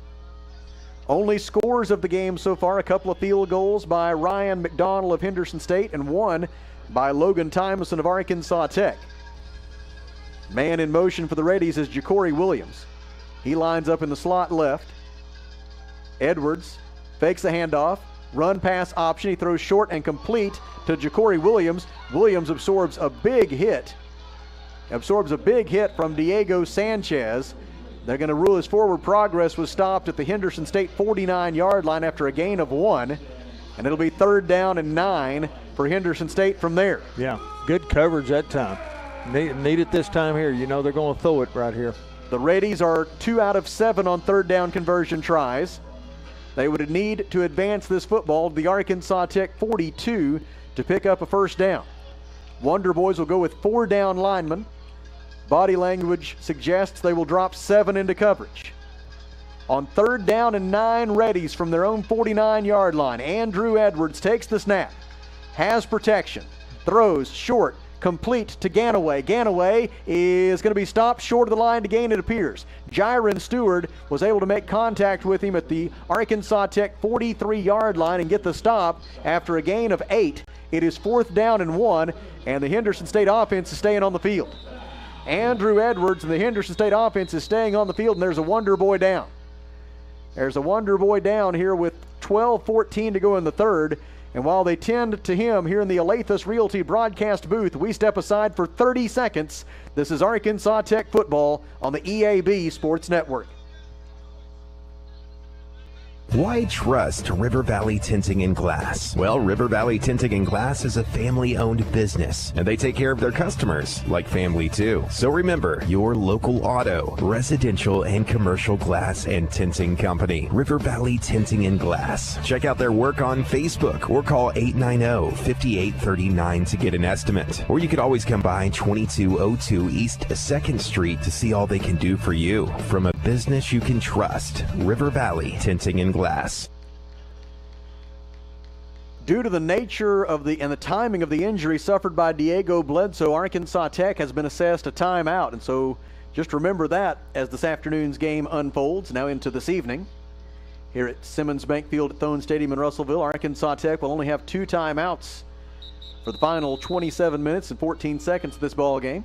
Only scores of the game so far, a couple of field goals by Ryan McDonald of Henderson State and one by Logan Tymason of Arkansas Tech. Man in motion for the Reddies is Ja'Cory Williams. He lines up in the slot left. Edwards fakes the handoff, run pass option. He throws short and complete to Ja'Cory Williams. Williams absorbs a big hit from Diego Sanchez. They're going to rule his forward progress was stopped at the Henderson State 49-yard line after a gain of 1. And it'll be third down and 9 for Henderson State from there. Yeah, good coverage that time. Need it this time here. You know they're going to throw it right here. The Reddies are 2 out of 7 on third down conversion tries. They would need to advance this football to the Arkansas Tech 42 to pick up a first down. Wonder Boys will go with 4 down linemen. Body language suggests they will drop 7 into coverage. On third down and 9, Reddies from their own 49-yard line. Andrew Edwards takes the snap, has protection, throws short, complete to Ganaway. Ganaway is going to be stopped short of the line to gain, it appears. Jiron Stewart was able to make contact with him at the Arkansas Tech 43-yard line and get the stop after a gain of 8. It is fourth down and 1, and the Henderson State offense is staying on the field. Andrew Edwards and the Henderson State offense is staying on the field, and there's a Wonder Boy down. There's a Wonder Boy down here with 12:14 to go in the third. And while they tend to him here in the Alathus Realty broadcast booth, we step aside for 30 seconds. This is Arkansas Tech football on the EAB Sports Network. Why trust River Valley Tinting and Glass? Well, River Valley Tinting and Glass is a family-owned business, and they take care of their customers like family too. So remember, your local auto, residential, and commercial glass and tinting company, River Valley Tinting and Glass. Check out their work on Facebook or call 890-5839 to get an estimate. Or you could always come by 2202 East 2nd Street to see all they can do for you. From a business you can trust, River Valley Tinting and Glass. Due to the nature of and the timing of the injury suffered by Diego Bledsoe, Arkansas Tech has been assessed a timeout. And so just remember that as this afternoon's game unfolds, now into this evening. Here at Simmons Bank Field at Thone Stadium in Russellville, Arkansas Tech will only have 2 timeouts for the final 27 minutes and 14 seconds of this ball game.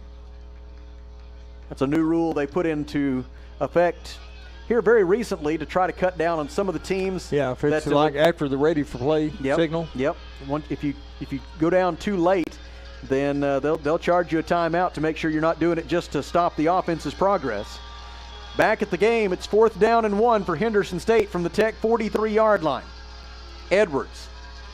That's a new rule they put into effect here very recently to try to cut down on some of the teams. Yeah, if it's like after the ready for play signal. Yep. If you go down too late, then they'll charge you a timeout to make sure you're not doing it just to stop the offense's progress. Back at the game, it's fourth down and 1 for Henderson State from the Tech 43-yard line. Edwards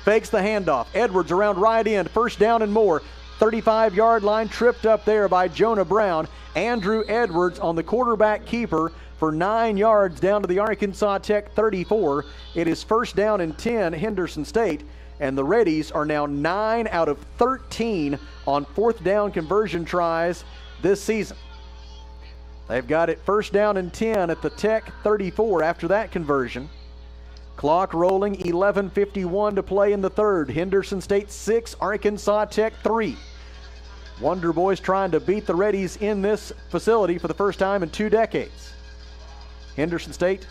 fakes the handoff. Edwards around right end, first down and more. 35-yard line, tripped up there by Jonah Brown. Andrew Edwards on the quarterback keeper for 9 yards down to the Arkansas Tech 34. It is first down and 10, Henderson State, and the Reddies are now 9 out of 13 on fourth down conversion tries this season. They've got it first down and 10 at the Tech 34 after that conversion. Clock rolling, 11:51 to play in the third. Henderson State 6, Arkansas Tech 3. Wonder Boys trying to beat the Reddies in this facility for the first time in 2 decades. Henderson State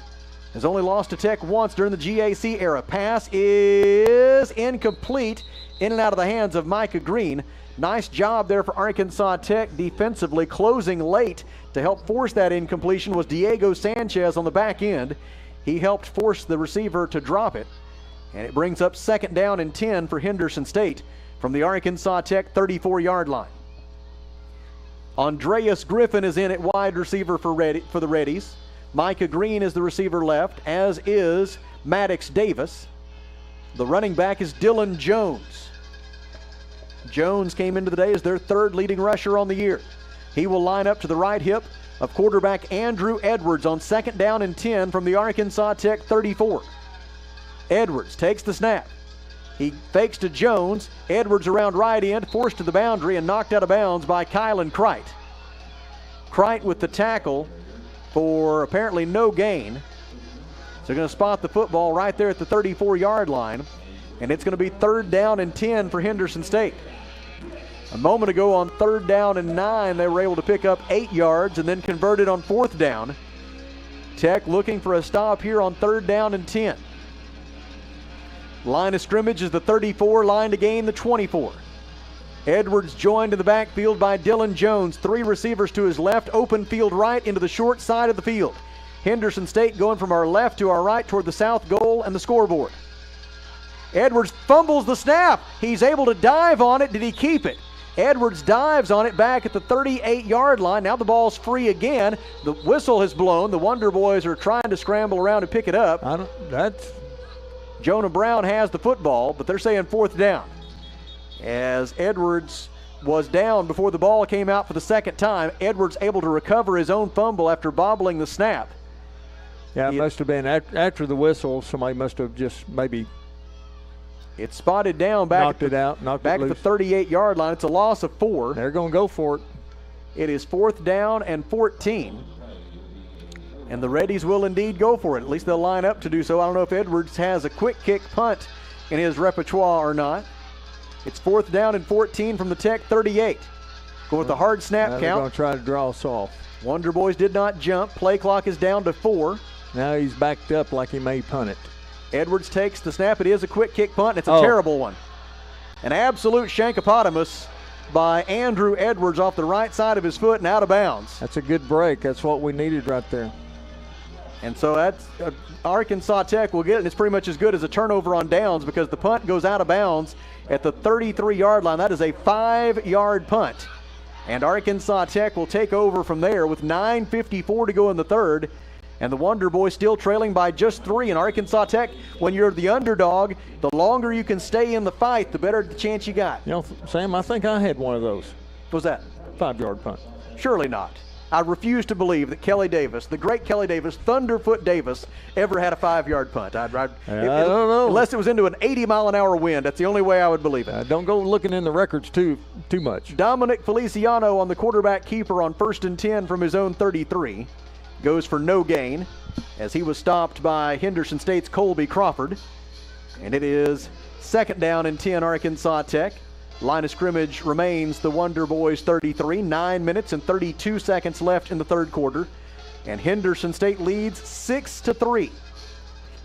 has only lost to Tech once during the GAC era. Pass is incomplete, in and out of the hands of Micah Green. Nice job there for Arkansas Tech defensively. Closing late to help force that incompletion was Diego Sanchez on the back end. He helped force the receiver to drop it. And it brings up 2nd down and 10 for Henderson State from the Arkansas Tech 34-yard line. Andreas Griffin is in at wide receiver for the Reddies. Micah Green is the receiver left, as is Maddox Davis. The running back is Dylan Jones. Jones came into the day as their 3rd leading rusher on the year. He will line up to the right hip of quarterback Andrew Edwards on 2nd down and 10 from the Arkansas Tech 34. Edwards takes the snap. He fakes to Jones. Edwards around right end, forced to the boundary and knocked out of bounds by Kylan Crite. Crite with the tackle for apparently no gain. So they're going to spot the football right there at the 34-yard line, and it's going to be 3rd down and 10 for Henderson State. A moment ago on 3rd down and 9, they were able to pick up 8 yards and then converted on 4th down. Tech looking for a stop here on 3rd down and 10. Line of scrimmage is the 34, line to gain the 24. Edwards joined in the backfield by Dylan Jones. 3 receivers to his left, open field right into the short side of the field. Henderson State going from our left to our right toward the south goal and the scoreboard. Edwards fumbles the snap. He's able to dive on it. Did he keep it? Edwards dives on it back at the 38-yard line. Now the ball's free again. The whistle has blown. The Wonder Boys are trying to scramble around and pick it up. Jonah Brown has the football, but they're saying 4th down. As Edwards was down before the ball came out for the 2nd time, Edwards able to recover his own fumble after bobbling the snap. Yeah, it must have been after the whistle. Somebody must have just maybe it's spotted down back knocked it out, back at the 38-yard line. It's a loss of 4. They're going to go for it. It is 4th down and 14. And the Reddies will indeed go for it. At least they'll line up to do so. I don't know if Edwards has a quick kick punt in his repertoire or not. It's 4th down and 14 from the Tech 38. Go with the hard snap count. They're going to try to draw us off. Wonder Boys did not jump. Play clock is down to 4. Now he's backed up like he may punt it. Edwards takes the snap. It is a quick kick punt. It's a terrible one. An absolute shankopotamus by Andrew Edwards off the right side of his foot and out of bounds. That's a good break. That's what we needed right there. And so that's Arkansas Tech will get it, and it's pretty much as good as a turnover on downs because the punt goes out of bounds at the 33-yard line. That is a 5-yard punt. And Arkansas Tech will take over from there with 9:54 to go in the 3rd. And the Wonder Boys still trailing by just 3. And Arkansas Tech, when you're the underdog, the longer you can stay in the fight, the better the chance you got. You know, Sam, I think I had one of those. What was that? 5-yard punt. Surely not. I refuse to believe that Kelly Davis, the great Kelly Davis, Thunderfoot Davis, ever had a 5-yard punt. I don't know. Unless it was into an 80-mile-an-hour wind. That's the only way I would believe it. Don't go looking in the records too much. Dominic Feliciano on the quarterback keeper on 1st and 10 from his own 33. Goes for no gain as he was stopped by Henderson State's Colby Crawford. And it is 2nd down and 10 Arkansas Tech. Line of scrimmage remains the Wonder Boys 33. 9 minutes and 32 seconds left in the 3rd quarter. And Henderson State leads 6-3.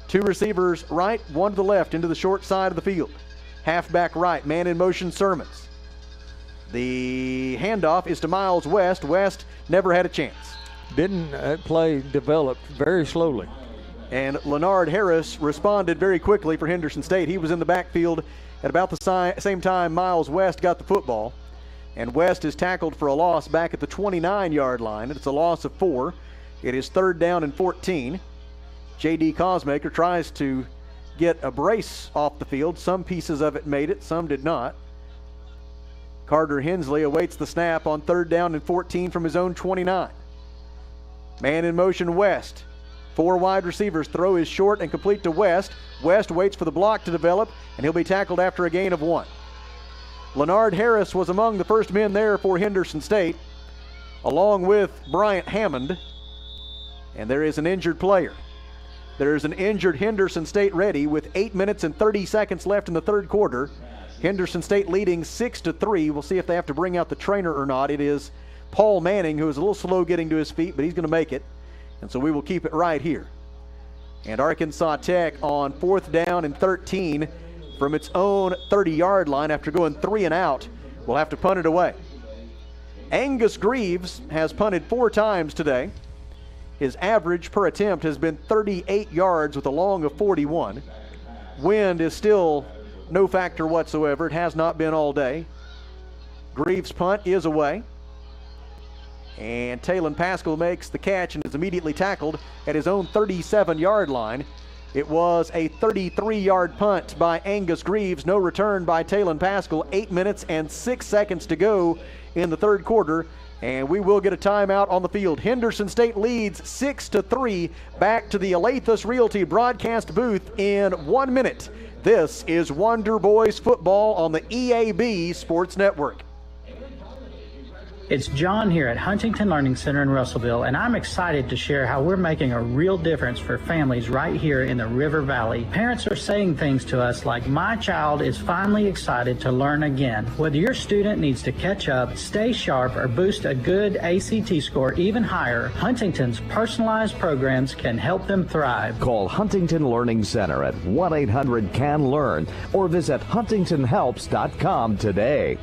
2 receivers right, 1 to the left into the short side of the field. Halfback right, man in motion Sermons. The handoff is to Miles West. West never had a chance. That play developed very slowly. And Leonard Harris responded very quickly for Henderson State. He was in the backfield at about the same time Miles West got the football. And West is tackled for a loss back at the 29-yard line. It's a loss of 4. It is 3rd down and 14. J.D. Cosmaker tries to get a brace off the field. Some pieces of it made it, some did not. Carter Hensley awaits the snap on 3rd down and 14 from his own 29. Man in motion West. 4 wide receivers throw is short and complete to West. West waits for the block to develop, and he'll be tackled after a gain of 1. Leonard Harris was among the first men there for Henderson State, along with Bryant Hammond. And there is an injured player. There is an injured Henderson State ready with 8 minutes and 30 seconds left in the 3rd quarter. Henderson State leading 6-3. We'll see if they have to bring out the trainer or not. It is Paul Manning, who is a little slow getting to his feet, but he's going to make it. And so we will keep it right here. And Arkansas Tech on 4th down and 13 from its own 30-yard line after going 3 and out. Will have to punt it away. Angus Greaves has punted 4 times today. His average per attempt has been 38 yards with a long of 41. Wind is still no factor whatsoever. It has not been all day. Greaves' punt is away. And Talon Pascal makes the catch and is immediately tackled at his own 37-yard line. It was a 33-yard punt by Angus Greaves. No return by Talon Pascal. 8 minutes and 6 seconds to go in the third quarter. And we will get a timeout on the field. Henderson State leads 6-3. Back to the Alathus Realty broadcast booth in 1 minute. This is Wonder Boys football on the EAB Sports Network. It's John here at Huntington Learning Center in Russellville, and I'm excited to share how we're making a real difference for families right here in the River Valley. Parents are saying things to us like, my child is finally excited to learn again. Whether your student needs to catch up, stay sharp, or boost a good ACT score even higher, Huntington's personalized programs can help them thrive. Call Huntington Learning Center at 1-800-CAN-LEARN or visit huntingtonhelps.com today.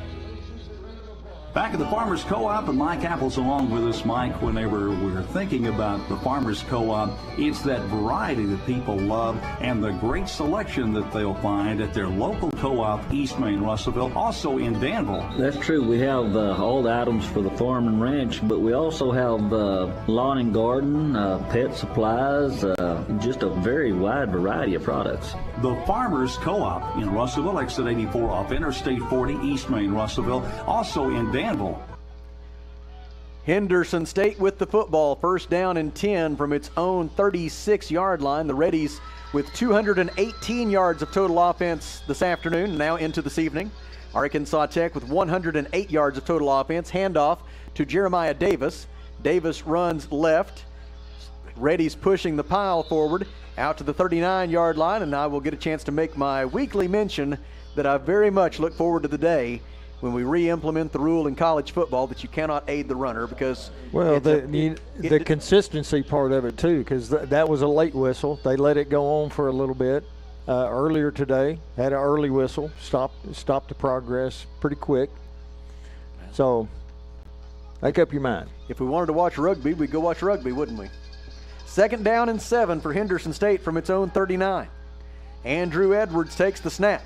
Back at the Farmers Co-op, and Mike Apple's along with us. Mike, whenever we're thinking about the Farmers Co-op, it's that variety that people love and the great selection that they'll find at their local co-op, East Main Russellville, also in Danville. That's true. We have all the items for the farm and ranch, but we also have lawn and garden, pet supplies, just a very wide variety of products. The Farmers Co-op in Russellville, exit 84 off Interstate 40, East Main Russellville, also in Danville. Henderson State with the football, 1st down and 10 from its own 36-yard line. The Reddies with 218 yards of total offense this afternoon, now into this evening. Arkansas Tech with 108 yards of total offense. Handoff to Jeremiah Davis. Davis runs left. Reddies pushing the pile forward out to the 39-yard line, and I will get a chance to make my weekly mention that I very much look forward to the day when we re-implement the rule in college football that you cannot aid the runner, because the consistency part of it too, because that was a late whistle. They let it go on for a little bit earlier today. Had an early whistle, stopped the progress pretty quick. So make up your mind. If we wanted to watch rugby, we'd go watch rugby, wouldn't we? 2nd down and 7 for Henderson State from its own 39. Andrew Edwards takes the snap.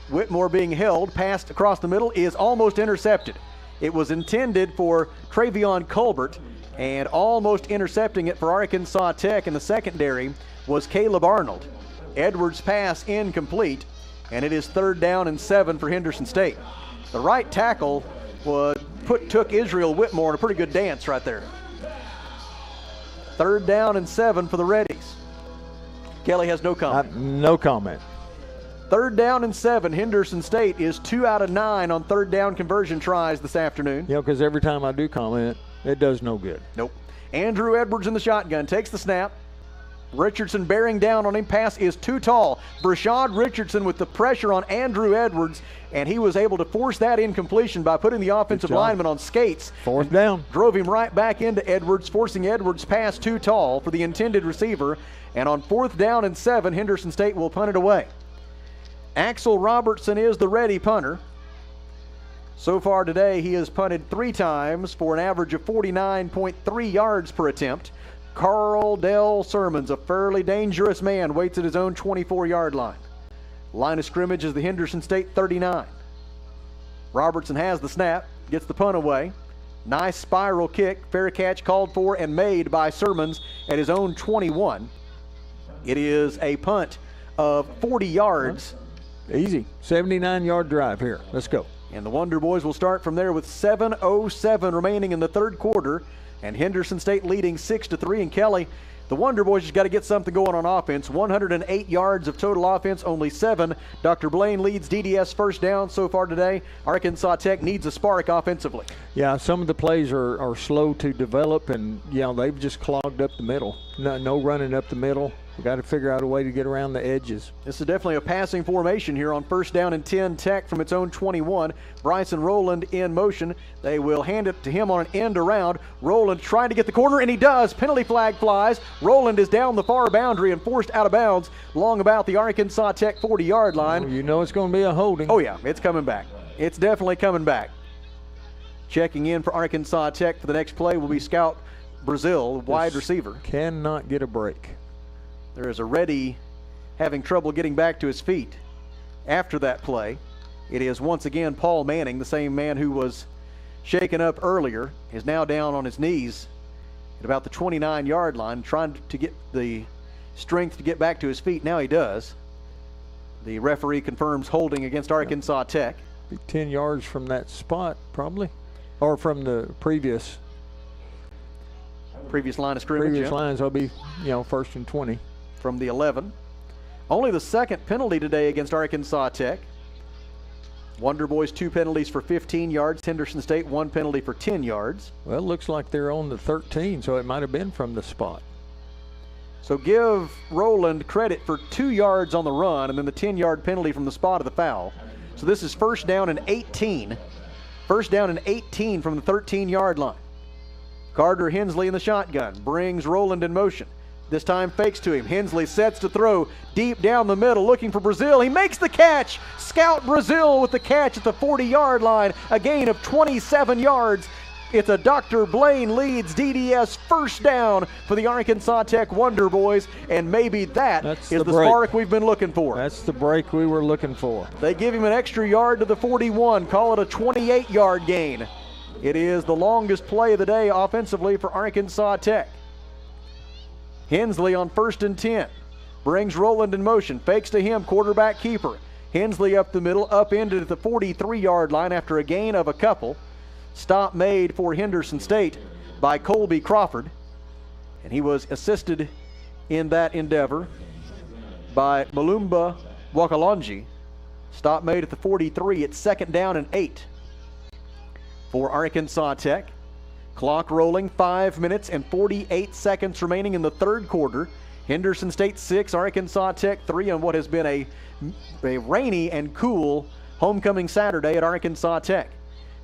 Whitmore being held, passed across the middle, is almost intercepted. It was intended for Travion Colbert, and almost intercepting it for Arkansas Tech in the secondary was Caleb Arnold. Edwards' pass incomplete, and it is 3rd down and 7 for Henderson State. The right tackle took Israel Whitmore in a pretty good dance right there. 3rd down and 7 for the Reddies. Kelly has no comment. No comment. 3rd down and 7. Henderson State is 2 out of 9 on 3rd down conversion tries this afternoon. Because every time I do comment, it does no good. Nope. Andrew Edwards in the shotgun takes the snap. Richardson bearing down on him. Pass is too tall. Brashad Richardson with the pressure on Andrew Edwards, and he was able to force that incompletion by putting the offensive lineman on skates. 4th down. Drove him right back into Edwards, forcing Edwards' pass too tall for the intended receiver. And on 4th down and 7, Henderson State will punt it away. Axel Robertson is the ready punter. So far today, he has punted 3 times for an average of 49.3 yards per attempt. Carl Dell Sermons, a fairly dangerous man, waits at his own 24-yard line. Line of scrimmage is the Henderson State 39. Robertson has the snap, gets the punt away. Nice spiral kick, fair catch called for and made by Sermons at his own 21. It is a punt of 40 yards. Easy. 79-yard drive here. Let's go. And the Wonder Boys will start from there with 7:07 remaining in the third quarter. And Henderson State leading 6-3. And Kelly, the Wonder Boys just got to get something going on offense. 108 yards of total offense, only 7. Dr. Blaine leads DDS first down so far today. Arkansas Tech needs a spark offensively. Yeah, some of the plays are slow to develop, and they've just clogged up the middle. No running up the middle. We got to figure out a way to get around the edges. This is definitely a passing formation here on 1st down and 10. Tech from its own 21. Bryson Rowland in motion. They will hand it to him on an end around. Rowland trying to get the corner, and he does. Penalty flag flies. Rowland is down the far boundary and forced out of bounds long about the Arkansas Tech 40-yard line. Oh, you know it's going to be a holding. Oh, yeah, it's coming back. It's definitely coming back. Checking in for Arkansas Tech for the next play will be Scout Brazil, wide receiver. Cannot get a break. There is a Reddy having trouble getting back to his feet after that play. It is once again Paul Manning, the same man who was shaken up earlier, is now down on his knees at about the 29-yard line, trying to get the strength to get back to his feet. Now he does. The referee confirms holding against Arkansas Tech. Be 10 yards from that spot, probably, or from the previous line of scrimmage. Previous lines will be, 1st and 20. From the 11. Only the second penalty today against Arkansas Tech. Wonder Boys 2 penalties for 15 yards. Henderson State 1 penalty for 10 yards. Well, it looks like they're on the 13, so it might have been from the spot. So give Rowland credit for 2 yards on the run and then the 10-yard penalty from the spot of the foul. So this is 1st down and 18. 1st down and 18 from the 13-yard line. Carter Hensley in the shotgun brings Rowland in motion. This time fakes to him. Hensley sets to throw deep down the middle, looking for Brazil. He makes the catch. Scout Brazil with the catch at the 40-yard line. A gain of 27 yards. It's a Dr. Blaine Leeds DDS 1st down for the Arkansas Tech Wonder Boys, and maybe that's the spark we've been looking for. That's the break we were looking for. They give him an extra yard to the 41. Call it a 28-yard gain. It is the longest play of the day offensively for Arkansas Tech. Hensley on 1st and 10. Brings Rowland in motion. Fakes to him, quarterback keeper. Hensley up the middle, upended at the 43-yard line after a gain of a couple. Stop made for Henderson State by Colby Crawford. And he was assisted in that endeavor by Malumba Wakalonji. Stop made at the 43. It's 2nd down and 8 for Arkansas Tech. Clock rolling, 5 minutes and 48 seconds remaining in the 3rd quarter. Henderson State 6, Arkansas Tech 3 on what has been a rainy and cool homecoming Saturday at Arkansas Tech.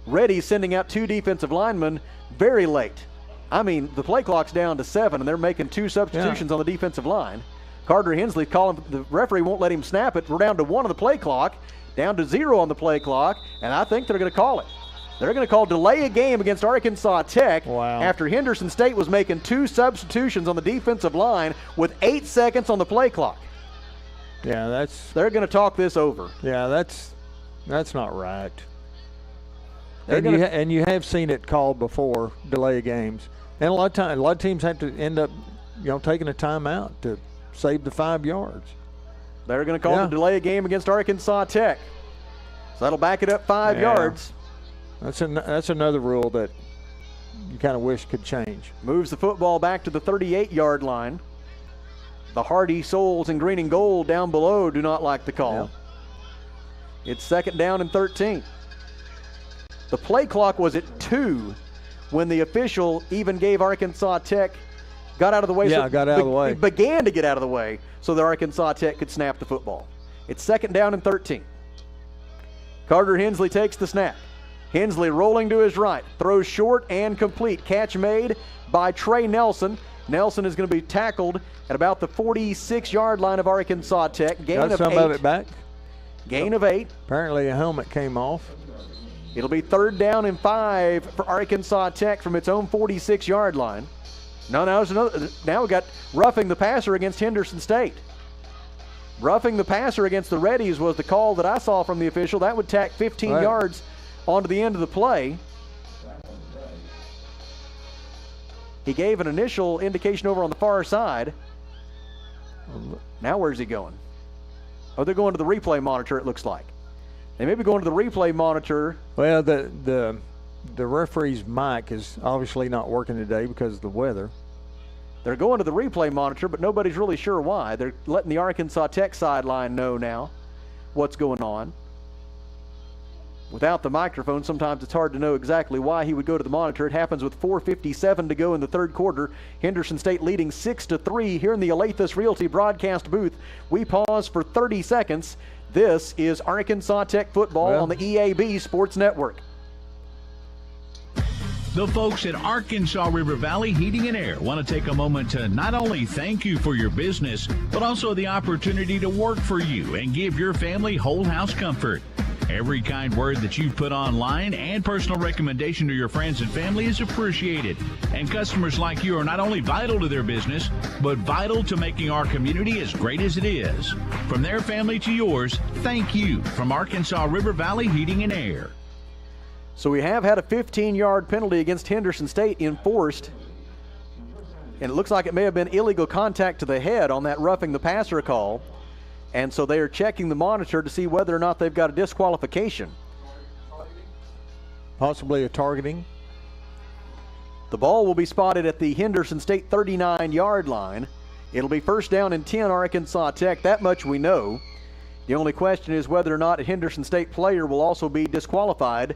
Reddy sending out 2 defensive linemen very late. I mean, the play clock's down to 7, and they're making 2 substitutions on the defensive line. Carter Hensley calling, the referee won't let him snap it. We're down to 1 on the play clock, down to 0 on the play clock, and I think they're going to call it. They're going to call delay a game against Arkansas Tech after Henderson State was making 2 substitutions on the defensive line with 8 seconds on the play clock. Yeah, they're going to talk this over. Yeah, that's not right. And you have seen it called before, delay games, and a lot of teams have to end up, taking a timeout to save the 5 yards. They're going to call the delay a game against Arkansas Tech, so that'll back it up 5 yards. That's another rule that you kind of wish could change. Moves the football back to the 38-yard line. The hardy souls in green and gold down below do not like the call. Yeah. It's 2nd down and 13. The play clock was at 2 when the official even gave Arkansas Tech, got out of the way. Yeah, got out of the way. It began to get out of the way so that Arkansas Tech could snap the football. It's 2nd down and 13. Carter Hensley takes the snap. Hensley rolling to his right, throws short and complete. Catch made by Trey Nelson. Nelson is going to be tackled at about the 46-yard line of Arkansas Tech. Gain of 8. Of it back. Gain of 8. Apparently a helmet came off. It'll be 3rd down and 5 for Arkansas Tech from its own 46-yard line. Now we got roughing the passer against Henderson State. Roughing the passer against the Reddies was the call that I saw from the official. That would tack 15 yards onto the end of the play. He gave an initial indication over on the far side. Now where's he going? Oh, they're going to the replay monitor, it looks like. They may be going to the replay monitor. Well, the referee's mic is obviously not working today because of the weather. They're going to the replay monitor, but nobody's really sure why. They're letting the Arkansas Tech sideline know now what's going on. Without the microphone, sometimes it's hard to know exactly why he would go to the monitor. It happens with 4:57 to go in the third quarter. Henderson State leading 6-3 here in the Alathus Realty broadcast booth. We pause for 30 seconds. This is Arkansas Tech football on the EAB Sports Network. The folks at Arkansas River Valley Heating and Air want to take a moment to not only thank you for your business, but also the opportunity to work for you and give your family whole house comfort. Every kind word that you put online and personal recommendation to your friends and family is appreciated. And customers like you are not only vital to their business, but vital to making our community as great as it is. From their family to yours, thank you from Arkansas River Valley Heating and Air. So we have had a 15-yard penalty against Henderson State enforced. And it looks like it may have been illegal contact to the head on that roughing the passer call. And so they are checking the monitor to see whether or not they've got a disqualification. Possibly a targeting. The ball will be spotted at the Henderson State 39-yard line. It'll be first down and 10 Arkansas Tech. That much we know. The only question is whether or not a Henderson State player will also be disqualified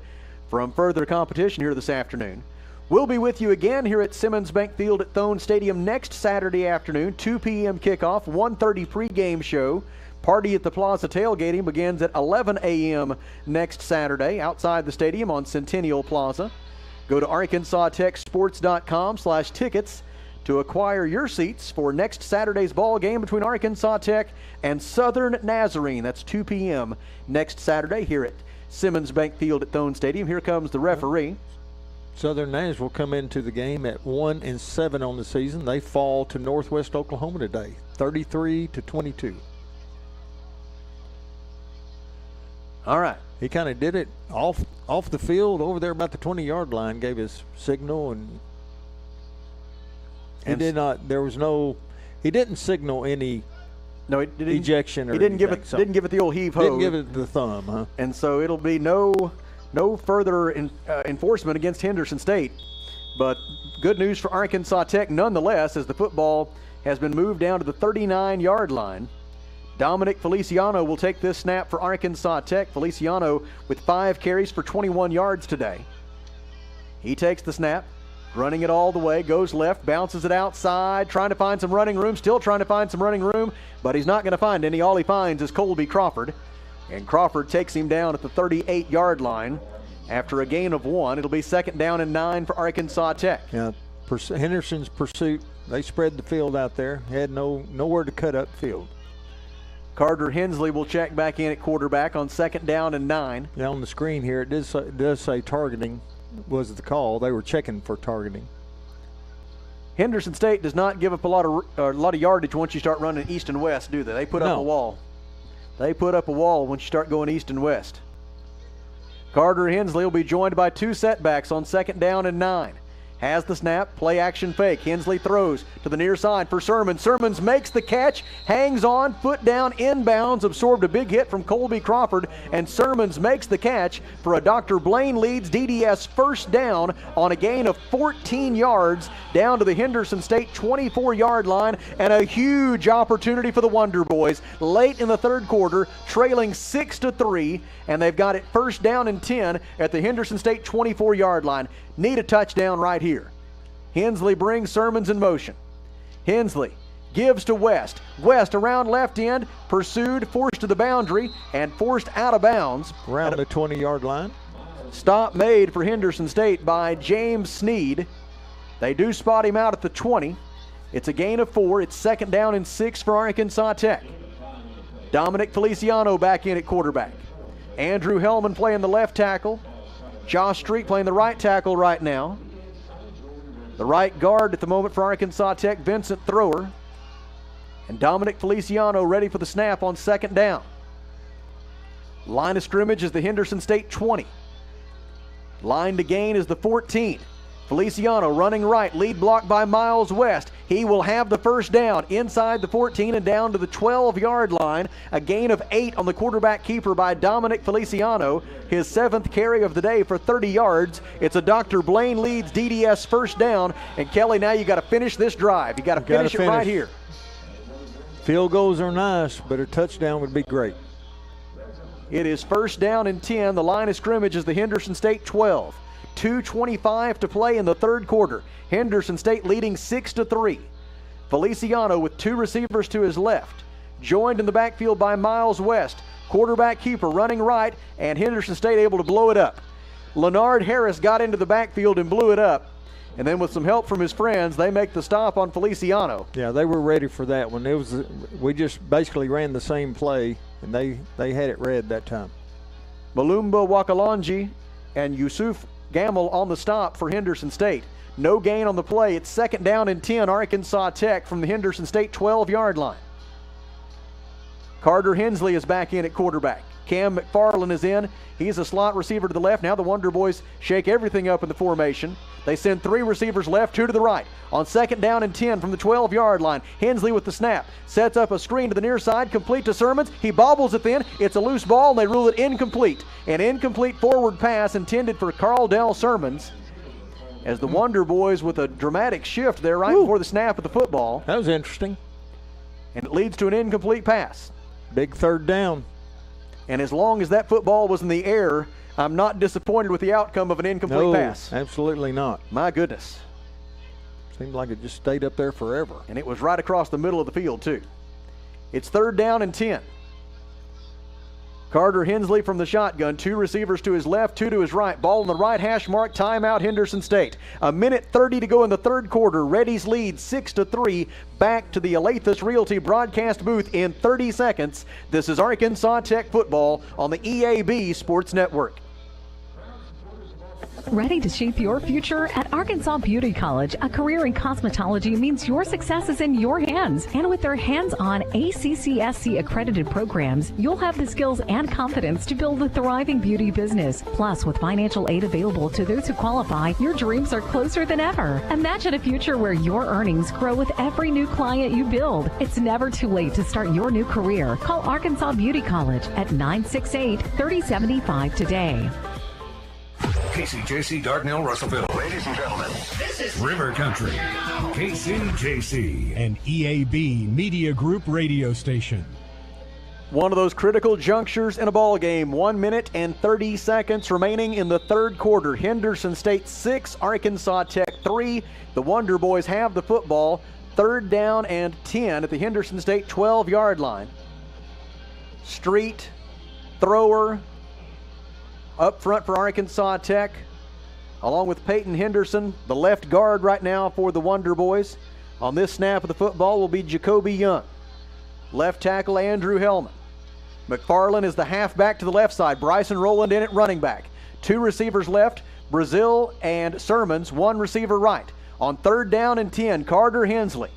from further competition here this afternoon. We'll be with you again here at Simmons Bank Field at Thone Stadium next Saturday afternoon, 2 p.m. kickoff, 1:30 pregame show. Party at the Plaza tailgating begins at 11 a.m. next Saturday outside the stadium on Centennial Plaza. Go to arkansastechsports.com/tickets to acquire your seats for next Saturday's ball game between Arkansas Tech and Southern Nazarene. That's 2 p.m. next Saturday here at Simmons Bank Field at Thone Stadium. Here comes the referee. Southern Nazarene will come into the game at 1-7 on the season. They fall to Northwest Oklahoma today, 33-22. All right. He kind of did it off the field over there about the 20-yard line, gave his signal, and he did not. There was no. He didn't signal any. No, he didn't, ejection or he didn't anything, give it. Didn't give it the old heave ho. Didn't give it the thumb, huh? And so it'll be no further enforcement against Henderson State. But good news for Arkansas Tech nonetheless, as the football has been moved down to the 39-yard line. Dominic Feliciano will take this snap for Arkansas Tech. Feliciano with 5 carries for 21 yards today. He takes the snap, running it all the way, goes left, bounces it outside, trying to find some running room, still trying to find some running room, but he's not going to find any. All he finds is Colby Crawford, and Crawford takes him down at the 38-yard line after a gain of 1. It'll be second down and 9 for Arkansas Tech. Yeah, Henderson's pursuit, they spread the field out there, had nowhere to cut up field. Carter Hensley will check back in at quarterback on second down and 9. Yeah, on the screen here, it does say targeting was the call. They were checking for targeting. Henderson State does not give up a lot of yardage once you start running east and west, do they? They put up a wall. They put up a wall once you start going east and west. Carter Hensley will be joined by 2 setbacks on second down and 9. Has the snap, play action fake. Hensley throws to the near side for Sermon. Sermons makes the catch, hangs on, foot down, inbounds, absorbed a big hit from Colby Crawford, and Sermons makes the catch for a Dr. Blaine Leeds DDS first down on a gain of 14 yards down to the Henderson State 24-yard line, and a huge opportunity for the Wonder Boys late in the third quarter, trailing 6-3, and they've got it first down and 10 at the Henderson State 24-yard line. Need a touchdown right here. Hensley brings Sermons in motion. Hensley gives to West. West around left end, pursued, forced to the boundary, and forced out of bounds. Around the 20-yard line. Stop made for Henderson State by James Sneed. They do spot him out at the 20. It's a gain of 4. It's second down and 6 for Arkansas Tech. Dominic Feliciano back in at quarterback. Andrew Hellman playing the left tackle. Josh Street playing the right tackle right now. The right guard at the moment for Arkansas Tech, Vincent Thrower. And Dominic Feliciano ready for the snap on second down. Line of scrimmage is the Henderson State 20. Line to gain is the 14. Feliciano running right, lead blocked by Miles West. He will have the first down inside the 14 and down to the 12-yard line. A gain of 8 on the quarterback keeper by Dominic Feliciano. His 7th carry of the day for 30 yards. It's a Dr. Blaine Leeds DDS first down. And Kelly, now you got to finish this drive. You got to finish it right here. Field goals are nice, but a touchdown would be great. It is first down and 10. The line of scrimmage is the Henderson State 12. 2:25 to play in the third quarter. Henderson State leading 6-3. Feliciano with two receivers to his left. Joined in the backfield by Miles West. Quarterback keeper running right, and Henderson State able to blow it up. Leonard Harris got into the backfield and blew it up. And then with some help from his friends, they make the stop on Feliciano. Yeah, they were ready for that one. We just basically ran the same play, and they had it read that time. Malumba Wakalonji and Yusuf Gamble on the stop for Henderson State. No gain on the play. It's second down and 10, Arkansas Tech from the Henderson State 12-yard line. Carter Hensley is back in at quarterback. Cam McFarland is in. He's a slot receiver to the left. Now the Wonder Boys shake everything up in the formation. They send three receivers left, two to the right. On second down and 10 from the 12-yard line, Hensley with the snap. Sets up a screen to the near side, complete to Sermons. He bobbles it then. It's a loose ball, and they rule it incomplete. An incomplete forward pass intended for Carl Dell Sermons. As the Wonder Boys with a dramatic shift there right before the snap of the football. That was interesting. And it leads to an incomplete pass. Big third down. And as long as that football was in the air, I'm not disappointed with the outcome of an incomplete pass. Absolutely not. My goodness. Seemed like it just stayed up there forever. And it was right across the middle of the field, too. It's third down and 10. Carter Hensley from the shotgun. Two receivers to his left, two to his right. Ball on the right hash mark. Timeout, Henderson State. A minute 30 to go in the third quarter. Reddy's lead 6-3. Back to the Alathus Realty broadcast booth in 30 seconds. This is Arkansas Tech football on the EAB Sports Network. Ready to shape your future? At Arkansas Beauty College, a career in cosmetology means your success is in your hands. And with their hands-on ACCSC accredited programs, you'll have the skills and confidence to build a thriving beauty business. Plus, with financial aid available to those who qualify, your dreams are closer than ever. Imagine a future where your earnings grow with every new client you build. It's never too late to start your new career. Call Arkansas Beauty College at 968-3075 today. KCJC, Dardanelle, Russellville. Ladies and gentlemen, this is River Country. KCJC, an EAB Media Group radio station. One of those critical junctures in a ball game. 1 minute and 30 seconds remaining in the third quarter. Henderson State 6, Arkansas Tech 3. The Wonder Boys have the football. Third down and 10 at the Henderson State 12-yard line. Street, thrower, up front for Arkansas Tech, along with Peyton Henderson, the left guard right now for the Wonder Boys. On this snap of the football will be Jacoby Young. Left tackle Andrew Hellman. McFarland is the halfback to the left side. Bryson Rowland in at running back. Two receivers left, Brazil and Sermons, one receiver right. On third down and 10, Carter Hensley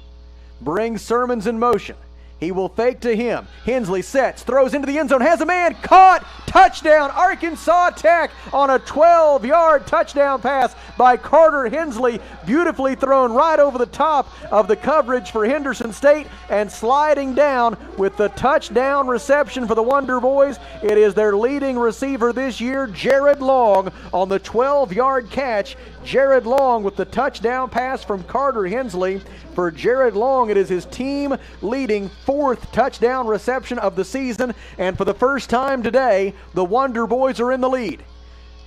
brings Sermons in motion. He will fake to him. Hensley sets, throws into the end zone, has a man, caught, touchdown, Arkansas Tech on a 12-yard touchdown pass by Carter Hensley. Beautifully thrown right over the top of the coverage for Henderson State and sliding down with the touchdown reception for the Wonder Boys. It is their leading receiver this year, Jared Long, on the 12-yard catch. Jared Long with the touchdown pass from Carter Hensley. For Jared Long, it is his team leading fourth touchdown reception of the season. And for the first time today, the Wonder Boys are in the lead.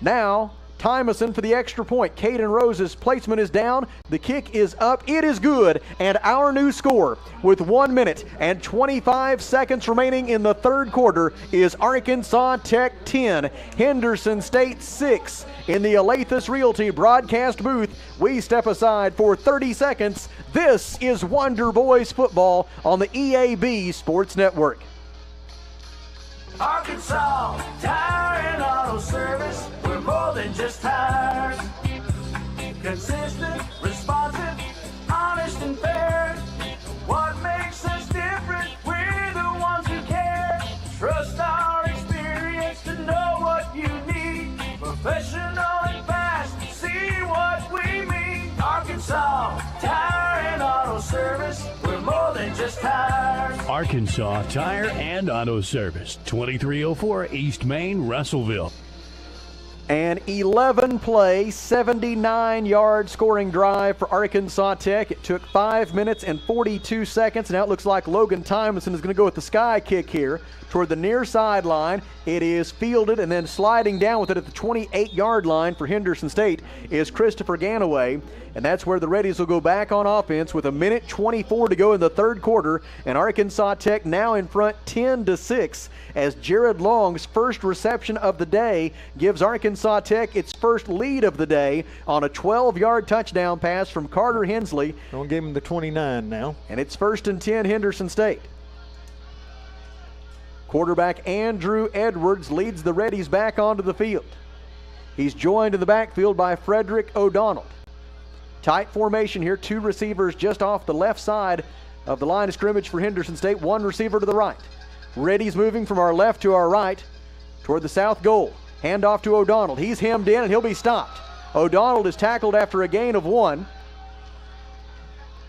Now, Tymason for the extra point. Caden Rose's placement is down. The kick is up. It is good. And our new score with 1 minute and 25 seconds remaining in the third quarter is Arkansas Tech 10, Henderson State 6. In the Alathus Realty broadcast booth, we step aside for 30 seconds. This is Wonder Boys football on the EAB Sports Network. Arkansas Tire and Auto Service, we're more than just tires. Consistent, responsive, honest and fair. What makes us different? We're the ones who care. Trust our experience to know what you need. Professional and fast, see what we mean. Arkansas Tire and Auto Service, we're more than just tires. Arkansas Tire and Auto Service, 2304 East Main, Russellville. An 11-play, 79-yard scoring drive for Arkansas Tech. It took 5 minutes and 42 seconds. Now it looks like Logan Tymonson is going to go with the sky kick here toward the near sideline. It is fielded, and then sliding down with it at the 28-yard line for Henderson State is Christopher Ganaway. And that's where the Reddies will go back on offense with 1:24 to go in the third quarter. And Arkansas Tech now in front 10-6 as Jared Long's first reception of the day gives Arkansas Tech its first lead of the day on a 12-yard touchdown pass from Carter Hensley. Don't give him the 29 now. And it's 1st and 10 Henderson State. Quarterback Andrew Edwards leads the Reddies back onto the field. He's joined in the backfield by Frederick O'Donnell. Tight formation here, 2 receivers just off the left side of the line of scrimmage for Henderson State, 1 receiver to the right. Reddies moving from our left to our right toward the south goal. Handoff to O'Donnell. He's hemmed in and he'll be stopped. O'Donnell is tackled after a gain of 1.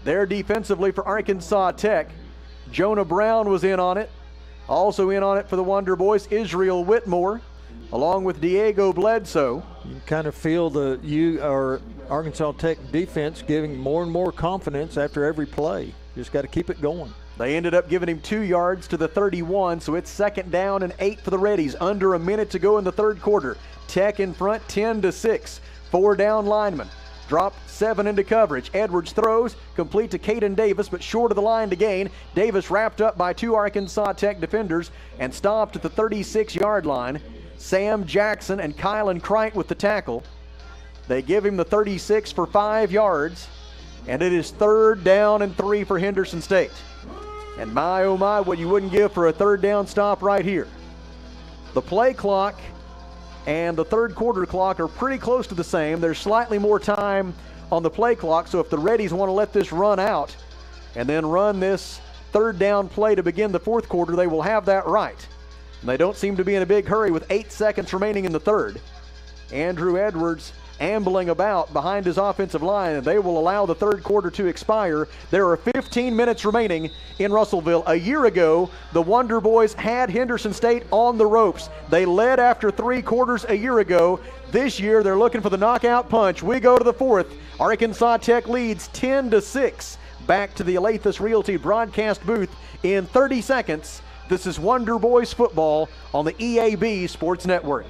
There defensively for Arkansas Tech. Jonah Brown was in on it. Also in on it for the Wonder Boys, Israel Whitmore, along with Diego Bledsoe. You kind of feel the Arkansas Tech defense giving more and more confidence after every play. Just got to keep it going. They ended up giving him 2 yards to the 31, so it's 2nd down and 8 for the Reddies. Under a minute to go in the third quarter. Tech in front 10-6. 4 down linemen. Drop 7 into coverage. Edwards throws, complete to Caden Davis, but short of the line to gain. Davis wrapped up by 2 Arkansas Tech defenders and stopped at the 36-yard line. Sam Jackson and Kylan Kreit with the tackle. They give him the 36 for 5 yards, and it is 3rd down and 3 for Henderson State. And my, oh my, what you wouldn't give for a 3rd down stop right here. The play clock and the third quarter clock are pretty close to the same. There's slightly more time on the play clock, so if the Reddies want to let this run out and then run this 3rd down play to begin the fourth quarter, they will have that right. And they don't seem to be in a big hurry with 8 seconds remaining in the third. Andrew Edwards ambling about behind his offensive line, and they will allow the third quarter to expire. There are 15 minutes remaining in Russellville. A year ago, the Wonder Boys had Henderson State on the ropes. They led after 3 quarters a year ago. This year, they're looking for the knockout punch. We go to the fourth. Arkansas Tech leads 10-6. Back to the Alathus Realty broadcast booth in 30 seconds. This is Wonder Boys football on the EAB Sports Network.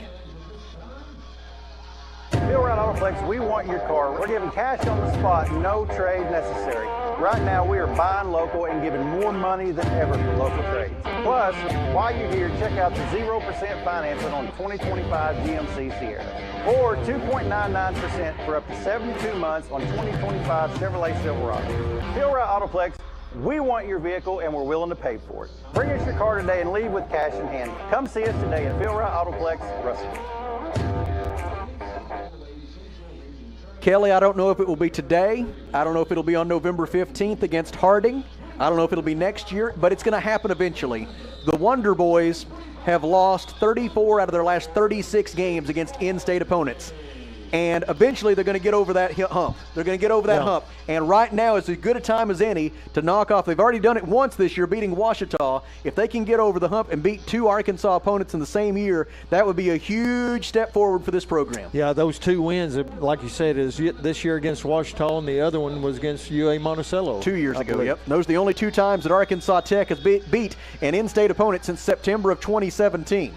Phil-Ride Autoplex, we want your car. We're giving cash on the spot, no trade necessary. Right now, we are buying local and giving more money than ever for local trades. Plus, while you're here, check out the 0% financing on 2025 GMC Sierra, or 2.99% for up to 72 months on 2025 Chevrolet Silverado. Phil-Ride Autoplex, we want your vehicle and we're willing to pay for it. Bring us your car today and leave with cash in hand. Come see us today at Phil-Ride Autoplex, Russellville. Kelly, I don't know if it will be today. I don't know if it'll be on November 15th against Harding. I don't know if it'll be next year, but it's going to happen eventually. The Wonder Boys have lost 34 out of their last 36 games against in-state opponents. And eventually they're going to get over that hump. They're going to get over that hump. And right now is as good a time as any to knock off. They've already done it once this year, beating Ouachita. If they can get over the hump and beat 2 Arkansas opponents in the same year, that would be a huge step forward for this program. Yeah, those 2 wins, like you said, is this year against Ouachita, and the other one was against UA Monticello. 2 years ago, yep. Those are the only 2 times that Arkansas Tech has beat an in-state opponent since September of 2017.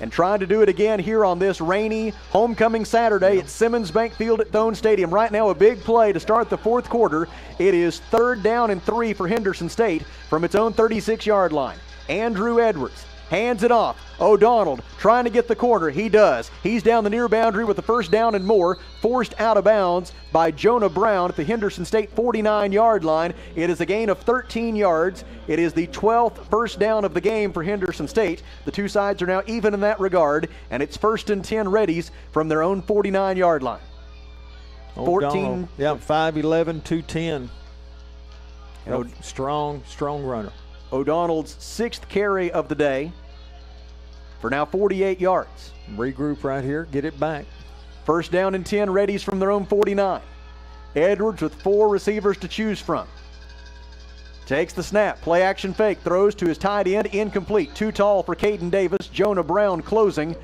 And trying to do it again here on this rainy homecoming Saturday at Simmons Bank Field at Thone Stadium. Right now, a big play to start the fourth quarter. It is 3rd down and 3 for Henderson State from its own 36-yard line. Andrew Edwards hands it off. O'Donnell trying to get the corner. He does. He's down the near boundary with the 1st down and more. Forced out of bounds by Jonah Brown at the Henderson State 49-yard line. It is a gain of 13 yards. It is the 12th first down of the game for Henderson State. The 2 sides are now even in that regard, and it's 1st and 10 Reddies from their own 49-yard line. 14. Yeah, 5'11", 210. Strong runner. O'Donnell's 6th carry of the day for now 48 yards. Regroup right here, get it back. 1st down and 10, Reddies from their own 49. Edwards with 4 receivers to choose from. Takes the snap, play action fake, throws to his tight end, incomplete. Too tall for Caden Davis. Jonah Brown closing.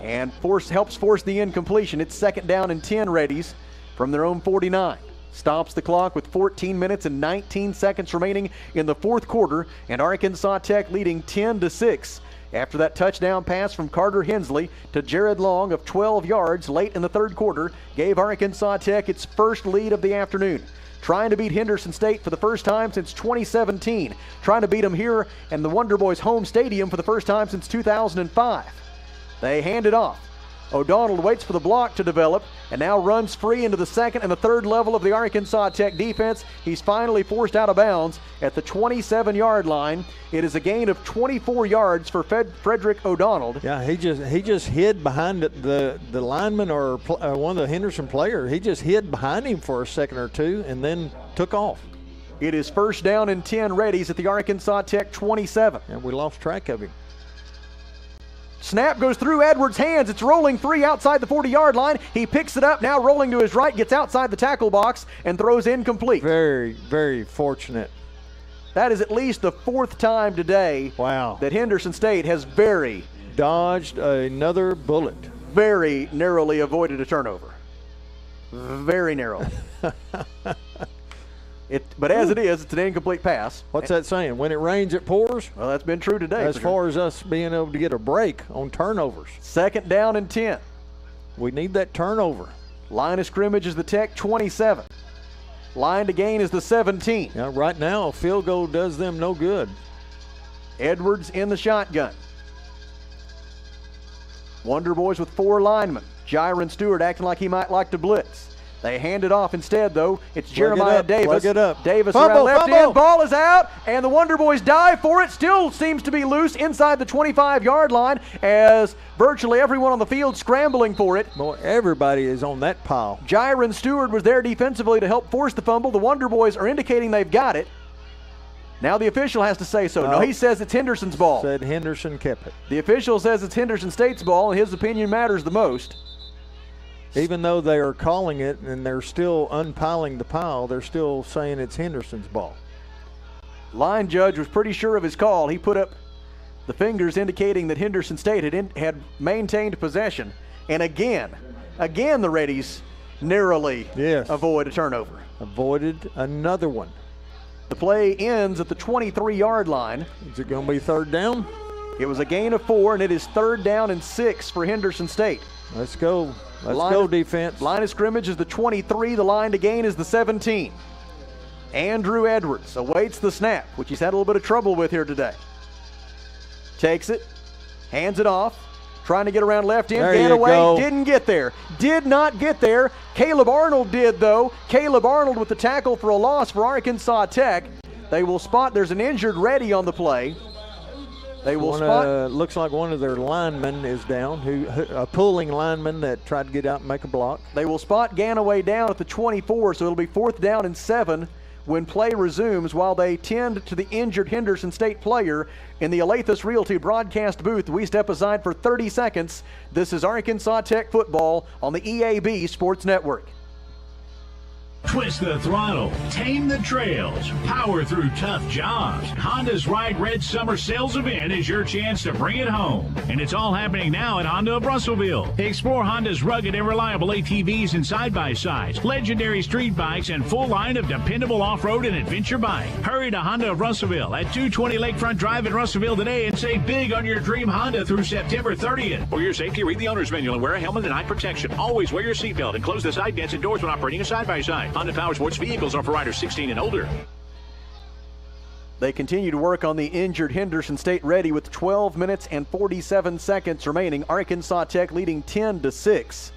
and helps force the incompletion. It's 2nd down and 10 Reddies from their own 49. Stops the clock with 14 minutes and 19 seconds remaining in the 4th quarter, and Arkansas Tech leading 10-6 after that touchdown pass from Carter Hensley to Jared Long of 12 yards late in the 3rd quarter gave Arkansas Tech its first lead of the afternoon. Trying to beat Henderson State for the first time since 2017. Trying to beat them here in the Wonder Boys home stadium for the first time since 2005. They hand it off. O'Donnell waits for the block to develop and now runs free into the 2nd and the 3rd level of the Arkansas Tech defense. He's finally forced out of bounds at the 27-yard line. It is a gain of 24 yards for Frederick O'Donnell. Yeah, he just hid behind the lineman or one of the Henderson players. He just hid behind him for a second or two and then took off. It is 1st down and 10 Reddies at the Arkansas Tech 27. And we lost track of him. Snap goes through Edwards' hands. It's rolling free outside the 40-yard line. He picks it up, now rolling to his right, gets outside the tackle box, and throws incomplete. Very, very fortunate. That is at least the 4th time today that Henderson State has dodged another bullet. Very narrowly avoided a turnover. Very narrowly. But as it is, it's an incomplete pass. What's that saying? When it rains, it pours? Well, that's been true today. As far as us being able to get a break on turnovers. 2nd down and 10. We need that turnover. Line of scrimmage is the Tech 27. Line to gain is the 17. Yeah, right now, a field goal does them no good. Edwards in the shotgun. Wonder Boys with 4 linemen. Jiron Stewart acting like he might like to blitz. They hand it off instead, though. It's Jeremiah Davis. Plug it up. Davis Fumble, around left fumble. end. Ball is out, and the Wonder Boys dive for it. Still seems to be loose inside the 25-yard line as virtually everyone on the field scrambling for it. Boy, everybody is on that pile. Jiron Stewart was there defensively to help force the fumble. The Wonder Boys are indicating they've got it. Now the official has to say so. No, he says it's Henderson's ball. Said Henderson kept it. The official says it's Henderson State's ball, and his opinion matters the most. Even though they are calling it and they're still unpiling the pile, they're still saying it's Henderson's ball. Line judge was pretty sure of his call. He put up the fingers indicating that Henderson State had maintained possession. And again, the Reddies narrowly avoid a turnover. Avoided another one. The play ends at the 23-yard line. Is it going to be 3rd down? It was a gain of 4, and it is 3rd down and 6 for Henderson State. Let's go. Let's go, defense. Line of scrimmage is the 23. The line to gain is the 17. Andrew Edwards awaits the snap, which he's had a little bit of trouble with here today. Takes it, hands it off, trying to get around left end. Ganaway didn't get there. Did not get there. Caleb Arnold did, though. Caleb Arnold with the tackle for a loss for Arkansas Tech. They will spot there's an injured Reddy on the play. They will spot. Looks like one of their linemen is down, a pulling lineman that tried to get out and make a block. They will spot Ganaway down at the 24, so it'll be 4th down and 7 when play resumes while they tend to the injured Henderson State player in the Alathus Realty broadcast booth. We step aside for 30 seconds. This is Arkansas Tech football on the EAB Sports Network. Twist the throttle, tame the trails, power through tough jobs. Honda's Ride Red Summer Sales Event is your chance to bring it home. And it's all happening now at Honda of Russellville. Explore Honda's rugged and reliable ATVs and side-by-sides, legendary street bikes, and full line of dependable off-road and adventure bike. Hurry to Honda of Russellville at 220 Lakefront Drive in Russellville today and save big on your dream Honda through September 30th. For your safety, read the owner's manual and wear a helmet and eye protection. Always wear your seatbelt and close the side dents and doors when operating a side-by-side. Honda Power Sports vehicles are for riders 16 and older. They continue to work on the injured Henderson State Reddy with 12 minutes and 47 seconds remaining. Arkansas Tech leading 10-6.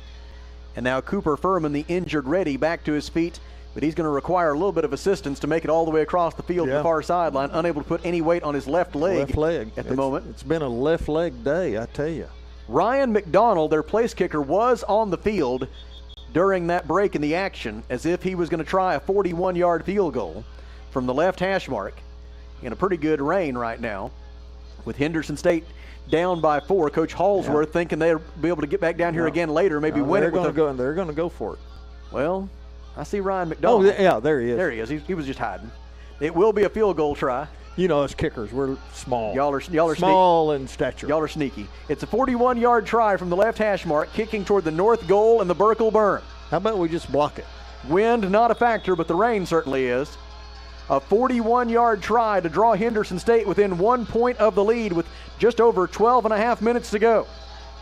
And now Cooper Furman, the injured Reddy, back to his feet, but he's going to require a little bit of assistance to make it all the way across the field to the far sideline, unable to put any weight on his left leg at the moment. It's been a left leg day, I tell you. Ryan McDonald, their place kicker, was on the field during that break in the action as if he was going to try a 41-yard field goal from the left hash mark in a pretty good rain right now with Henderson State down by 4. Coach Hallsworth thinking they'll be able to get back down here again later, maybe win it. They're going to go for it. Well, I see Ryan McDonald. Oh, yeah, there he is. There he is. He was just hiding. It will be a field goal try. You know, as kickers, we're small. Y'all are small in stature. Y'all are sneaky. It's a 41-yard try from the left hash mark, kicking toward the north goal and the Burkle berm. How about we just block it? Wind not a factor, but the rain certainly is. A 41-yard try to draw Henderson State within 1 point of the lead with just over 12 and a half minutes to go.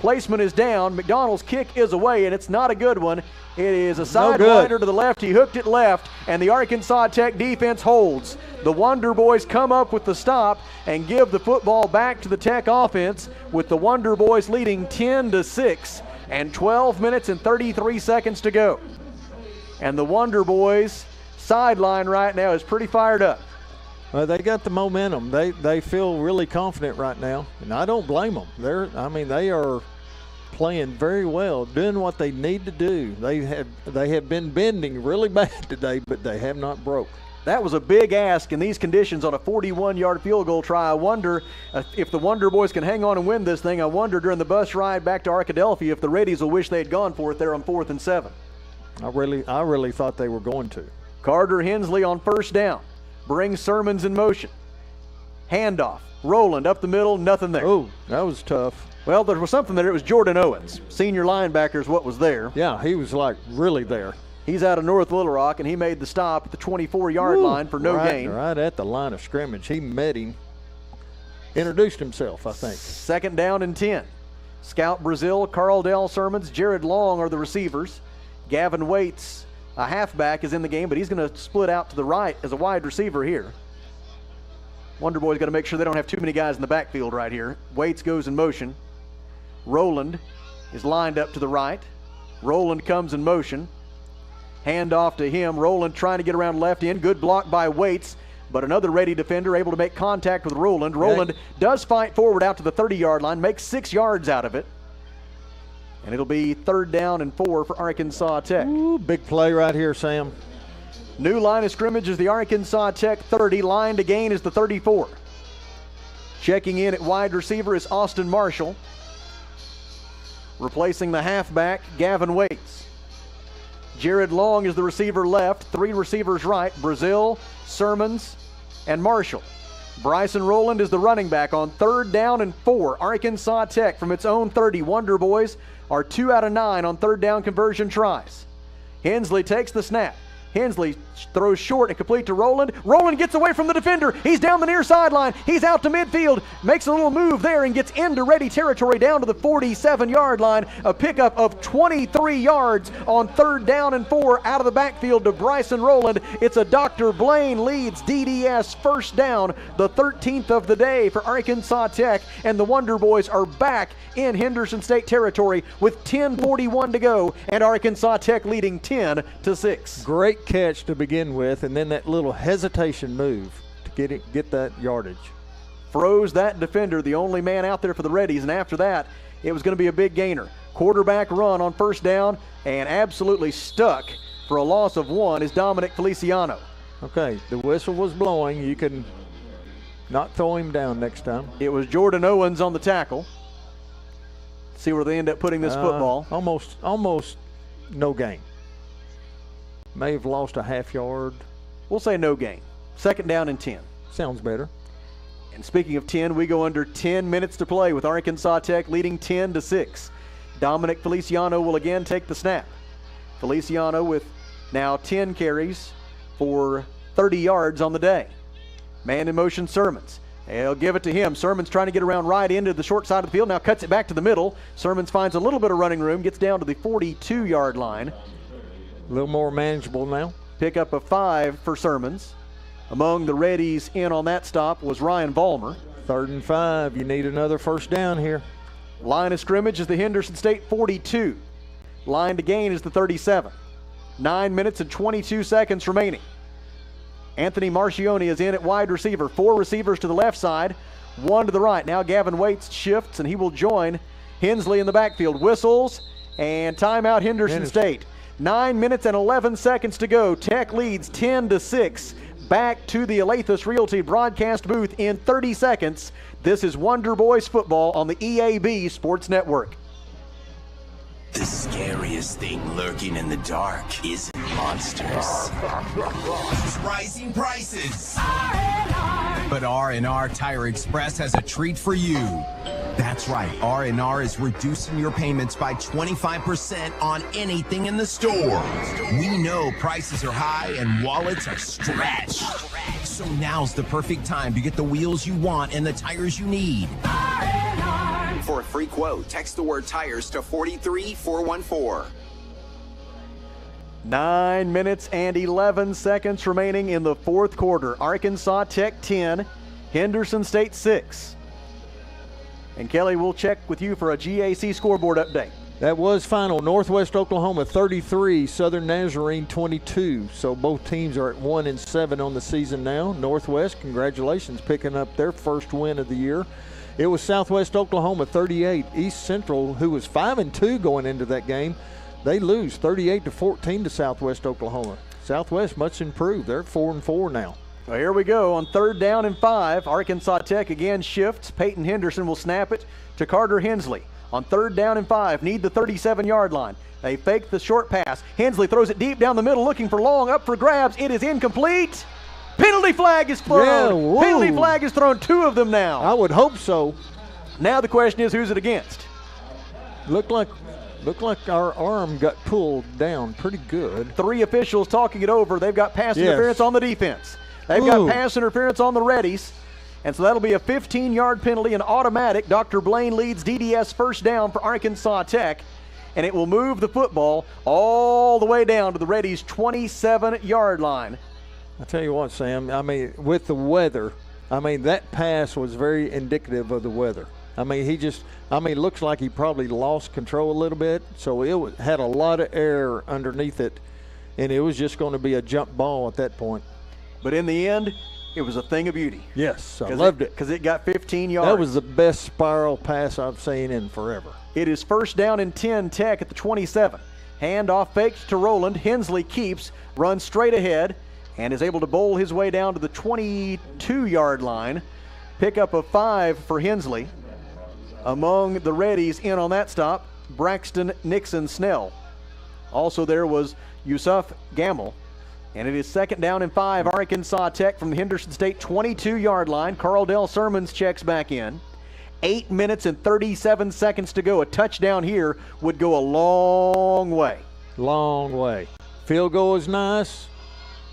Placement is down. McDonald's kick is away, and it's not a good one. It is a sidewinder to the left. He hooked it left, and the Arkansas Tech defense holds. The Wonder Boys come up with the stop and give the football back to the Tech offense, with the Wonder Boys leading 10-6 and 12 minutes and 33 seconds to go. And the Wonder Boys sideline right now is pretty fired up. Well, they got the momentum. They feel really confident right now, and I don't blame them. They are playing very well, doing what they need to do. They have been bending really bad today, but they have not broke. That was a big ask in these conditions on a 41-yard field goal try. I wonder if the Wonder Boys can hang on and win this thing. I wonder during the bus ride back to Arkadelphia if the Reddies will wish they had gone for it there on 4th and 7. I really thought they were going to. Carter Hensley on first down. Brings Sermons in motion. Handoff. Roland up the middle, nothing there. Oh, that was tough. Well, there was something there. It was Jordan Owens. Senior linebacker is what was there. Yeah, he was like really there. He's out of North Little Rock, and he made the stop at the 24-yard line for no gain. Right at the line of scrimmage. He met him. Introduced himself, I think. 2nd down and 10. Scout Brazil, Carl Dell Sermons, Jared Long are the receivers. Gavin Waits, a halfback, is in the game, but he's going to split out to the right as a wide receiver here. Wonder Boy's got to make sure they don't have too many guys in the backfield right here. Waits goes in motion. Roland is lined up to the right. Roland comes in motion. Hand off to him. Roland trying to get around left end. Good block by Waits, but another ready defender able to make contact with Roland. Roland does fight forward out to the 30-yard line, makes 6 yards out of it. And it'll be 3rd down and 4 for Arkansas Tech. Ooh, big play right here, Sam. New line of scrimmage is the Arkansas Tech 30. Line to gain is the 34. Checking in at wide receiver is Austin Marshall. Replacing the halfback, Gavin Waits. Jared Long is the receiver left. 3 receivers right, Brazil, Sermons, and Marshall. Bryson Rowland is the running back on 3rd down and 4. Arkansas Tech from its own 30. Wonder Boys are 2 out of 9 on 3rd down conversion tries. Hensley takes the snap. Hensley throws short and complete to Roland. Roland gets away from the defender. He's down the near sideline. He's out to midfield. Makes a little move there and gets into ready territory down to the 47-yard line. A pickup of 23 yards on 3rd down and 4 out of the backfield to Bryson Roland. It's a Dr. Blaine leads DDS first down, the 13th of the day for Arkansas Tech, and the Wonder Boys are back in Henderson State territory with 10:41 to go, and Arkansas Tech leading 10-6. Great catch to begin with, and then that little hesitation move to get that yardage. Froze that defender, the only man out there for the Reddies, and after that, it was going to be a big gainer. Quarterback run on first down, and absolutely stuck for a loss of 1 is Dominic Feliciano. Okay, the whistle was blowing. You can not throw him down next time. It was Jordan Owens on the tackle. See where they end up putting this football. Almost no gain. May have lost a half yard. We'll say no gain. 2nd down and 10. Sounds better. And speaking of 10, we go under 10 minutes to play with Arkansas Tech leading 10-6. Dominic Feliciano will again take the snap. Feliciano with now 10 carries for 30 yards on the day. Man in motion, Sermons. They'll give it to him. Sermons trying to get around right into the short side of the field. Now cuts it back to the middle. Sermons finds a little bit of running room, gets down to the 42-yard line. A little more manageable now. Pick up a 5 for Sermons. Among the Reddies in on that stop was Ryan Vollmer. 3rd and 5. You need another first down here. Line of scrimmage is the Henderson State 42. Line to gain is the 37. 9 minutes and 22 seconds remaining. Anthony Marchione is in at wide receiver. 4 receivers to the left side, 1 to the right. Now Gavin Waits shifts, and he will join Hensley in the backfield. Whistles and timeout Henderson State. 9 minutes and 11 seconds to go. Tech leads 10-6. Back to the Alathus Realty broadcast booth in 30 seconds. This is Wonder Boys football on the EAB Sports Network. The scariest thing lurking in the dark isn't monsters. It's rising prices. R&R. But R&R Tire Express has a treat for you. That's right, R&R is reducing your payments by 25% on anything in the store. We know prices are high and wallets are stretched. So now's the perfect time to get the wheels you want and the tires you need. For a free quote, text the word tires to 43414. 9 minutes and 11 seconds remaining in the fourth quarter. Arkansas Tech 10, Henderson State 6. And Kelly, we'll check with you for a GAC scoreboard update. That was final. Northwest Oklahoma 33, Southern Nazarene 22. So both teams are at 1-7 on the season now. Northwest, congratulations, picking up their first win of the year. It was Southwest Oklahoma 38. East Central, who was 5-2 going into that game, they lose 38-14 to Southwest Oklahoma. Southwest much improved. They're 4-4 now. Well, here we go on 3rd down and 5. Arkansas Tech again shifts. Peyton Henderson will snap it to Carter Hensley. On 3rd down and 5, need the 37-yard line. They fake the short pass. Hensley throws it deep down the middle, looking for long, up for grabs. It is incomplete. Penalty flag is thrown. Penalty flag is thrown, 2 of them now. I would hope so. Now the question is, who's it against? Looked like our arm got pulled down pretty good. 3 officials talking it over. They've got pass interference on the defense. They've got pass interference on the Reddies. And so that'll be a 15-yard penalty, an automatic. Dr. Blaine leads DDS first down for Arkansas Tech. And it will move the football all the way down to the Reddies' 27-yard line. I tell you what, Sam, I mean, with the weather, I mean, that pass was very indicative of the weather. I mean, it looks like he probably lost control a little bit. So it had a lot of air underneath it, and it was just going to be a jump ball at that point. But in the end, it was a thing of beauty. Yes, I loved it. Because it got 15 yards. That was the best spiral pass I've seen in forever. It is 1st down and 10, Tech at the 27. Handoff fakes to Rowland. Hensley keeps, runs straight ahead, and is able to bowl his way down to the 22-yard line. Pickup of 5 for Hensley. Among the Reddies in on that stop, Braxton Nixon Snell. Also there was Yusuf Gamble. And it is 2nd down and 5, Arkansas Tech from the Henderson State 22-yard line. Carl Dell Sermons checks back in. 8 minutes and 37 seconds to go. A touchdown here would go a long way. Long way. Field goal is nice.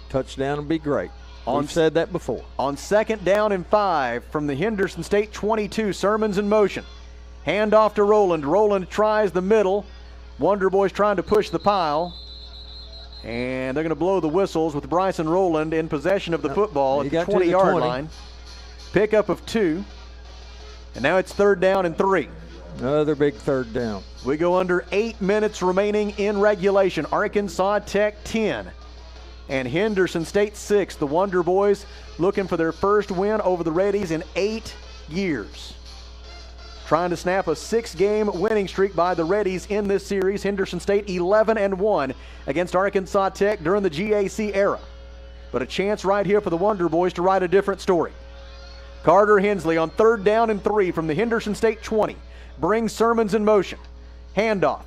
Touchdown would be great. We've said that before. On 2nd down and 5 from the Henderson State 22, Sermons in motion. Handoff to Rowland. Rowland tries the middle. Wonder Boys trying to push the pile. And they're going to blow the whistles with Bryson Rowland in possession of the football at the 20-yard line. Pickup of 2. And now it's 3rd down and 3. Another big 3rd down. We go under 8 minutes remaining in regulation. Arkansas Tech 10 and Henderson State 6. The Wonder Boys looking for their first win over the Reddies in 8 years. Trying to snap a 6-game winning streak by the Reddies in this series. Henderson State 11-1 against Arkansas Tech during the GAC era. But a chance right here for the Wonder Boys to write a different story. Carter Hensley on 3rd down and 3 from the Henderson State 20. Brings Sermons in motion. Handoff.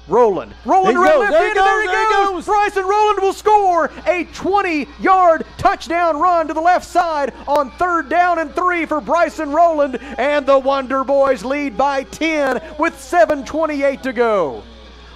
Rowland right left handed. There he goes. Bryson Rowland will score a 20-yard touchdown run to the left side on 3rd down and 3 for Bryson Rowland, and the Wonder Boys lead by 10 with 7:28 to go.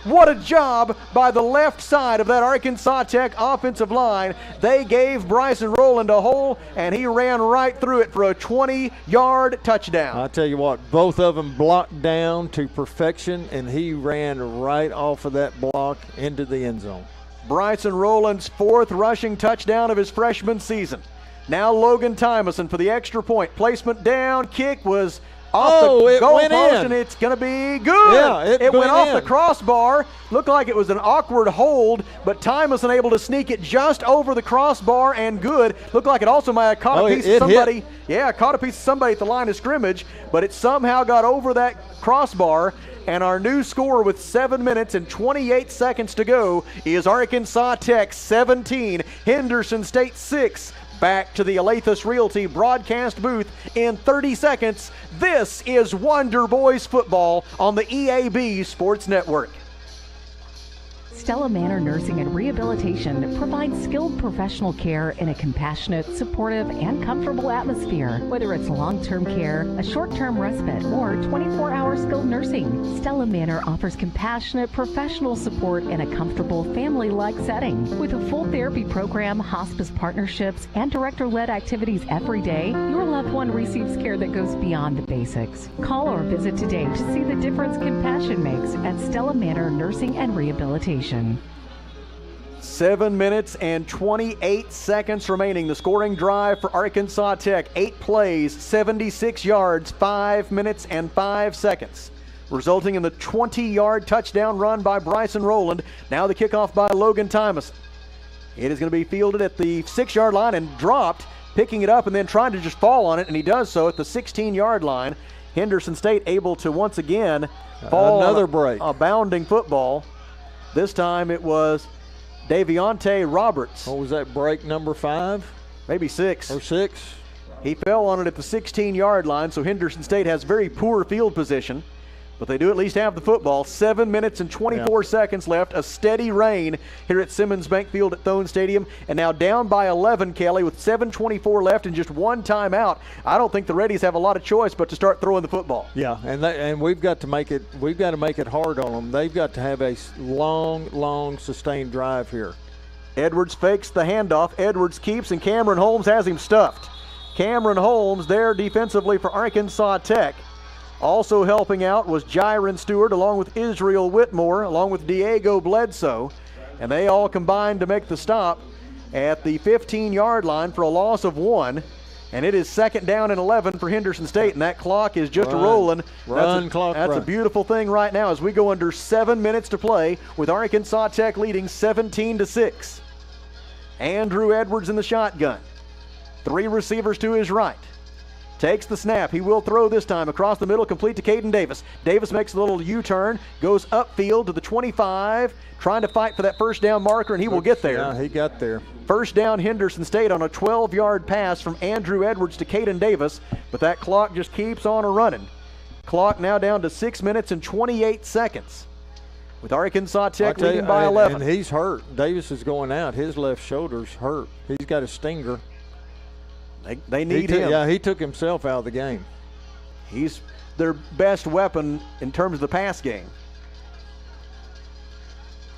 What a job by the left side of that Arkansas Tech offensive line. They gave Bryson Rowland a hole, and he ran right through it for a 20-yard touchdown. I'll tell you what, both of them blocked down to perfection, and he ran right off of that block into the end zone. Bryson Rowland's 4th rushing touchdown of his freshman season. Now Logan Tymason for the extra point. Placement down, kick was off the goal post, and it's going to be good. Yeah, it went off the crossbar. Looked like it was an awkward hold, but Tymason able to sneak it just over the crossbar and good. Looked like it also might have caught a piece of somebody. Yeah, caught a piece of somebody at the line of scrimmage, but it somehow got over that crossbar. And our new score with 7 minutes and 28 seconds to go is Arkansas Tech 17, Henderson State 6. Back to the Alathus Realty broadcast booth in 30 seconds. This is Wonder Boys football on the EAB Sports Network. Stella Manor Nursing and Rehabilitation provides skilled professional care in a compassionate, supportive, and comfortable atmosphere. Whether it's long-term care, a short-term respite, or 24-hour skilled nursing, Stella Manor offers compassionate, professional support in a comfortable, family-like setting. With a full therapy program, hospice partnerships, and director-led activities every day, your loved one receives care that goes beyond the basics. Call or visit today to see the difference compassion makes at Stella Manor Nursing and Rehabilitation. 7 minutes and 28 seconds remaining. The scoring drive for Arkansas Tech. 8 plays, 76 yards, 5 minutes and 5 seconds. Resulting in the 20-yard touchdown run by Bryson Rowland. Now the kickoff by Logan Tymason. It is going to be fielded at the 6-yard line and dropped, picking it up and then trying to just fall on it, and he does so at the 16-yard line. Henderson State able to once again fall another on break. A bounding football. This time it was Davionte Roberts. What was that, break number 5? Maybe 6. Or 6. He fell on it at the 16-yard line, so Henderson State has very poor field position. But they do at least have the football. 7 minutes and 24 seconds left. A steady rain here at Simmons Bank Field at Thone Stadium. And now down by 11, Kelly, with 7:24 left and just one timeout. I don't think the Reddies have a lot of choice but to start throwing the football. Yeah, and we've got to make it. We've got to make it hard on them. They've got to have a long, sustained drive here. Edwards fakes the handoff. Edwards keeps, and Cameron Holmes has him stuffed. Cameron Holmes there defensively for Arkansas Tech. Also helping out was Jiron Stewart along with Israel Whitmore along with Diego Bledsoe. And they all combined to make the stop at the 15-yard line for a loss of 1. And it is 2nd down and 11 for Henderson State, and that clock is just rolling. That's a beautiful thing right now as we go under 7 minutes to play with Arkansas Tech leading 17-6. Andrew Edwards in the shotgun. 3 receivers to his right. Takes the snap. He will throw this time across the middle, complete to Caden Davis. Davis makes a little U-turn, goes upfield to the 25, trying to fight for that first down marker, and he will get there. Yeah, he got there. First down Henderson State on a 12-yard pass from Andrew Edwards to Caden Davis, but that clock just keeps on running. Clock now down to 6 minutes and 28 seconds. With Arkansas Tech leading by 11. And he's hurt. Davis is going out. His left shoulder's hurt. He's got a stinger. They need him. Yeah, he took himself out of the game. He's their best weapon in terms of the pass game.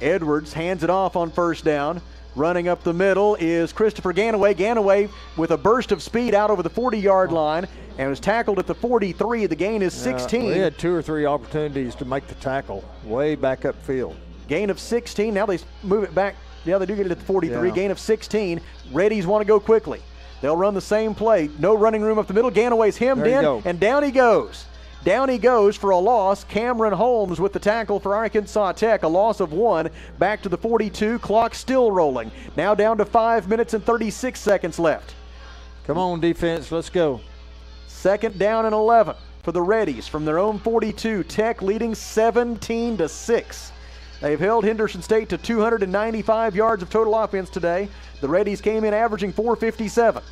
Edwards hands it off on first down. Running up the middle is Christopher Ganaway. Ganaway with a burst of speed out over the 40-yard line and was tackled at the 43. The gain is 16. We had 2 or 3 opportunities to make the tackle way back upfield. Gain of 16. Now they move it back. Yeah, they do get it at the 43. Yeah. Gain of 16. Reddies want to go quickly. They'll run the same play. No running room up the middle. Ganaway's hemmed in, and down he goes. Down he goes for a loss. Cameron Holmes with the tackle for Arkansas Tech. A loss of 1. Back to the 42. Clock still rolling. Now down to 5 minutes and 36 seconds left. Come on, defense. Let's go. 2nd down and 11 for the Reddies from their own 42. Tech leading 17-6. They've held Henderson State to 295 yards of total offense today. The Reddies came in averaging 457.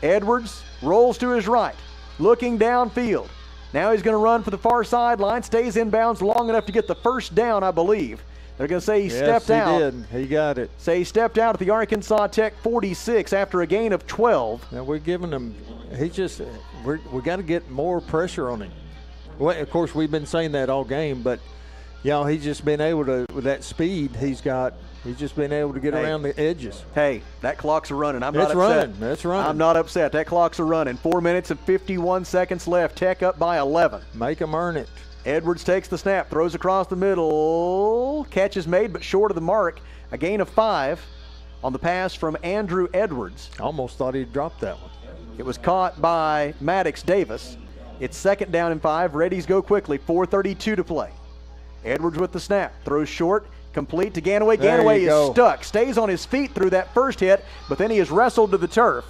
Edwards rolls to his right, looking downfield. Now he's going to run for the far sideline, stays inbounds long enough to get the first down, I believe. They're going to say he stepped out. Yes, he did. He got it. Say he stepped out at the Arkansas Tech 46 after a gain of 12. Now we're giving him, we got to get more pressure on him. Well, of course, we've been saying that all game, but he's just been able to, with that speed he's just been able to get around the edges. Hey, that clock's running. I'm not upset. It's running. I'm not upset. That clock's running. 4 minutes and 51 seconds left. Tech up by 11. Make them earn it. Edwards takes the snap, throws across the middle. Catch is made, but short of the mark. A gain of 5 on the pass from Andrew Edwards. Almost thought he'd dropped that one. It was caught by Maddox Davis. It's 2nd down and 5. Reddies go quickly. 4:32 to play. Edwards with the snap. Throws short. Complete to Ganaway. Ganaway is stuck. Stays on his feet through that first hit, but then he is wrestled to the turf.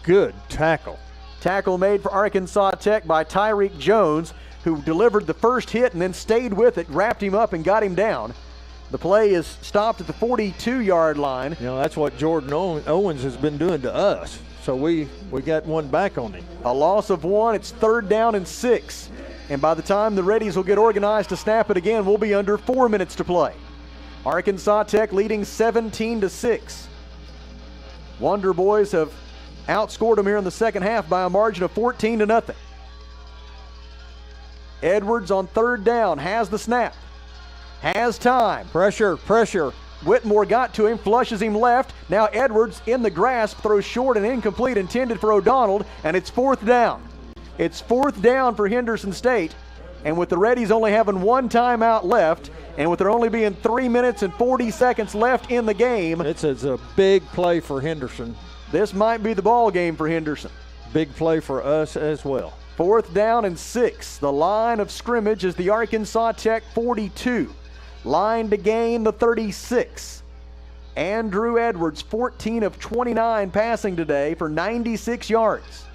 Good tackle. Tackle made for Arkansas Tech by Tyreek Jones, who delivered the first hit and then stayed with it, wrapped him up, and got him down. The play is stopped at the 42-yard line. That's what Jordan Owens has been doing to us. So we got one back on him. A loss of 1. It's 3rd down and 6. And by the time the Reddies will get organized to snap it again, we'll be under 4 minutes to play. Arkansas Tech leading 17-6. Wonder Boys have outscored them here in the second half by a margin of 14-0. Edwards on third down has the snap, has time. Pressure. Whitmore got to him, flushes him left. Now Edwards in the grasp, throws short and incomplete, intended for O'Donnell, and it's fourth down. It's fourth down for Henderson State, and with the Reddies only having one timeout left, and with there only being 3 minutes and 40 seconds left in the game. It's a big play for Henderson. This might be the ball game for Henderson. Big play for us as well. Fourth down and 6. The line of scrimmage is the Arkansas Tech 42. Line to gain the 36. Andrew Edwards, 14 of 29 passing today for 96 yards.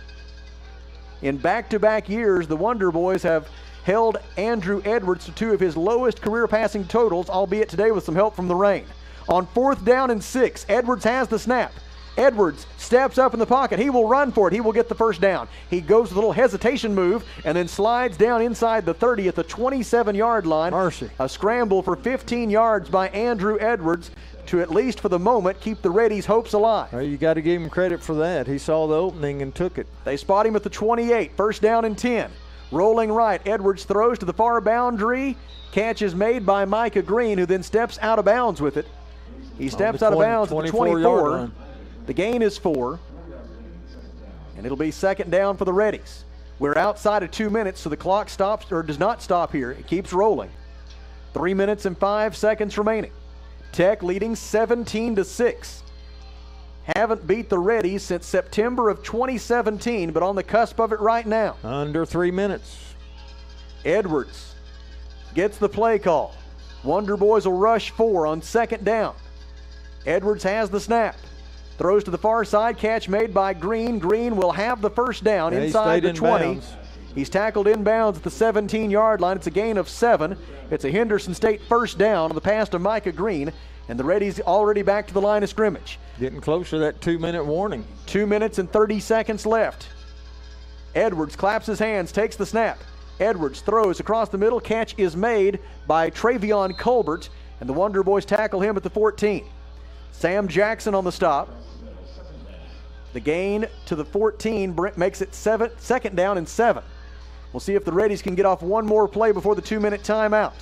In back-to-back years, the Wonder Boys have held Andrew Edwards to two of his lowest career passing totals, albeit today with some help from the rain. On fourth down and 6, Edwards has the snap. Edwards steps up in the pocket. He will run for it. He will get the first down. He goes with a little hesitation move and then slides down inside the 30 at the 27-yard line. Mercy. A scramble for 15 yards by Andrew Edwards to, at least for the moment, keep the Reddies' hopes alive. Well, you got to give him credit for that. He saw the opening and took it. They spot him at the 28. First down and 10. Rolling right. Edwards throws to the far boundary. Catch is made by Micah Green, who then steps out of bounds with it. He steps out of bounds at the 24. The gain is 4, and it'll be second down for the Reddies. We're outside of 2 minutes, so the clock stops or does not stop here. It keeps rolling. 3 minutes and 5 seconds remaining. Tech leading 17-6. Haven't beat the Reddies since September of 2017, but on the cusp of it right now. Under 3 minutes. Edwards gets the play call. Wonder Boys will rush 4 on second down. Edwards has the snap. Throws to the far side, catch made by Green. Green will have the first down inside the 20. He's tackled inbounds at the 17-yard line. It's a gain of 7. It's a Henderson State first down on the pass to Micah Green, and the Reddies already back to the line of scrimmage. Getting close to that 2-minute warning. 2 minutes and 30 seconds left. Edwards claps his hands, takes the snap. Edwards throws across the middle. Catch is made by Travion Colbert, and the Wonder Boys tackle him at the 14. Sam Jackson on the stop. The gain to the 14 makes it second down and 7. We'll see if the Reddies can get off one more play before the 2-minute timeout.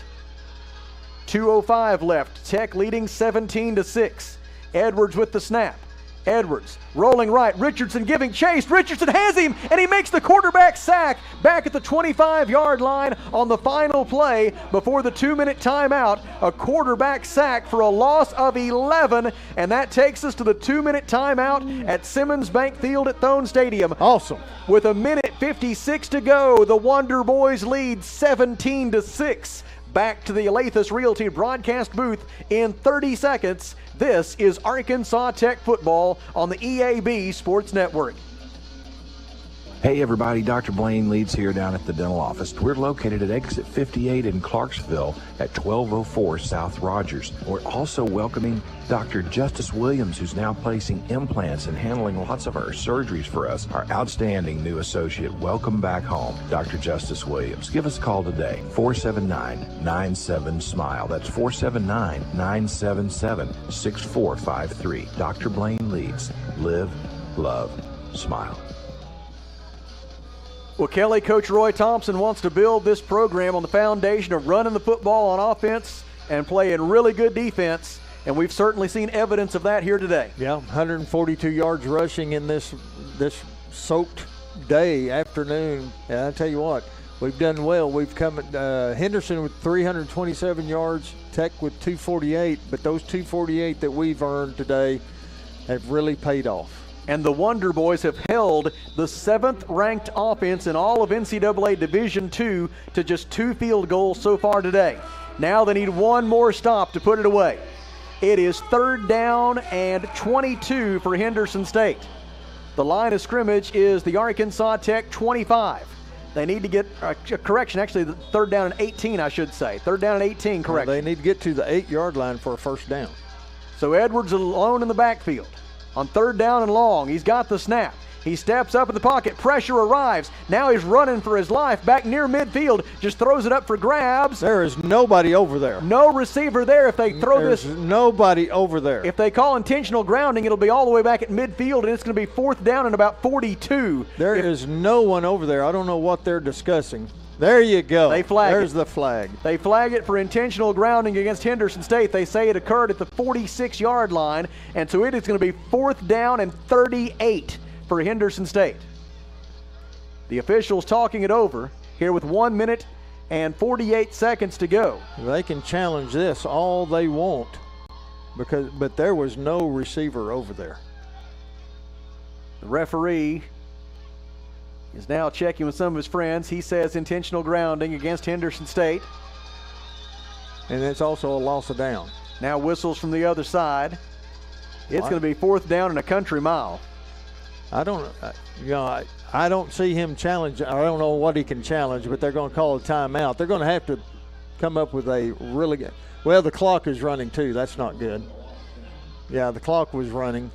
2:05 left. Tech leading 17-6. Edwards with the snap. Edwards rolling right. Richardson giving chase. Richardson has him, and he makes the quarterback sack back at the 25-yard line on the final play before the 2-minute timeout. A quarterback sack for a loss of 11, and that takes us to the 2-minute timeout at Simmons Bank Field at Thone Stadium. Awesome. With 1:56 to go, the Wonder Boys lead 17-6. Back to the Alathus Realty broadcast booth in 30 seconds. This is Arkansas Tech football on the EAB Sports Network. Hey everybody, Dr. Blaine Leeds here down at the dental office. We're located at exit 58 in Clarksville at 1204 South Rogers. We're also welcoming Dr. Justice Williams, who's now placing implants and handling lots of our surgeries for us. Our outstanding new associate. Welcome back home, Dr. Justice Williams. Give us a call today, 479-97-SMILE. That's 479-977-6453. Dr. Blaine Leeds. Live, love, smile. Well, Kelly, Coach Roy Thompson wants to build this program on the foundation of running the football on offense and playing really good defense, and we've certainly seen evidence of that here today. Yeah, 142 yards rushing in this soaked afternoon. And I tell you what, we've done well. We've come at Henderson with 327 yards, Tech with 248, but those 248 that we've earned today have really paid off. And the Wonder Boys have held the 7th-ranked offense in all of NCAA Division II to just 2 field goals so far today. Now they need one more stop to put it away. It is third down and 22 for Henderson State. The line of scrimmage is the Arkansas Tech 25. They need to get a correction, actually, the third down and 18, I should say. Third down and 18, correct. Well, they need to get to the 8-yard line for a first down. So Edwards alone in the backfield. On third down and long, he's got the snap. He steps up in the pocket. Pressure arrives. Now he's running for his life back near midfield. Just throws it up for grabs. There is nobody over there. No receiver there. If they throw There's this. nobody over there. If they call intentional grounding, it'll be all the way back at midfield, and it's going to be 4th down and about 42. There is no one over there. I don't know what they're discussing. There you go. They flag There's it. the flag. They flag it for intentional grounding against Henderson State. They say it occurred at the 46-yard line, and so it is going to be 4th down and 38 for Henderson State. The officials talking it over here with 1 minute and 48 seconds to go. They can challenge this all they want, but there was no receiver over there. The referee is now checking with some of his friends. He says intentional grounding against Henderson State. And it's also a loss of down. Now whistles from the other side. It's going to be 4th down and a country mile. I don't see him challenge. I don't know what he can challenge, but they're going to call a timeout. They're going to have to come up with a really good. Well, the clock is running too. That's not good. Yeah, the clock was running.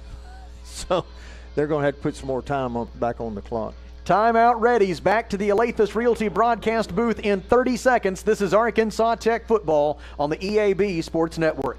So they're going to have to put some more time back on the clock. Timeout readies back to the Alathus Realty broadcast booth in 30 seconds. This is Arkansas Tech football on the EAB Sports Network.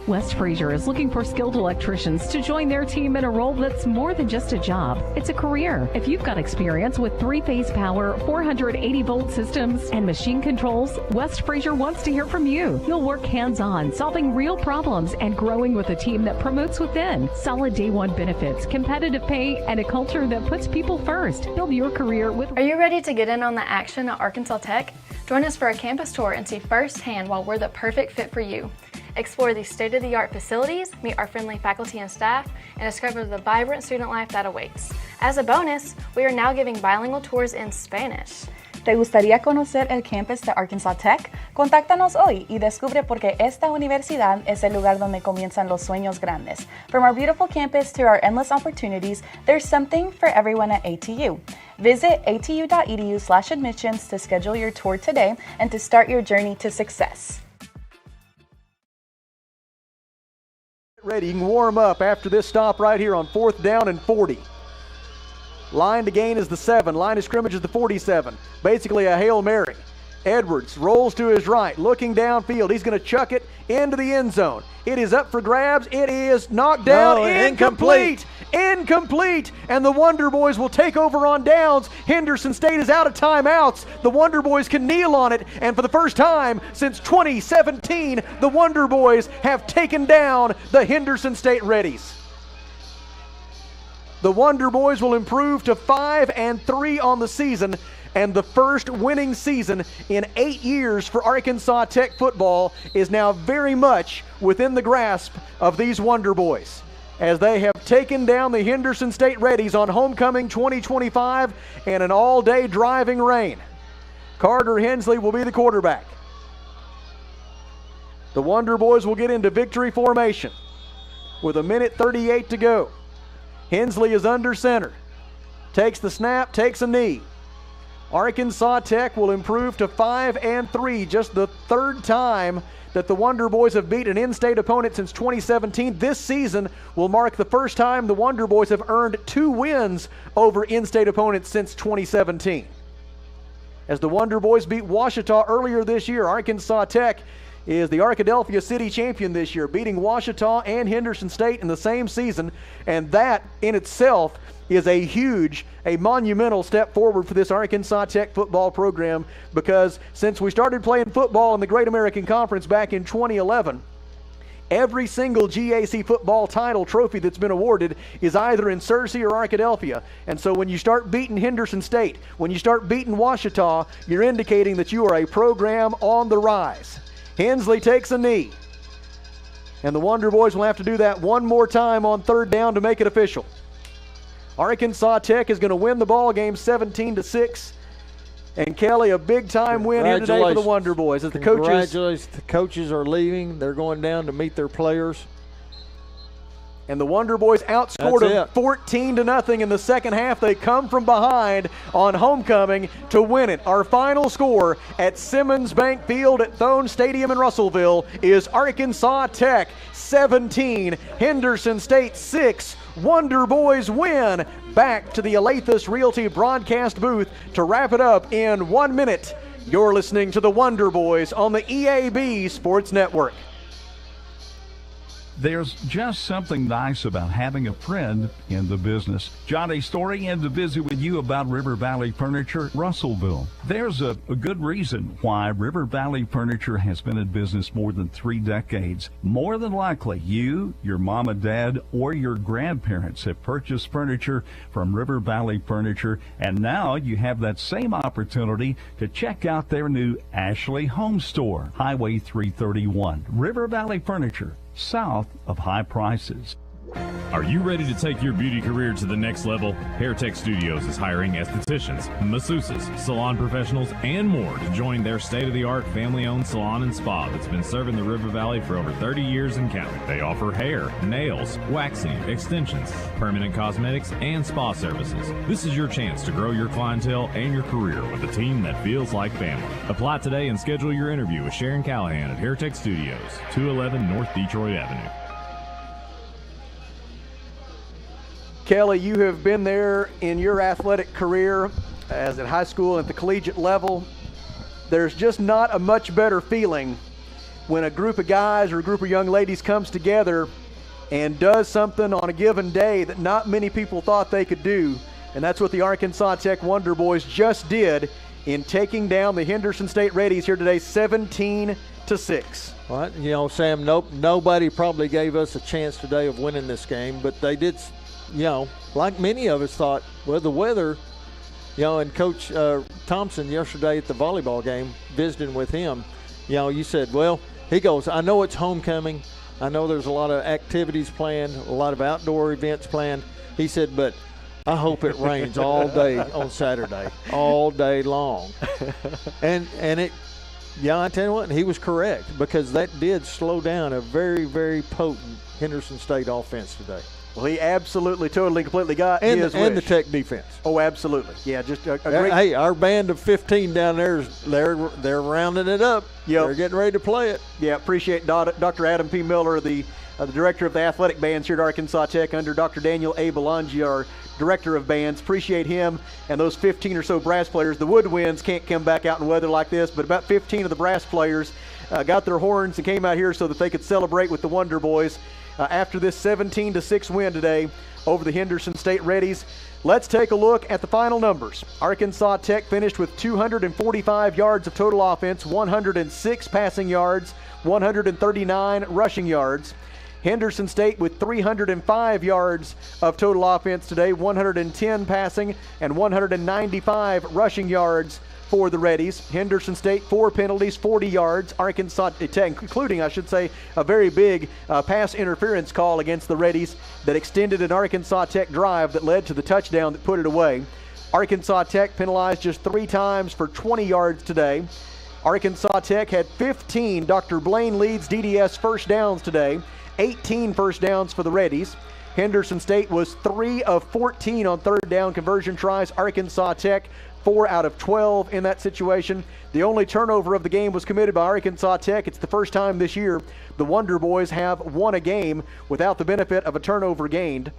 West Fraser is looking for skilled electricians to join their team in a role that's more than just a job. It's a career. If you've got experience with 3-phase power, 480-volt systems, and machine controls, West Fraser wants to hear from you. You'll work hands-on, solving real problems and growing with a team that promotes within. Solid day one benefits, competitive pay, and a culture that puts people first. Build your career with... Are you ready to get in on the action at Arkansas Tech? Join us for a campus tour and see firsthand why we're the perfect fit for you. Explore the state-of-the-art facilities, meet our friendly faculty and staff, and discover the vibrant student life that awaits. As a bonus, we are now giving bilingual tours in Spanish. ¿Te gustaría conocer el campus de Arkansas Tech? Contáctanos hoy y descubre por qué esta universidad es el lugar donde comienzan los sueños grandes. From our beautiful campus to our endless opportunities, there's something for everyone at ATU. Visit atu.edu/admissions to schedule your tour today and to start your journey to success. Ready, you can warm up after this stop right here on 4th down and 40. Line to gain is the 7. Line of scrimmage is the 47. Basically a Hail Mary. Edwards rolls to his right, looking downfield. He's going to chuck it into the end zone. It is up for grabs. It is knocked down. Incomplete. Incomplete. And the Wonder Boys will take over on downs. Henderson State is out of timeouts. The Wonder Boys can kneel on it. And for the first time since 2017, the Wonder Boys have taken down the Henderson State Reddies. The Wonder Boys will improve to 5-3 on the season, and the first winning season in 8 years for Arkansas Tech football is now very much within the grasp of these Wonder Boys, as they have taken down the Henderson State Reddies on homecoming 2025 in an all-day driving rain. Carter Hensley will be the quarterback. The Wonder Boys will get into victory formation with 1:38 to go. Hensley is under center. Takes the snap, takes a knee. Arkansas Tech will improve to 5-3, just the 3rd time that the Wonder Boys have beat an in-state opponent since 2017. This season will mark the first time the Wonder Boys have earned 2 wins over in-state opponents since 2017. As the Wonder Boys beat Ouachita earlier this year, Arkansas Tech is the Arkadelphia City champion this year, beating Ouachita and Henderson State in the same season, and that in itself is a monumental step forward for this Arkansas Tech football program, because since we started playing football in the Great American Conference back in 2011, every single GAC football title trophy that's been awarded is either in Searcy or Arkadelphia. And so when you start beating Henderson State, when you start beating Ouachita, you're indicating that you are a program on the rise. Hensley takes a knee, and the Wonder Boys will have to do that one more time on 3rd down to make it official. Arkansas Tech is going to win the ball game 17-6, and Kelly, a big-time win here today for the Wonder Boys. As the Congratulations. The coaches are leaving. They're going down to meet their players. And the Wonder Boys outscored them 14-0 in the second half. They come from behind on homecoming to win it. Our final score at Simmons Bank Field at Thone Stadium in Russellville is Arkansas Tech 17, Henderson State 6. Wonder Boys win. Back to the Alathus Realty broadcast booth to wrap it up in 1 minute. You're listening to the Wonder Boys on the EAB Sports Network. There's just something nice about having a friend in the business. Johnny Story in to visit with you about River Valley Furniture, Russellville. There's a good reason why River Valley Furniture has been in business more than 3 decades. More than likely, you, your mom and dad, or your grandparents have purchased furniture from River Valley Furniture, and now you have that same opportunity to check out their new Ashley Home Store, Highway 331. River Valley Furniture, south of high prices. Are you ready to take your beauty career to the next level? HairTech Studios is hiring estheticians, masseuses, salon professionals, and more to join their state-of-the-art family-owned salon and spa that's been serving the River Valley for over 30 years and counting. They offer hair, nails, waxing, extensions, permanent cosmetics, and spa services. This is your chance to grow your clientele and your career with a team that feels like family. Apply today and schedule your interview with Sharon Callahan at HairTech Studios, 211 North Detroit Avenue. Kelly, you have been there in your athletic career as at high school and at the collegiate level. There's just not a much better feeling when a group of guys or a group of young ladies comes together and does something on a given day that not many people thought they could do. And that's what the Arkansas Tech Wonder Boys just did in taking down the Henderson State Redies here today, 17-6. Well, you know, Sam, nobody probably gave us a chance today of winning this game, but they did. You know, like many of us thought, well, the weather, you know, and Coach Thompson yesterday at the volleyball game, visiting with him, you know, you said, well, he goes, I know it's homecoming. I know there's a lot of activities planned, a lot of outdoor events planned. He said, but I hope it rains all day on Saturday, all day long. And it, yeah, I tell you what, he was correct, because that did slow down a very, very potent Henderson State offense today. Well, he absolutely, totally, completely got his wish. And the Tech defense. Oh, absolutely. Yeah, just a great. Hey, our band of 15 down there, they're rounding it up. Yep. They're getting ready to play it. Yeah, appreciate Dr. Adam P. Miller, the director of the athletic bands here at Arkansas Tech, under Dr. Daniel A. Belangi, our director of bands. Appreciate him and those 15 or so brass players. The woodwinds can't come back out in weather like this, but about 15 of the brass players got their horns and came out here so that they could celebrate with the Wonder Boys. After this 17-6 win today over the Henderson State Redies. Let's take a look at the final numbers. Arkansas Tech finished with 245 yards of total offense, 106 passing yards, 139 rushing yards. Henderson State with 305 yards of total offense today, 110 passing and 195 rushing yards for the Redies. Henderson State, 4 penalties, 40 yards. Arkansas Tech, including, I should say, a very big pass interference call against the Redies that extended an Arkansas Tech drive that led to the touchdown that put it away. Arkansas Tech penalized just 3 times for 20 yards today. Arkansas Tech had 15 Dr. Blaine Leeds DDS first downs today, 18 first downs for the Redies. Henderson State was 3 of 14 on third down conversion tries. Arkansas Tech 4 out of 12 in that situation. The only turnover of the game was committed by Arkansas Tech. It's the first time this year the Wonder Boys have won a game without the benefit of a turnover gained.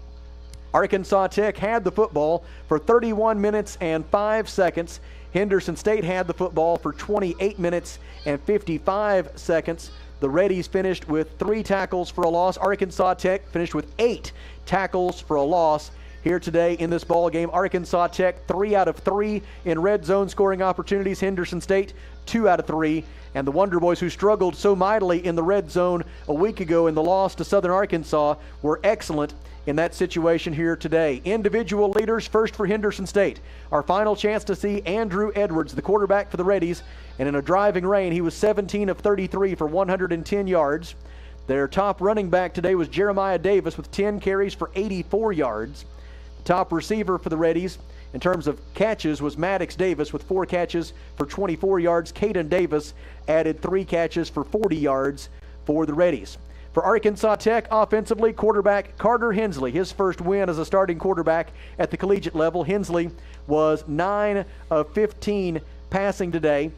Arkansas Tech had the football for 31 minutes and 5 seconds. Henderson State had the football for 28 minutes and 55 seconds. The Redies finished with 3 tackles for a loss. Arkansas Tech finished with 8 tackles for a loss. Here today in this ball game, Arkansas Tech 3 out of 3 in red zone scoring opportunities. Henderson State 2 out of 3. And the Wonder Boys, who struggled so mightily in the red zone a week ago in the loss to Southern Arkansas, were excellent in that situation here today. Individual leaders first for Henderson State. Our final chance to see Andrew Edwards, the quarterback for the Redies. And in a driving rain, he was 17 of 33 for 110 yards. Their top running back today was Jeremiah Davis with 10 carries for 84 yards. Top receiver for the Redies in terms of catches was Maddox Davis with 4 catches for 24 yards. Caden Davis added 3 catches for 40 yards for the Redies. For Arkansas Tech, offensively, quarterback Carter Hensley, his first win as a starting quarterback at the collegiate level. Hensley was 9 of 15 passing today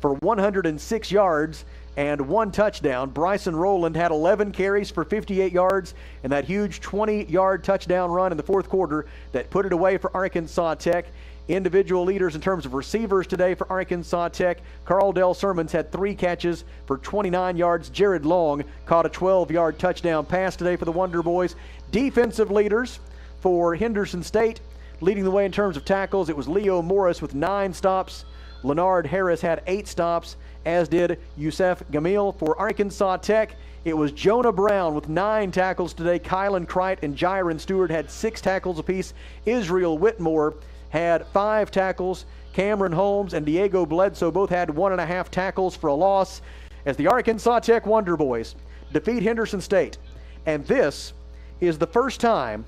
for 106 yards and 1 touchdown. Bryson Rowland had 11 carries for 58 yards and that huge 20-yard touchdown run in the fourth quarter that put it away for Arkansas Tech. Individual leaders in terms of receivers today for Arkansas Tech. Carl Dell Sermons had 3 catches for 29 yards. Jared Long caught a 12-yard touchdown pass today for the Wonder Boys. Defensive leaders for Henderson State, leading the way in terms of tackles, it was Leo Morris with 9 stops. Leonard Harris had 8 stops, as did Yusef Gamil. For Arkansas Tech, it was Jonah Brown with 9 tackles today. Kylan Crite and Jiron Stewart had 6 tackles apiece. Israel Whitmore had 5 tackles. Cameron Holmes and Diego Bledsoe both had 1.5 tackles for a loss as the Arkansas Tech Wonder Boys defeat Henderson State. And this is the first time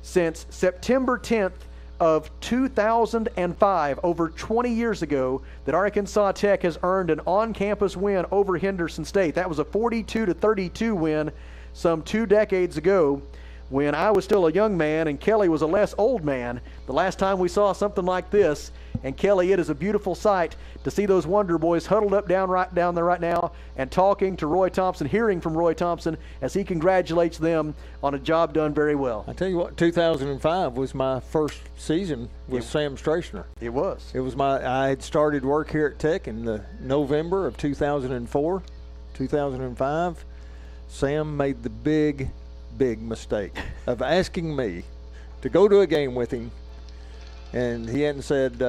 since September 10th of 2005, over 20 years ago, that Arkansas Tech has earned an on-campus win over Henderson State. That was a 42-32 win some 2 decades ago when I was still a young man and Kelly was a less old man. The last time we saw something like this, and Kelly, it is a beautiful sight to see those Wonder Boys huddled up down there right now and talking to Roy Thompson, hearing from Roy Thompson as he congratulates them on a job done very well. I tell you what, 2005 was my first season with Sam Strachner. It was. It was I had started work here at Tech in the November of 2004. 2005, Sam made the big mistake of asking me to go to a game with him, and he hadn't said,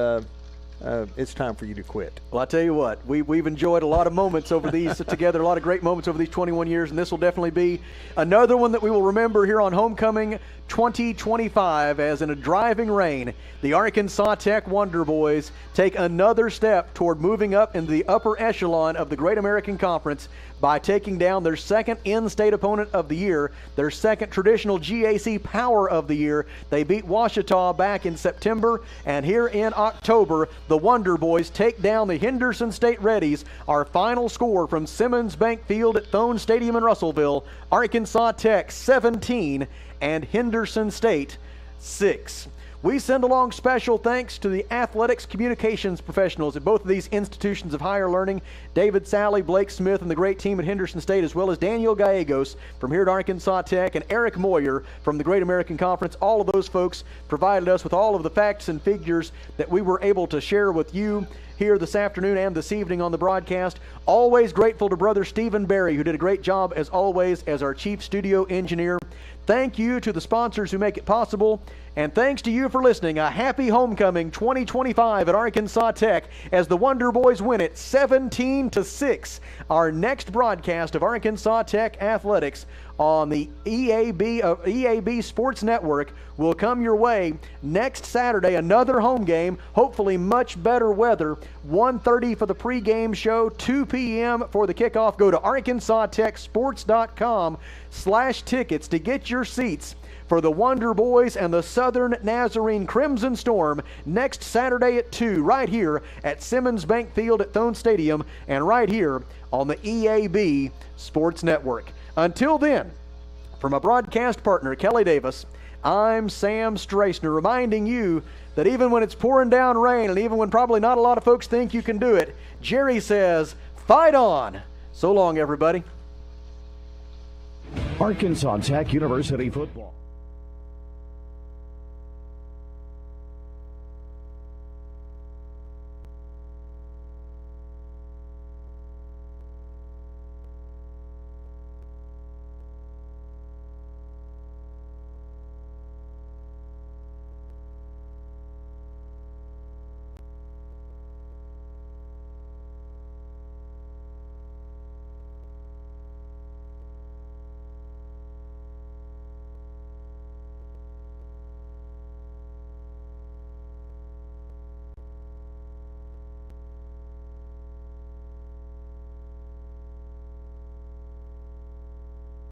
it's time for you to quit. Well, I tell you what, we've enjoyed a lot of moments over these together, a lot of great moments over these 21 years, and this will definitely be another one that we will remember here on Homecoming 2025, as in a driving rain, the Arkansas Tech Wonder Boys take another step toward moving up into the upper echelon of the Great American Conference by taking down their second in-state opponent of the year, their second traditional GAC Power of the year. They beat Ouachita back in September, and here in October, the Wonder Boys take down the Henderson State Reddies. Our final score from Simmons Bank Field at Thone Stadium in Russellville, Arkansas Tech 17 and Henderson State 6. We send along special thanks to the athletics communications professionals at both of these institutions of higher learning, David Sally, Blake Smith, and the great team at Henderson State, as well as Daniel Gallegos from here at Arkansas Tech and Eric Moyer from the Great American Conference. All of those folks provided us with all of the facts and figures that we were able to share with you here this afternoon and this evening on the broadcast. Always grateful to Brother Stephen Berry, who did a great job, as always, as our chief studio engineer. Thank you to the sponsors who make it possible, and thanks to you for listening. A happy homecoming 2025 at Arkansas Tech as the Wonder Boys win it 17-6. Our next broadcast of Arkansas Tech Athletics on the EAB Sports Network will come your way next Saturday. Another home game, hopefully much better weather. 1:30 for the pregame show, 2 p.m. for the kickoff. Go to ArkansasTechSports.com/tickets to get your seats for the Wonder Boys and the Southern Nazarene Crimson Storm next Saturday at 2, right here at Simmons Bank Field at Thone Stadium, and right here on the EAB Sports Network. Until then, from a broadcast partner, Kelly Davis, I'm Sam Strachner, reminding you that even when it's pouring down rain and even when probably not a lot of folks think you can do it, Jerry says, fight on. So long, everybody. Arkansas Tech University football.